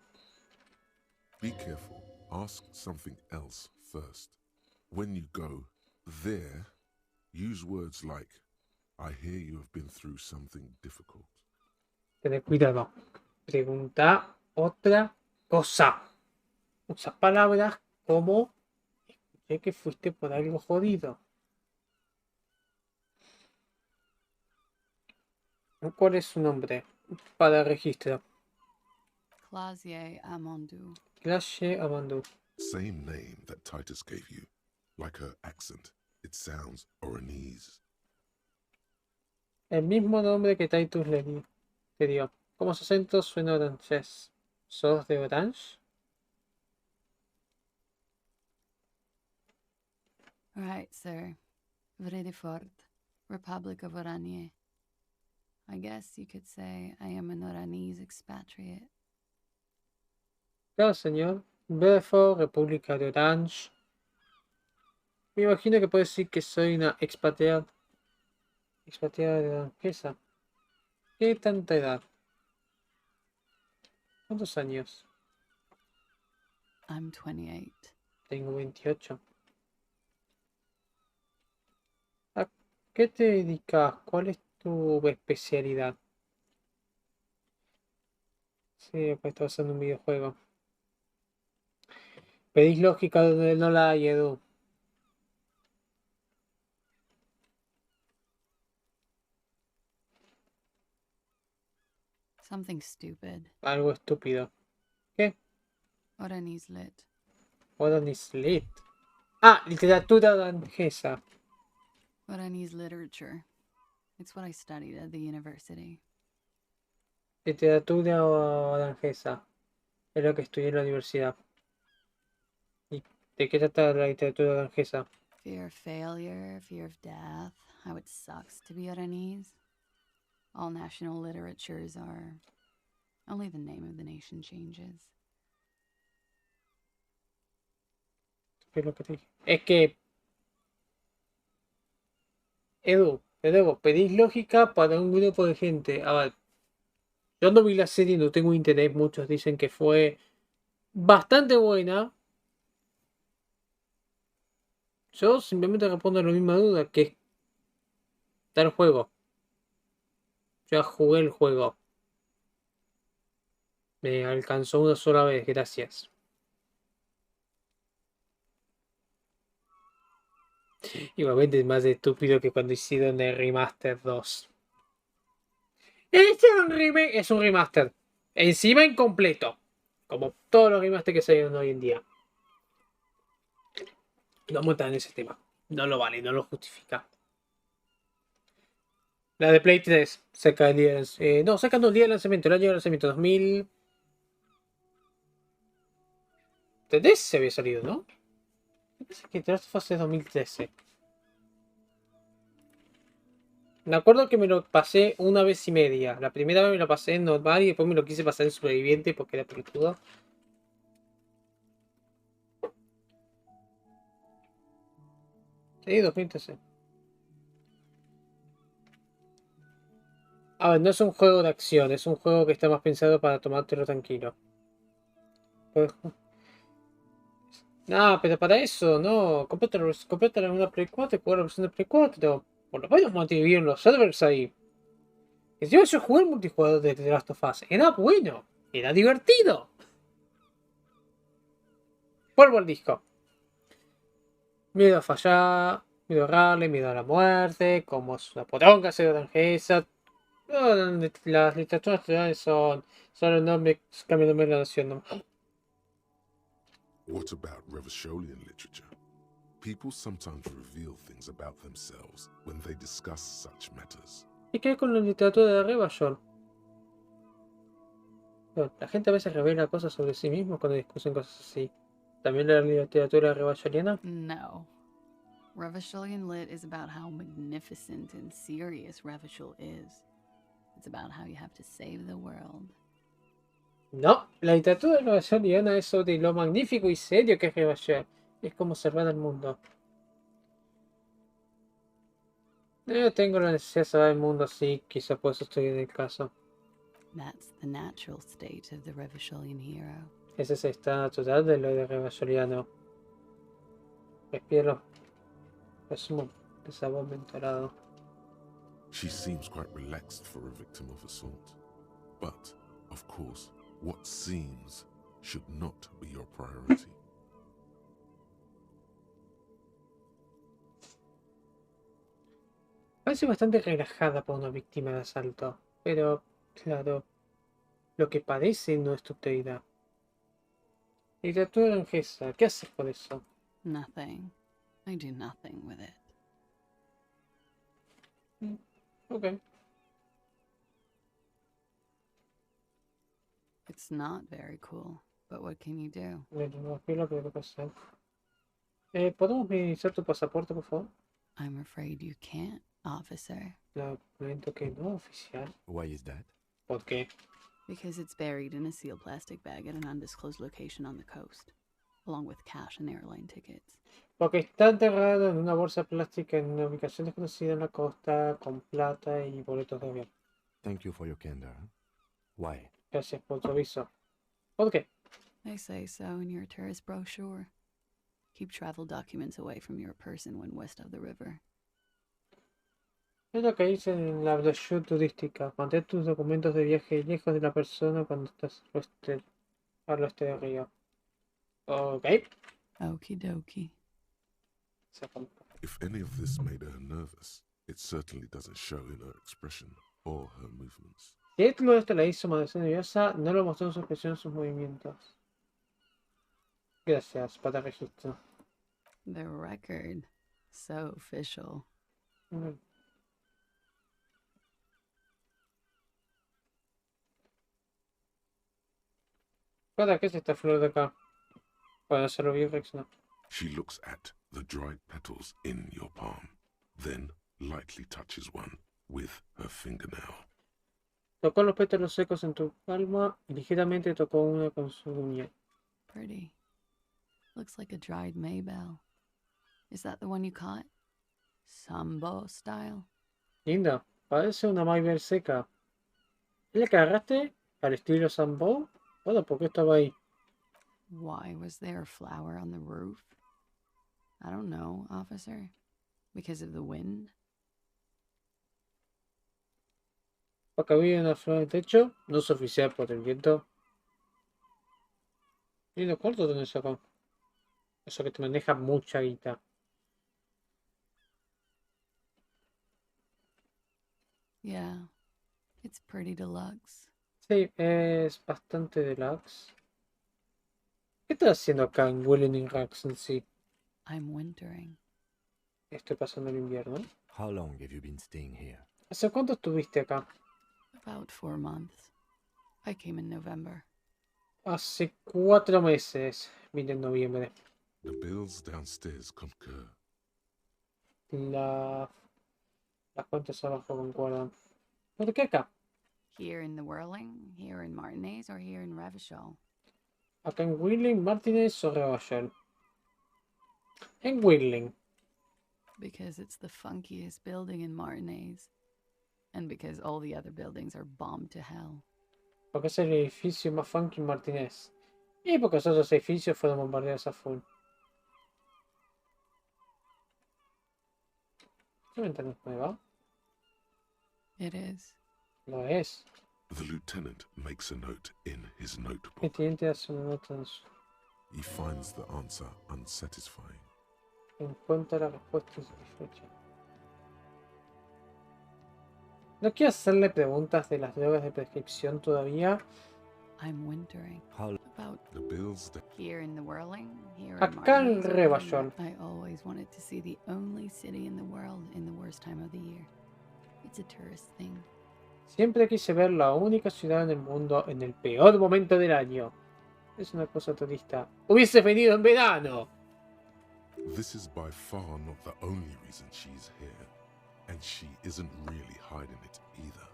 Be careful. Ask something else first. When you go there, use words like, I hear you have been through something difficult. Tener cuidado. Pregunta otra cosa. Usa palabras como escuché que fuiste por algo jodido. ¿Cuál es su nombre? Para registro. Clasier Amandu. Clasier Amandu. Same name that Titus gave you. Like her accent, it sounds Oranese. El mismo nombre que Titus le dio. Como su acento suena oranges. ¿Sos de Orange? Right, sir. Vredefort, Republic of Oranje. I guess you could say I am an Oranese expatriate. Claro, señor. Bedford, República de Orange. Me imagino que puede decir que soy una expatriada. Expatriada de Orange. ¿Qué tanta edad? ¿Cuántos años? I'm 28. Tengo 28. ¿Qué te dedicas? ¿Cuál es tu especialidad? Sí, pues estás haciendo un videojuego. Pedís lógica donde no la hay, Edu. Something stupid. Algo estúpido. ¿Qué? Orani's lit. Odonis Lit. Ah, literatura danesa. Orani's literature. It's what I studied at the university. Literatura danesa. Es lo que estudié en la universidad. ¿Y de qué trata la literatura danesa? Fear of failure, fear of death, how it sucks to be Oranese. All national literatures are. Only the name of the nation changes. ¿Qué es lo que te dije? Es que, Edu, de nuevo, pedís lógica para un grupo de gente. A ver, yo no vi la serie, no tengo interés. Muchos dicen que fue bastante buena. Yo simplemente respondo a la misma duda, que está el juego. Ya jugué el juego. Me alcanzó una sola vez, gracias. Igualmente es más estúpido que cuando hicieron el Remaster 2. Este es un remake, es un remaster. Encima incompleto. Como todos los remasters que salieron hoy en día. No montan en ese tema. No lo vale, no lo justifica. La de Play 3, cerca del día de lanzamiento. No, cerca del día de lanzamiento, el año de lanzamiento 2000. ¿Desde se había salido, no? Me parece que The Last of Us es 2013. Me acuerdo que me lo pasé una vez y media. La primera vez me lo pasé en normal y después me lo quise pasar en superviviente porque era pelotudo. Sí, 2013. A ver, no es un juego de acción, es un juego que está más pensado para tomártelo tranquilo. Pues, no, pero para eso, no. Cómpratelo en una Play 4 y jugar la versión de Play 4. Por lo menos mantuvieron los servers ahí. Encima yo jugué el multijugador de The Last of Us. Era bueno. Era divertido. Vuelvo al disco. Miedo a fallar. Miedo a errarle. Miedo a la muerte. Como es una poronga ser granjesa. Las literaturas actuales son. Solo el nombre. Cambia el nombre de la nación. ¿No? What about Revacholian literature? People sometimes reveal things about themselves when they discuss such matters. ¿Y qué hay con la literatura de Rebachol? La gente a veces revela cosas sobre sí mismo cuando discuten cosas así. ¿También la literatura rebacholiana? No. Revacholian lit is about how magnificent and serious Revachol is. It's about how you have to save the world. No, la literatura rebacholiana es sobre lo magnífico y serio que es Rebachol. Es como salvar al mundo. Tengo la necesidad de salvar el mundo así, quizá por eso estoy en el caso. That's the natural state of the Revacholian hero. Ese es el estado natural de lo de rebacholiano. Respiro. Resumo de sabor mentorado. She seems quite relaxed for a victim of assault. But, of course, what seems should not be your priority. Parece bastante relajada para una víctima de asalto, pero, claro, lo que padece no es tu prioridad. Literatura angesa, ¿qué haces por eso? Nothing. I do nothing with it. Ok. It's not very cool, but what can you do? Bueno, aquí lo que debo hacer. ¿Podemos minimizar tu pasaporte, por favor? I'm afraid you can't, officer. Lamento que no, oficial. Why is that? ¿Por qué? Because it's buried in a sealed plastic bag at an undisclosed location on the coast, along with cash and airline tickets. Porque está enterrado en una bolsa plástica en una ubicación desconocida en la costa, con plata y boletos de avión. Thank you for your candor. Why? Gracias por tu aviso. ¿Por qué? They say so in your tourist brochure. Keep travel documents away from your person when west of the river. Es lo que dice en la brochure turística. Mantén tus documentos de viaje lejos de la persona cuando estás al oeste del río. Ok. Okie dokie. If any of this made her nervous, it certainly doesn't show in her expression or her movements. Si todo esto la hizo más nerviosa, no lo mostró en su expresión en sus movimientos. Gracias, para el registro. The record. So official. ¿Para qué es esta flor de acá? Para hacerlo bien reaccionar. She looks at the dried petals in your palm, then lightly touches one with her fingernail. Tocó los pétalos secos en tu palma y ligeramente tocó una con su uña. Pretty. Looks like a dried maybell. Is that the one you caught? Sambo style? Linda, parece una maybell seca. ¿Es la que agarraste al estilo Sambo? Bueno, ¿por qué estaba ahí? Why was there a flower on the roof? I don't know, officer. Because of the wind? Porque había una flor en el techo, no es oficial por el viento. ¿Y lo corto tenés acá? Eso que te maneja mucha guita. Yeah, it's pretty deluxe. Sí, es bastante deluxe. ¿Qué estás haciendo acá en Welling Racks en sí? I'm wintering. Estoy pasando el invierno. How long have you been staying here? ¿Hace cuánto estuviste acá? About 4 months. I came in November. Hace 4 meses. Vine en noviembre. The bills downstairs concur. Las cuentas abajo concuerdan. ¿Por qué acá? Here in the Whirling, here in Martinez, or here in Revachol? Acá en Whirling, Martinez o Revachol. En Whirling. Because it's the funkiest building in Martinez. And because all the other buildings are bombed to hell. Porque es el edificio más funky en Martinez. Y porque los otros edificios fueron bombardeados a full. ¿Qué ventana es nueva? It is. Lo es. The lieutenant makes a note in his notebook. El teniente hace una nota en su... He finds the answer unsatisfying. Encuentra la respuesta insatisfecha. No quiero hacerle preguntas de las drogas de prescripción todavía. I'm wintering. About The bills here in the Whirling, here in Acá en Martinez. Revachol. I always wanted to see the only city in the world in the worst time of the year. It's a tourist thing. Siempre quise ver la única ciudad en el mundo en el peor momento del año. Es una cosa turista. ¡Hubiese venido en verano! This is by far not the only reason she's here, and she isn't really hiding it either.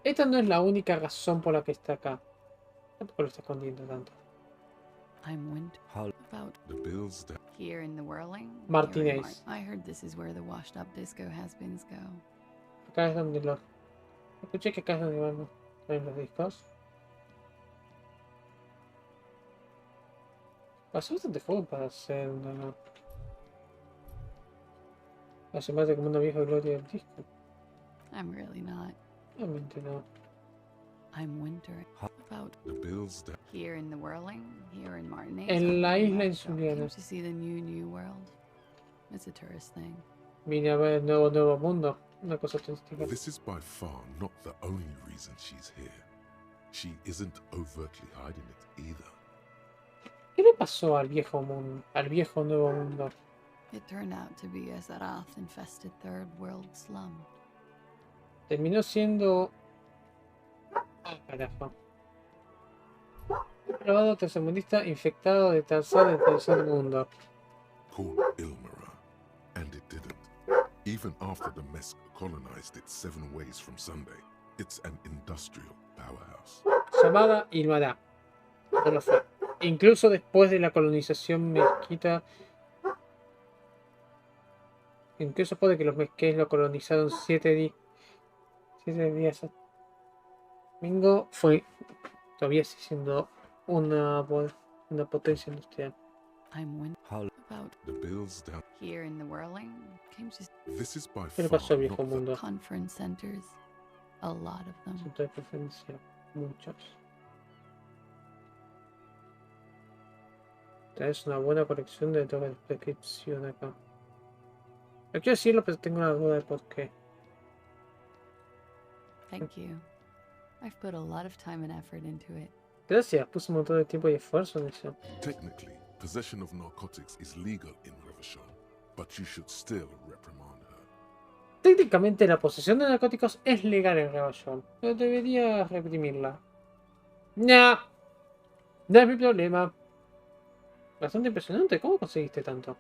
Esta no es la única razón por la que está acá. Tampoco lo está escondiendo tanto. I'm winter. About The bills here in the Whirling. Martinez. I heard this is where the washed up disco has-beens go. Acá es donde los... Escuché que acá es donde van los discos. Pasó bastante fuego para hacer una... Hace más de como una vieja gloria del disco. I'm really not. Realmente no. I'm wintering. About The bills here in the Whirling, here in Martinez. En la isla Came insuliana. to see the new world. It's a tourist thing. Vine a ver el nuevo mundo. Una cosa turística. This is by far not the only reason she's here. She isn't overtly hiding it either. ¿Qué le pasó al viejo mundo? Al viejo nuevo mundo. It turned out to be a Zarath-infested third world slum. Terminó siendo... Ah, carajo. Un probado tercermundista infectado de Tarzán del tercer mundo. Called Ilmara, and it didn't. Even after the mess colonized it 7 ways from Sunday, it's an industrial powerhouse. Llamada Ilmará. No lo fue. Incluso después de la colonización mezquita. Incluso después de que los mezquíes lo colonizaron 7 días. Domingo fue. Todavía sigue siendo una potencia industrial. I'm wondering How about The bills down. here in the whirling. Came just This is by ¿Qué le far pasó al viejo not the mundo? conference centers. A lot of them. Centro de preferencia. Muchos. Es una buena colección de toda la descripción acá. No quiero decirlo, pero tengo una duda de por qué. Thank you. I've put a lot of time and effort into it. Gracias, puse un montón de tiempo y esfuerzo en eso. Technically, possession of narcotics is legal in Revachol, but you should still reprimand her. Técnicamente la posesión de narcóticos es legal en Revachol, pero debería reprimirla. No es mi problema. Bastante impresionante, ¿cómo conseguiste tanto?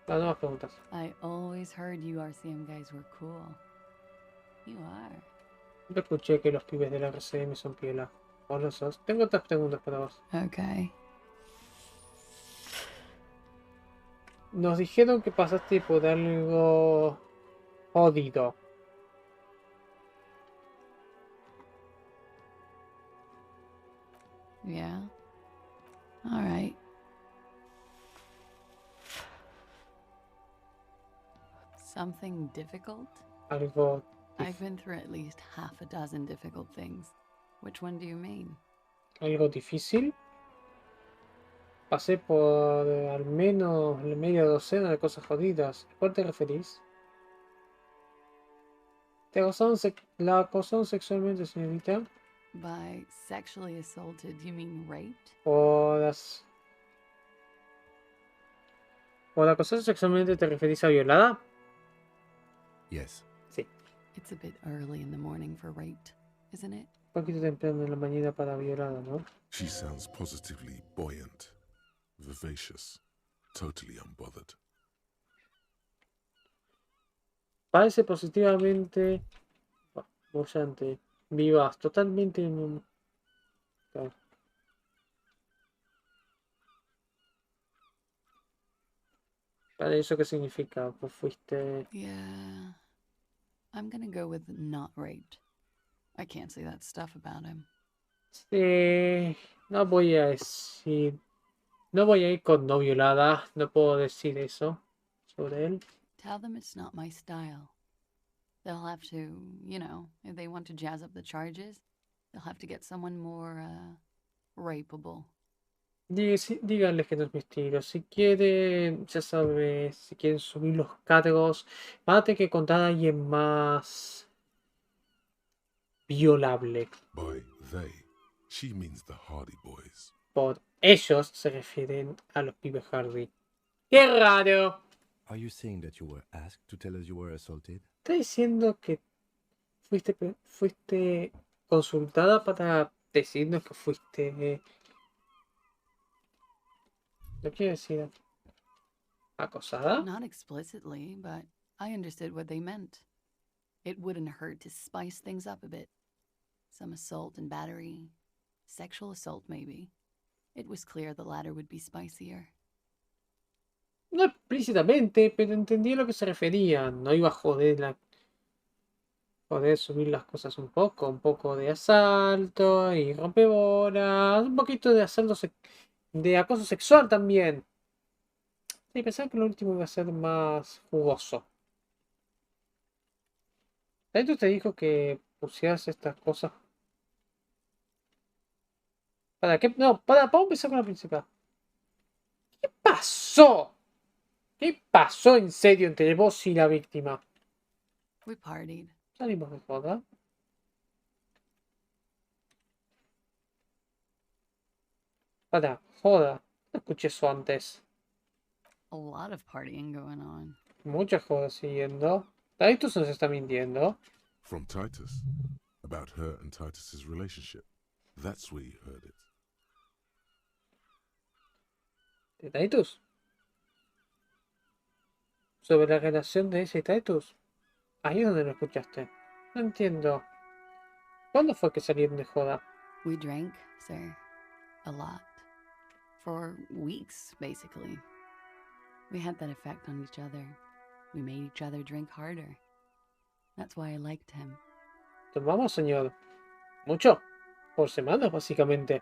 Las nuevas preguntas. I always heard you RCM guys were cool. You are. Yo escuché que los pibes de la RCM son piola. ¿Vos lo sos? Tengo otras preguntas para vos. Okay. Nos dijeron que pasaste por algo jodido. Yeah. All right. Something difficult? Algo. I've been through at least half a dozen difficult things. Which one do you mean? Algo difícil. Pasé por al menos media docena de cosas jodidas. ¿A cuál te referís? ¿Te la acosaron sexualmente, señorita? By sexually assaulted, you mean raped? ¿O la acosaron sexualmente te referís a violada? Yes. Sí. It's a bit early in the morning for raped, isn't it? Un poquito temprano en la mañana para violada, ¿no? She sounds positively buoyant, vivacious, totally unbothered. Parece positivamente bollante, vivaz, totalmente. Claro. Vale, ¿eso qué significa? Pues fuiste. Yeah. I'm gonna go with not raped. I can't say that stuff about him. No voy a decir. No voy a ir con no violada. No puedo decir eso sobre él. Tell them it's not my style. They'll have to, you know, if they want to jazz up the charges, they'll have to get someone more, rapeable. Díganles que no es mi estilo. Si quieren, ya sabes, si quieren subir los cargos, van a tener que contar a alguien más violable. By they, she means the Hardy Boys. Por ellos se refieren a los pibes Hardy. ¡Qué raro! Are you saying that you were asked to tell us you were assaulted? ¿Está diciendo que fuiste consultada para decirnos que fuiste... ¿No quiere decir acosada? Not explicitly, but I understood what they meant. It wouldn't hurt to spice things up a bit. Some assault and battery. Sexual assault, maybe. It was clear the latter would be spicier. No explícitamente, pero entendí a lo que se refería. No iba a joder subir las cosas un poco de asalto y rompebolas, un poquito de asalto de acoso sexual también. Sí, pensaba que lo último iba a ser más jugoso. ¿Tú te dijo que pusieras estas cosas? ¿Para qué? No, vamos a empezar con la principal. ¿Qué pasó? ¿Qué pasó en serio entre vos y la víctima? We partied. Salimos de joda. Joda. No escuché eso antes. A lot of partying going on. Mucha joda siguiendo. Titus nos está mintiendo. From Titus. About her and Titus's relationship. That's where you heard it. ¿De Titus? ¿Sobre la relación de ese y Titus? Ahí es donde lo escuchaste. No entiendo. ¿Cuándo fue que salieron de joda? We drank, sir. A lot. For weeks, basically. We had that effect on each other. We made each other drink harder. That's why I liked him. Tomamos, señor. Mucho. Por semanas, básicamente.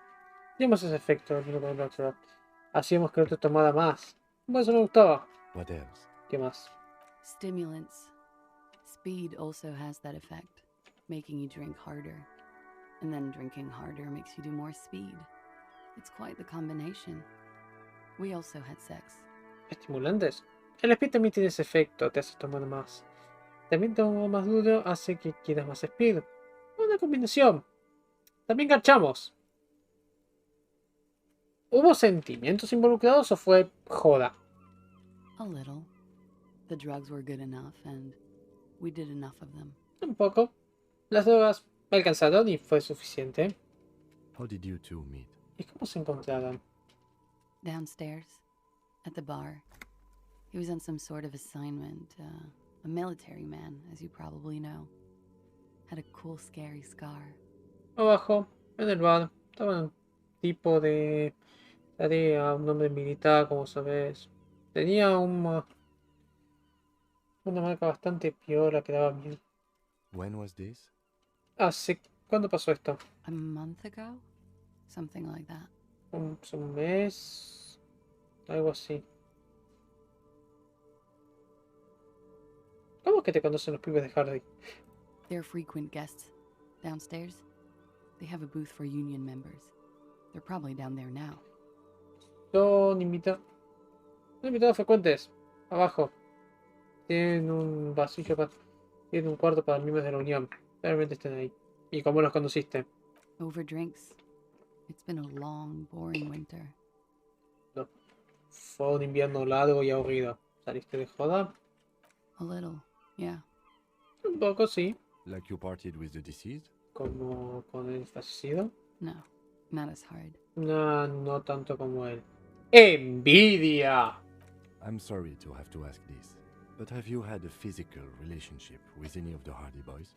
Dimos ese efecto el uno con el otro. Hacíamos que el otro tomara más. Bueno, eso me gustaba. What else? ¿Qué más? Stimulants. Speed also has that effect, making you drink harder. And then drinking harder makes you do more speed. It's quite the combination. We also had sex. Estimulantes. El speed también tiene ese efecto, te hace tomar más. También tomar más duro hace que quieras más speed. Una combinación. También garchamos. ¿Hubo sentimientos involucrados o fue joda? A little. The drugs were good enough, and we did enough of them. Un poco. Las drogas me alcanzaron y fue suficiente. How did you two meet? ¿Y cómo se encontraron? Downstairs, at the bar. He was on some sort of assignment. A military man, as you probably know. Had a cool, scary scar. Abajo, en el bar, estaba un tipo de tarea, un hombre militar, como sabes. Tenía una marca bastante piola que daba miedo. When was this? ¿Cuándo pasó esto? A month ago? Something like that. Un mes. Algo así. ¿Cómo es que te conocen los pibes de Hardy? They're frequent guests. Downstairs, they have a booth for union members. They're probably down there now. Son invitados frecuentes. Abajo. Tienen un vasillo para... Tienen un cuarto para miembros de la unión. Realmente estén ahí. ¿Y cómo los conociste? Over drinks. It's been a long, boring winter. No. Fue un invierno largo y aburrido. ¿Saliste de joda? A little, yeah. Un poco, sí. Like you partied with the deceased? ¿Como con el fallecido? No, not as hard. No, no tanto como él. ¡Envidia! I'm sorry to have to ask this, but have you had a physical relationship with any of the Hardy Boys?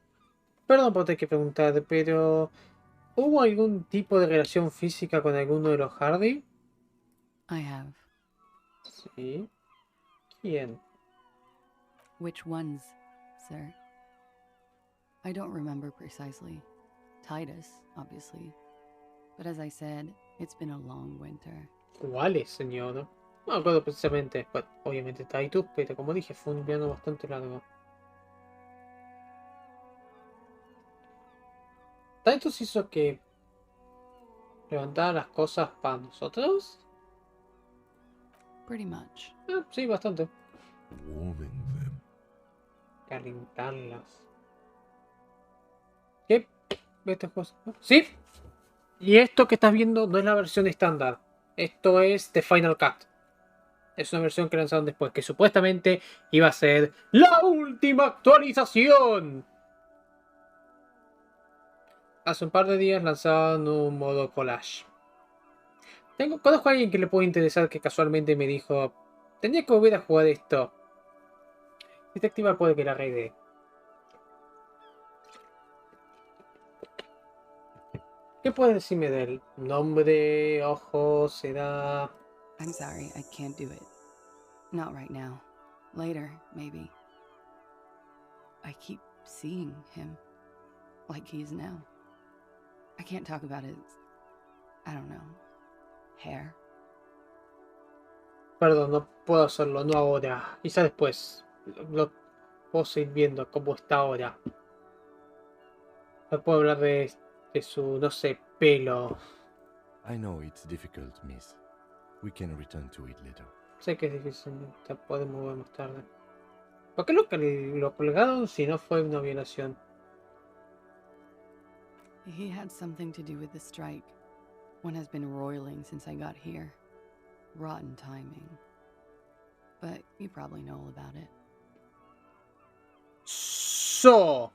Perdón por tener que preguntar, pero... ¿Hubo algún tipo de relación física con alguno de los Hardy? I have. Sí. ¿Quién? Which ones, sir? I don't remember precisely. Titus, obviously. But as I said, it's been a long winter. ¿Cuáles, señor? No me acuerdo precisamente. Bueno, obviamente Titus, pero como dije, fue un invierno bastante largo. ¿Titus hizo que levantara las cosas para nosotros? Pretty much. Sí, bastante. Warming them. Calentarlas. ¿Qué? ¿Estas cosas? ¿Sí? Y esto que estás viendo no es la versión estándar. Esto es The Final Cut. Es una versión que lanzaron después, que supuestamente iba a ser la última actualización. Hace un par de días lanzaron un modo collage. Conozco a alguien que le puede interesar, que casualmente me dijo: tenía que volver a jugar esto. Si te activa puede que la reide. ¿Qué puedes decirme de él? Nombre, ojos, edad. I'm sorry, I can't do it. Not right now. Later, maybe. I keep seeing him. Like he is now. I can't talk about his... I don't know. Hair. Perdón, no puedo hacerlo, no ahora. Quizá después. Lo puedo seguir viendo cómo está ahora. No puedo hablar de su, no sé, pelo. I know it's difficult, miss. We can return to it later. Sé que es difícil, podemos ver más tarde. ¿Por qué lo colgaron si no fue una violación? He had something to do with the strike. One has been roiling since I got here. Rotten timing. But you probably know all about it. So.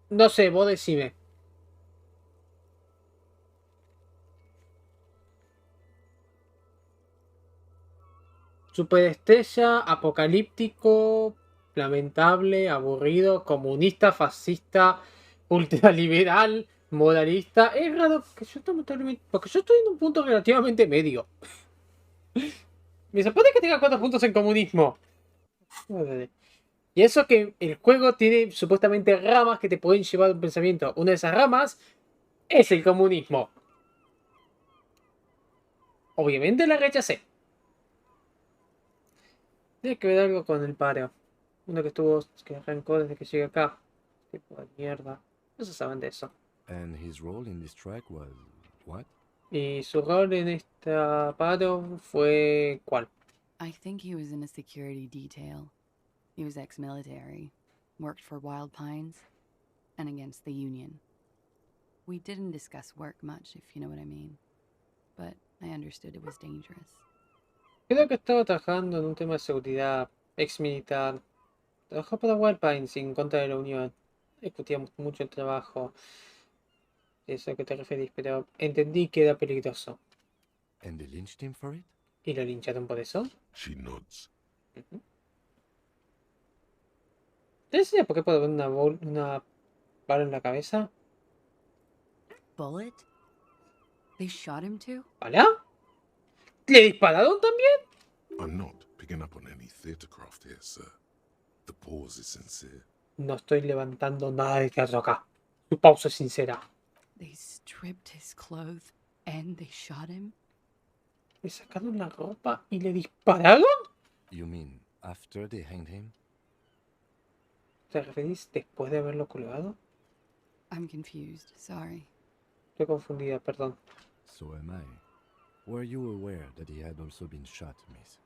No sé, vos decime. Superestrella, apocalíptico, lamentable, aburrido, comunista, fascista, ultraliberal, moralista. Es raro que porque yo estoy en un punto relativamente medio. Me sorprende que tenga 4 puntos en comunismo. Y eso que el juego tiene supuestamente ramas que te pueden llevar a un pensamiento. Una de esas ramas es el comunismo. Obviamente la rechacé. Tiene que ver algo con el paro. Uno que arrancó desde que llegué acá. Tipo de mierda. No se saben de eso. And his role in this strike was what? Y su rol en esta paro fue ¿cuál? I think he was in a security detail. He was ex-military, worked for Wild Pines, and against the Union. We didn't discuss work much, if you know what I mean. But I understood it was dangerous. Creo que estaba trabajando en un tema de seguridad, ex militar. Trabajó para Walpine en contra de la Unión. Discutíamos mucho el trabajo. Eso a que te referís, pero entendí que era peligroso. And they lynched him for it? ¿Y lo lincharon por eso? She nods. ¿Te enseña por qué puedo ver una bala en la cabeza? Bullet? They shot him too? ¿Bala? ¿Le dispararon también? I'm not picking up on any theatrecraft here, sir. The pause is sincere. No estoy levantando nada de teatro acá. Tu pausa es sincera. They stripped his clothes and they shot him? ¿Le sacaron la ropa y le dispararon? You mean after they hanged him? ¿Te referís después de haberlo colgado? I'm confused, sorry. Estoy confundida, perdón. So am I. Were you aware that he had also been shot, miss?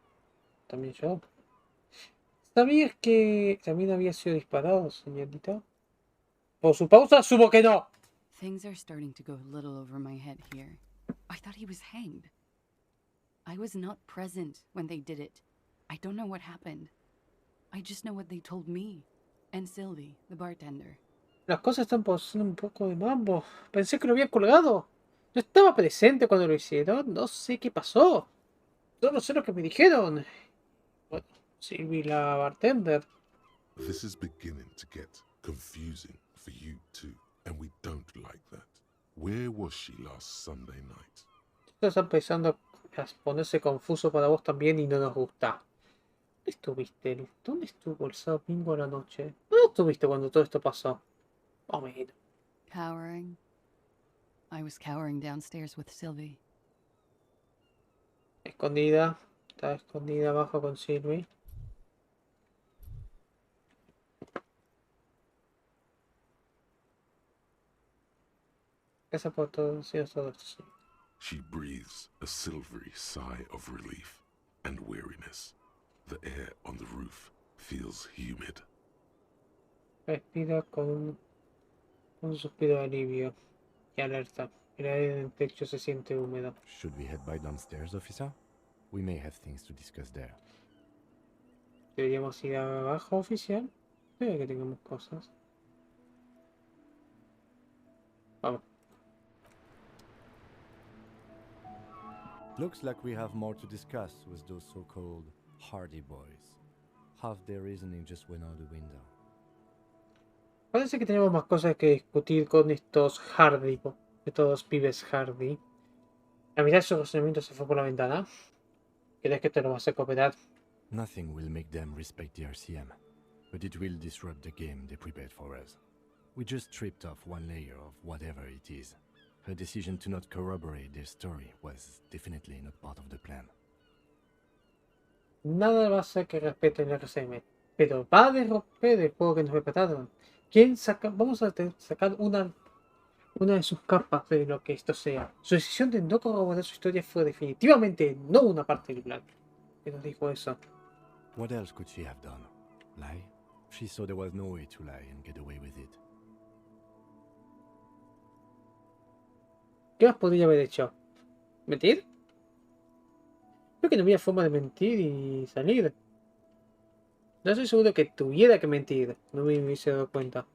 También yo. ¿Sabías que también había sido disparado, señorita? Por su pausa, asumo que no. Things are starting to go a little over my head here. I thought he was hanged. I was not present when they did it. I don't know what happened. I just know what they told me. And Sylvie, the bartender. Las cosas están pasando un poco de mambo. Pensé que lo había colgado. Yo estaba presente cuando lo hicieron. No sé qué pasó. Solo sé lo que me dijeron. Bueno, Sylvie, la bartender. This is beginning to get confusing for you too, and we don't like that. Where was she last Sunday night? Esto está empezando a ponerse confuso para vos también y no nos gusta. ¿Dónde estuviste? ¿Dónde estuvo el sábado domingo a la noche? ¿Dónde estuviste cuando todo esto pasó? Oh, man. Cowering. I was cowering downstairs with Sylvie. Escondida. Estaba escondida abajo con Sylvie. Gracias por todo, sí, todo esto, sí. She breathes a silvery sigh of relief and weariness. The air on the roof feels humid. Respira con un suspiro de alivio y alerta. El aire en el techo se siente húmedo. Should we head by downstairs, officer? We may have things to discuss there. ¿Deberíamos ir abajo, oficial? Creo que tengamos cosas. Vamos. Looks like we have more to discuss with those so-called Hardy boys. Half their reasoning just went out the window. Parece que tenemos más cosas que discutir con estos Hardy, estos pibes Hardy. La mitad de su razonamiento se fue por la ventana. ¿Crees que te lo vas a cooperar? Nothing will make them respect the RCM, but it will disrupt the game they prepared for us. We just stripped off one layer of whatever it is. Her decision to not corroborate their story was definitely not part of the plan. Nada va a hacer que respeten el RCM, pero va a romper el juego que nos prepararon. ¿Quién saca? Vamos a sacar una de sus capas de lo que esto sea. Su decisión de no corroborar su historia fue definitivamente no una parte del plan. Que nos dijo eso. What else could she have done? Lie? She saw there was no way to lie and get away with it. ¿Qué más podría haber hecho? ¿Mentir? Creo que no había forma de mentir y salir. No estoy seguro que tuviera que mentir. No me hubiese dado cuenta.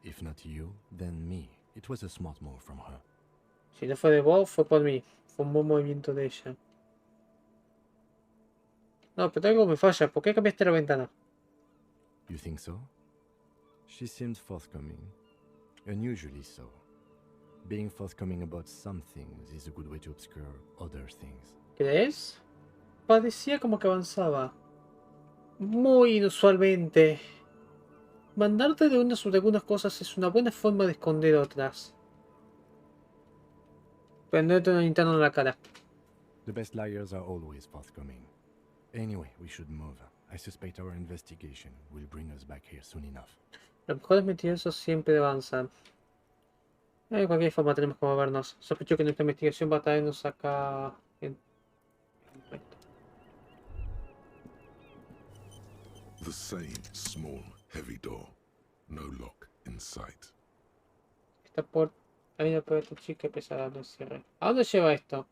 If not you, then me. It was a smart move from her. Si no fue de vos, fue por mí. Fue un buen movimiento de ella. No, pero algo me falla. ¿Por qué cambiaste la ventana? You think so? She seemed forthcoming. Unusually so. Being forthcoming about some things is a good way to obscure other things. ¿Crees? Parecía como que avanzaba. Muy inusualmente. mandarte de algunas cosas es una buena forma de esconder otras. Prenderte una linterna en la cara. The best liars are always forthcoming. Anyway, we should move. I suspect our investigation will bring us back here soon enough. Los mejores mentirosos siempre avanzan. De cualquier forma tenemos que movernos. Sospecho que nuestra investigación va a traernos acá en... The same small, heavy door. No lock in sight. Esta puerta... Hay una puerta chica pesada, no cierre. ¿A dónde lleva esto?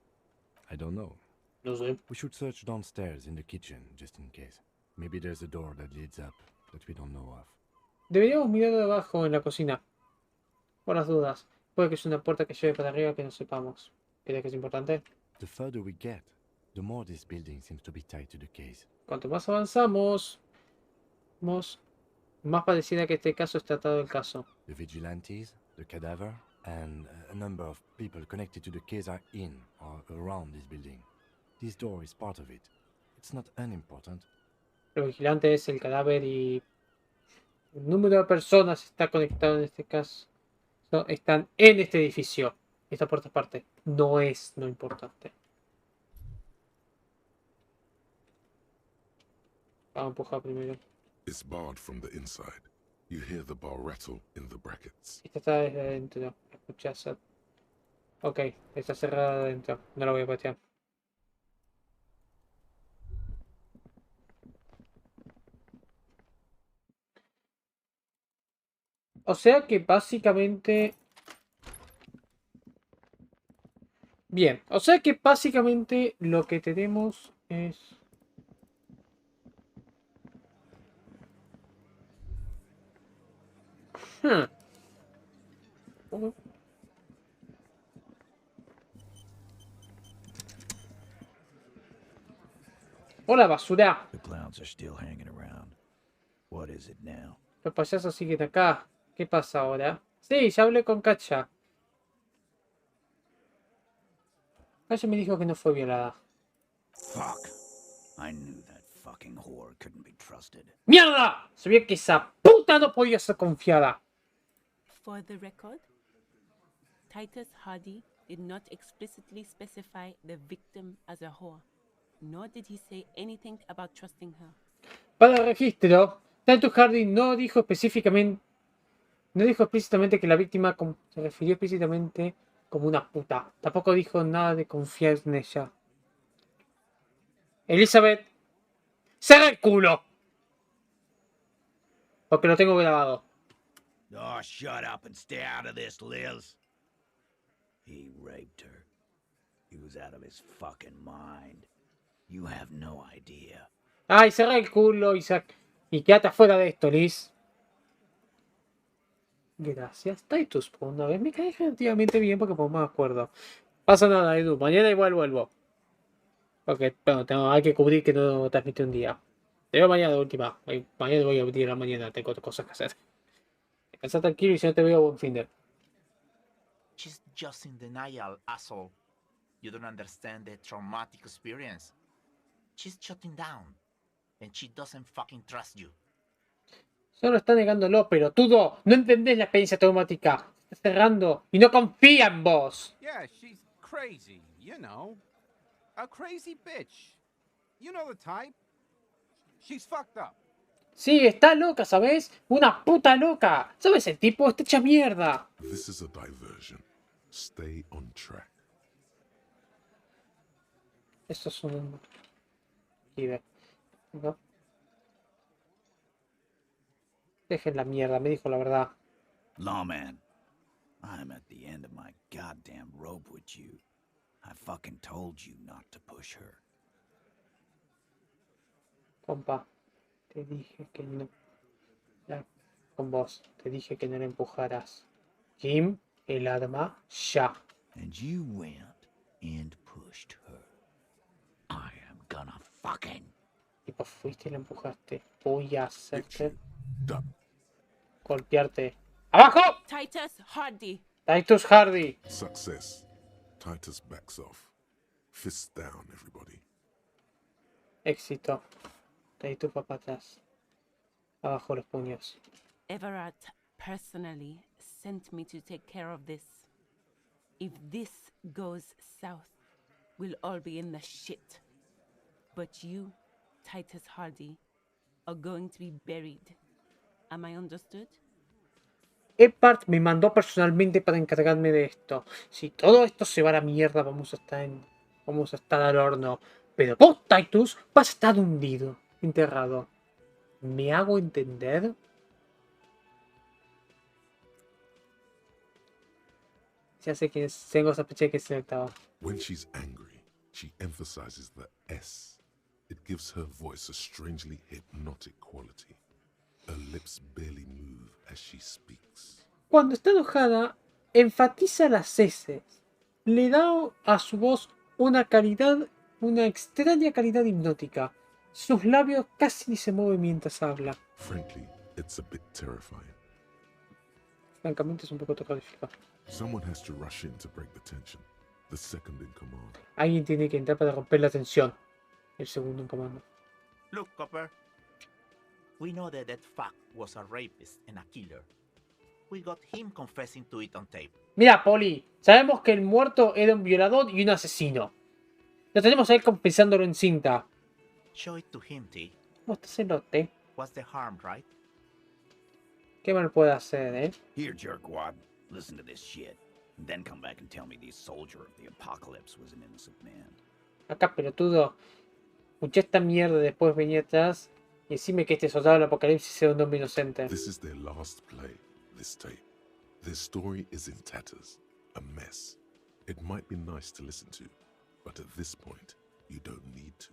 I don't know. No sé. We should search downstairs in the kitchen, just in case. Maybe there's a door that leads up that we don't know of. Deberíamos mirar de abajo en la cocina. Por las dudas. Puede que sea una puerta que lleve para arriba que no sepamos. ¿Crees que es importante? The further we get, the more this building seems to be tied to the case. Cuanto más avanzamos, más parecida que este caso es tratado el caso. The vigilantes, the cadaver, and a number of people connected to the case are in or around this building. This door is part of it. It's not unimportant. Los vigilantes, el cadáver y el número de personas está conectado en este caso. No, están en este edificio. Esta puerta es parte. No es lo importante. Vamos a empujar primero. It's barred from the inside. You hear the bar rattle in the brackets. Esta está desde adentro. Escuchás. Ok, está cerrada adentro. No la voy a patear. O sea que básicamente... Bien, o sea que básicamente lo que tenemos es... Hola, basura. The clowns are still hanging around. What is it now? Los payasos siguen acá. ¿Qué pasa ahora? Sí, ya hablé con Katja. Katja me dijo que no fue violada. Fuck. I knew that fucking whore couldn't be trusted. ¡Mierda! Sabía que esa puta no podía ser confiada. For the record, Titus Hardy did not explicitly specify the victim as a whore, nor did he say anything about trusting her. Para el registro, Titus Hardy no dijo explícitamente que la víctima se refirió explícitamente como una puta. Tampoco dijo nada de confiar en ella. Elizabeth, ¡cierra el culo! Porque lo tengo grabado. Oh, shut up and stay out of this, Liz. He raped her. He was out of his fucking mind. You have no idea. Ay, cerra el culo, Isaac. Y quédate afuera de esto, Liz. Gracias, Titus, por una vez me cae relativamente bien porque por más acuerdo. Pasa nada, Edu. Mañana igual vuelvo. Porque, bueno, hay que cubrir que no transmite un día. Te veo mañana de última. Mañana voy a abrir la mañana. Tengo cosas que hacer. Descansa tranquilo y si no te veo, buen fin de. She's just in denial, asshole. You don't understand the traumatic experience. She's shutting down. And she doesn't fucking trust you. Solo está negándolo, pero tú no entendés la experiencia traumática. Está cerrando y no confía en vos. Yeah, she's crazy, you know. A crazy bitch. You know the type. She's fucked up. Sí, está loca, ¿sabes? Una puta loca. ¿Sabes el tipo? Está hecha mierda. This is a diversion. Stay on track. Eso es un... ¿No? Dejen la mierda, me dijo la verdad. Lawman, I'm at the end of my goddamn rope with you. I fucking told you not to push her. Compa, te dije que no... Con vos, te dije que no la empujaras. Kim, el arma, ya. And you went and pushed her. I am gonna fucking... Y pues fuiste y la empujaste. Voy a hacerte... Golpearte. ¡Abajo! Titus Hardy. Titus Hardy. Success. Titus backs off. Fists down, everybody. Éxito. Titus va para atrás. Abajo los puños. Everard personally sent me to take care of this. If this goes south, we'll all be in the shit. But you, Titus Hardy, are going to be buried. Am I understood? Epart me mandó personalmente para encargarme de esto. Si todo esto se va a la mierda, vamos a estar al horno. Pero vos, Titus, vas a estar hundido, enterrado. ¿Me hago entender? Ya sé que tengo sospecha de que se octava. When she's angry, she emphasizes the S. It gives her voice a strangely hypnotic quality. Her lips barely move as she speaks. Cuando está enojada, enfatiza las S. Le da a su voz una extraña calidad hipnótica. Sus labios casi ni se mueven mientras habla. Frankly, it's a bit terrifying. Francamente es un poco terrorífico. Someone has to rush in to break the tension. The second in command. Alguien tiene que entrar para romper la tensión. El segundo en comando. Look, Copper. We know that fuck was a rapist and a killer. We got him confessing to it on tape. Mira, Polly, sabemos que el muerto era un violador y un asesino. Lo tenemos a él confesándolo en cinta. Show it to him, T. ¿Cómo estás, celote? What's the harm, right? ¿Qué mal puede hacer, Here, jerkwad. Listen to this shit. And then come back and tell me the soldier of the apocalypse was an innocent man. Acá, pelotudo. Escuché esta mierda, después venía atrás y decime que este soldado del apocalipsis era un hombre inocente. This is their last play, this tape. Their story is in tatters, a mess. It might be nice to listen to, but at this point, you don't need to.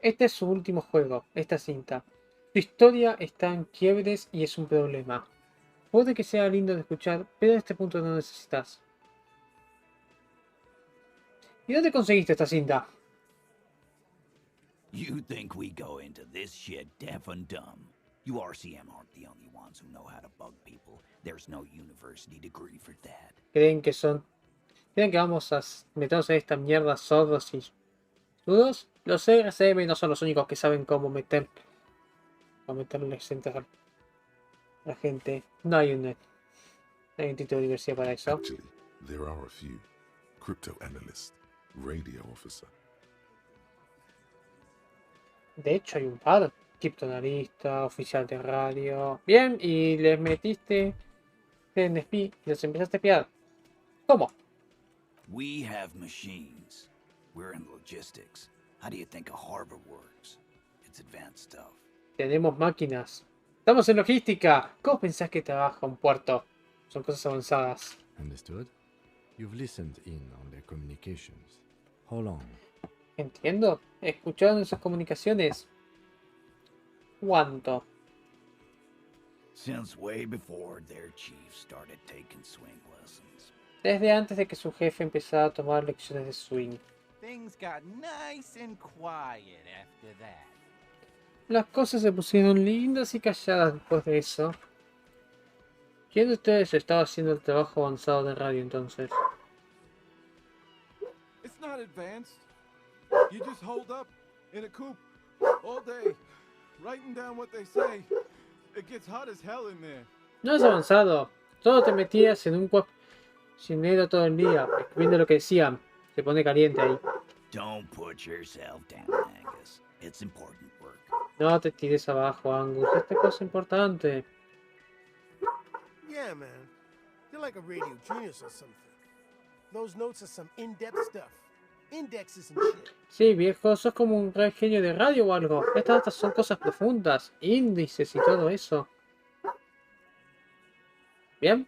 Este es su último juego, esta cinta. Su historia está en quiebres y es un problema. Puede que sea lindo de escuchar, pero en este punto no necesitas. ¿Y dónde conseguiste esta cinta? You think we go into this shit deaf and dumb? You RCM aren't the only ones who know how to bug people. There's no university degree for that. ¿Creen que vamos a meternos en esta mierda sordos y dudos? Los RCM no son los únicos que saben cómo meterle centros a la gente. No hay un título de universidad para eso. Actually, there are a few. Crypto analyst, radio officer. De hecho hay un par. Criptoanalista, oficial de radio. Bien, y les metiste en espía y los empezaste a espiar. ¿Cómo? We have machines. We're in logistics. How do you think a harbor works? It's advanced stuff. Tenemos máquinas. Estamos en logística. ¿Cómo pensás que trabaja un puerto? Son cosas avanzadas. Understood? You've listened in on their communications. How long? Entiendo. ¿Escucharon esas comunicaciones? ¿Cuánto? Since way before their chief started taking swing lessons. Desde antes de que su jefe empezara a tomar lecciones de swing. Things got nice and quiet after that. Las cosas se pusieron lindas y calladas después de eso. ¿Quién de ustedes estaba haciendo el trabajo avanzado de radio entonces? It's not advanced. You just hold up in a coop all day, writing down what they say. It gets hot as hell in there. No es avanzado. Solo te metías en un cocinero todo el día, escribiendo lo que decían. Se pone caliente ahí. Don't put yourself down, Angus. It's important work. No te tires abajo, Angus. Esta cosa importante. Yeah, man. You're like a radio genius or something. Those notes are some in-depth stuff. Indexes and shit. Sí, viejo, sos como un gran genio de radio o algo. Estas datas son cosas profundas, índices y todo eso. ¿Bien?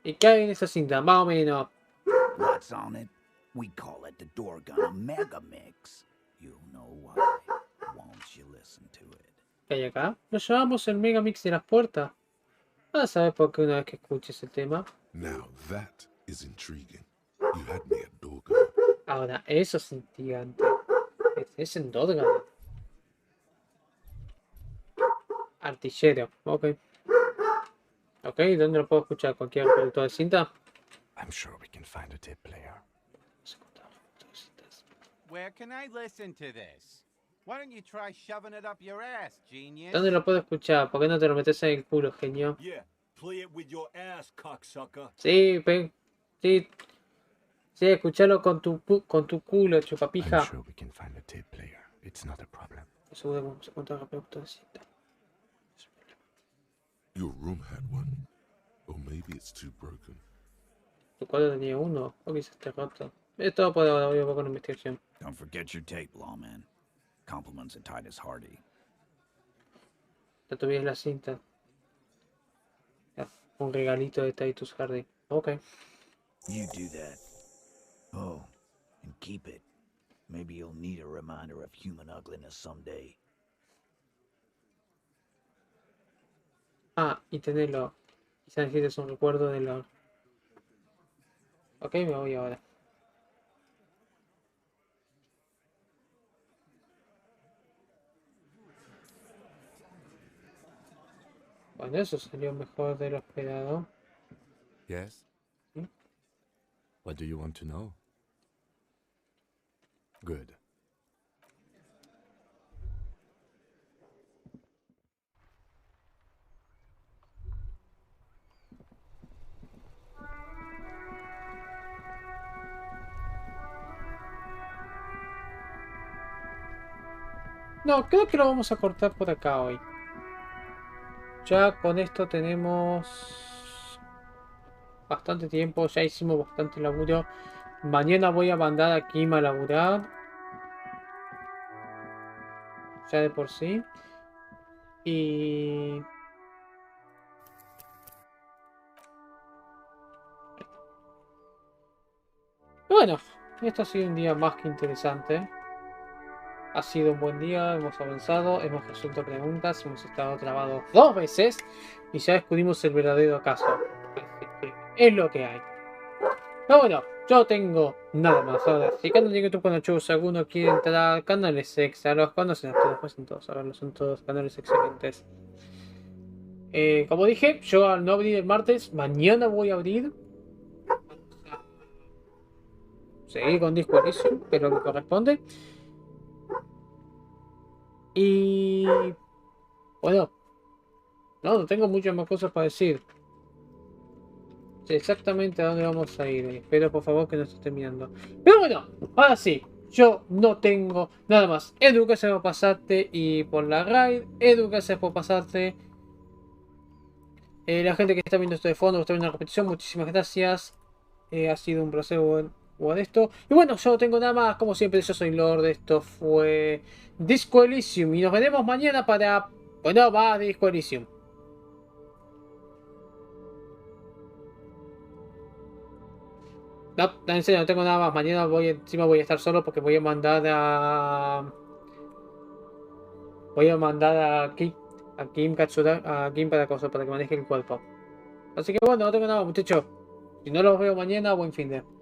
¿Y qué hay en esa cinta? Más o menos. What's on it? We call it the Dorgun a Mega Mix. You know why. Won't you listen to it? ¿Qué hay acá? Lo llamamos el Mega Mix de las puertas. Vas a saber por qué una vez que escuches el tema. Now that is intriguing. You had me at Dorgan. Ahora, eso es intrigante. Es en Dorgan. Artillero, ok. Ok, ¿dónde lo puedo escuchar? ¿Cualquier productor de cinta? I'm sure we can find a tape player. Where can I listen to this? Why don't you try shoving it up your ass, genius? ¿Dónde lo puedo escuchar? ¿Por qué no te lo metes en el culo, genio? Yeah, play it with your ass, cocksucker. Sí, sí, sí, escuchalo con tu culo, chupapija. I'm sure we can find a tape player. It's not a problem. Seguro que vamos a encontrar la productorcita. Your room had one. Or maybe it's too broken. Tu cuadro tenía uno, o quizás esté roto. Esto puede haber un poco de investigación. Don't forget your tape, lawman. Compliments of Titus Hardy. Ya tuvieras la cinta. Ya, un regalito de Titus Hardy. Ok. You do that. Oh, and keep it. Maybe you'll need a reminder of human ugliness someday. Ah, y tenerlo. Quizás necesites un recuerdo de lo... Ok, me voy ahora. Bueno, eso salió mejor de lo esperado. Yes? ¿Sí? What do you want to know? Good. No, creo que lo vamos a cortar por acá hoy. Ya con esto tenemos bastante tiempo, ya hicimos bastante laburo. Mañana voy a mandar a Kim a laburar. Ya de por sí. Y... bueno, esto ha sido un día más que interesante. Ha sido un buen día, hemos avanzado, hemos resuelto preguntas, hemos estado trabados 2 veces y ya descubrimos el verdadero caso. Así que es lo que hay. Pero bueno, yo tengo nada más. Ahora, si canal de YouTube cuando shows alguno quiere entrar, canales extra, los conocen a todos, pues en todos, a verlos, son todos canales excelentes. Como dije, yo al no abrir el martes, mañana voy a abrir. Seguir con Disco Elysium, que es lo que corresponde. Y bueno, no tengo muchas más cosas para decir. Sé exactamente a dónde vamos a ir. Espero por favor que no esté terminando. Pero bueno, ahora sí, yo no tengo nada más. Edu, gracias por pasarte y por la raid. Edu, gracias por pasarte. La gente que está viendo esto de fondo, que está viendo la repetición, muchísimas gracias. Ha sido un placer jugar esto. Y bueno, yo no tengo nada más. Como siempre, yo soy Lord. Esto fue Disco Elysium. Y nos veremos mañana para... bueno, va Disco Elysium. No, en serio, no tengo nada más. Mañana encima voy a estar solo porque voy a mandar a... Kim Katsura, a Kim para que maneje el cuerpo. Así que bueno, no tengo nada más, muchachos. Si no los veo mañana, buen fin de...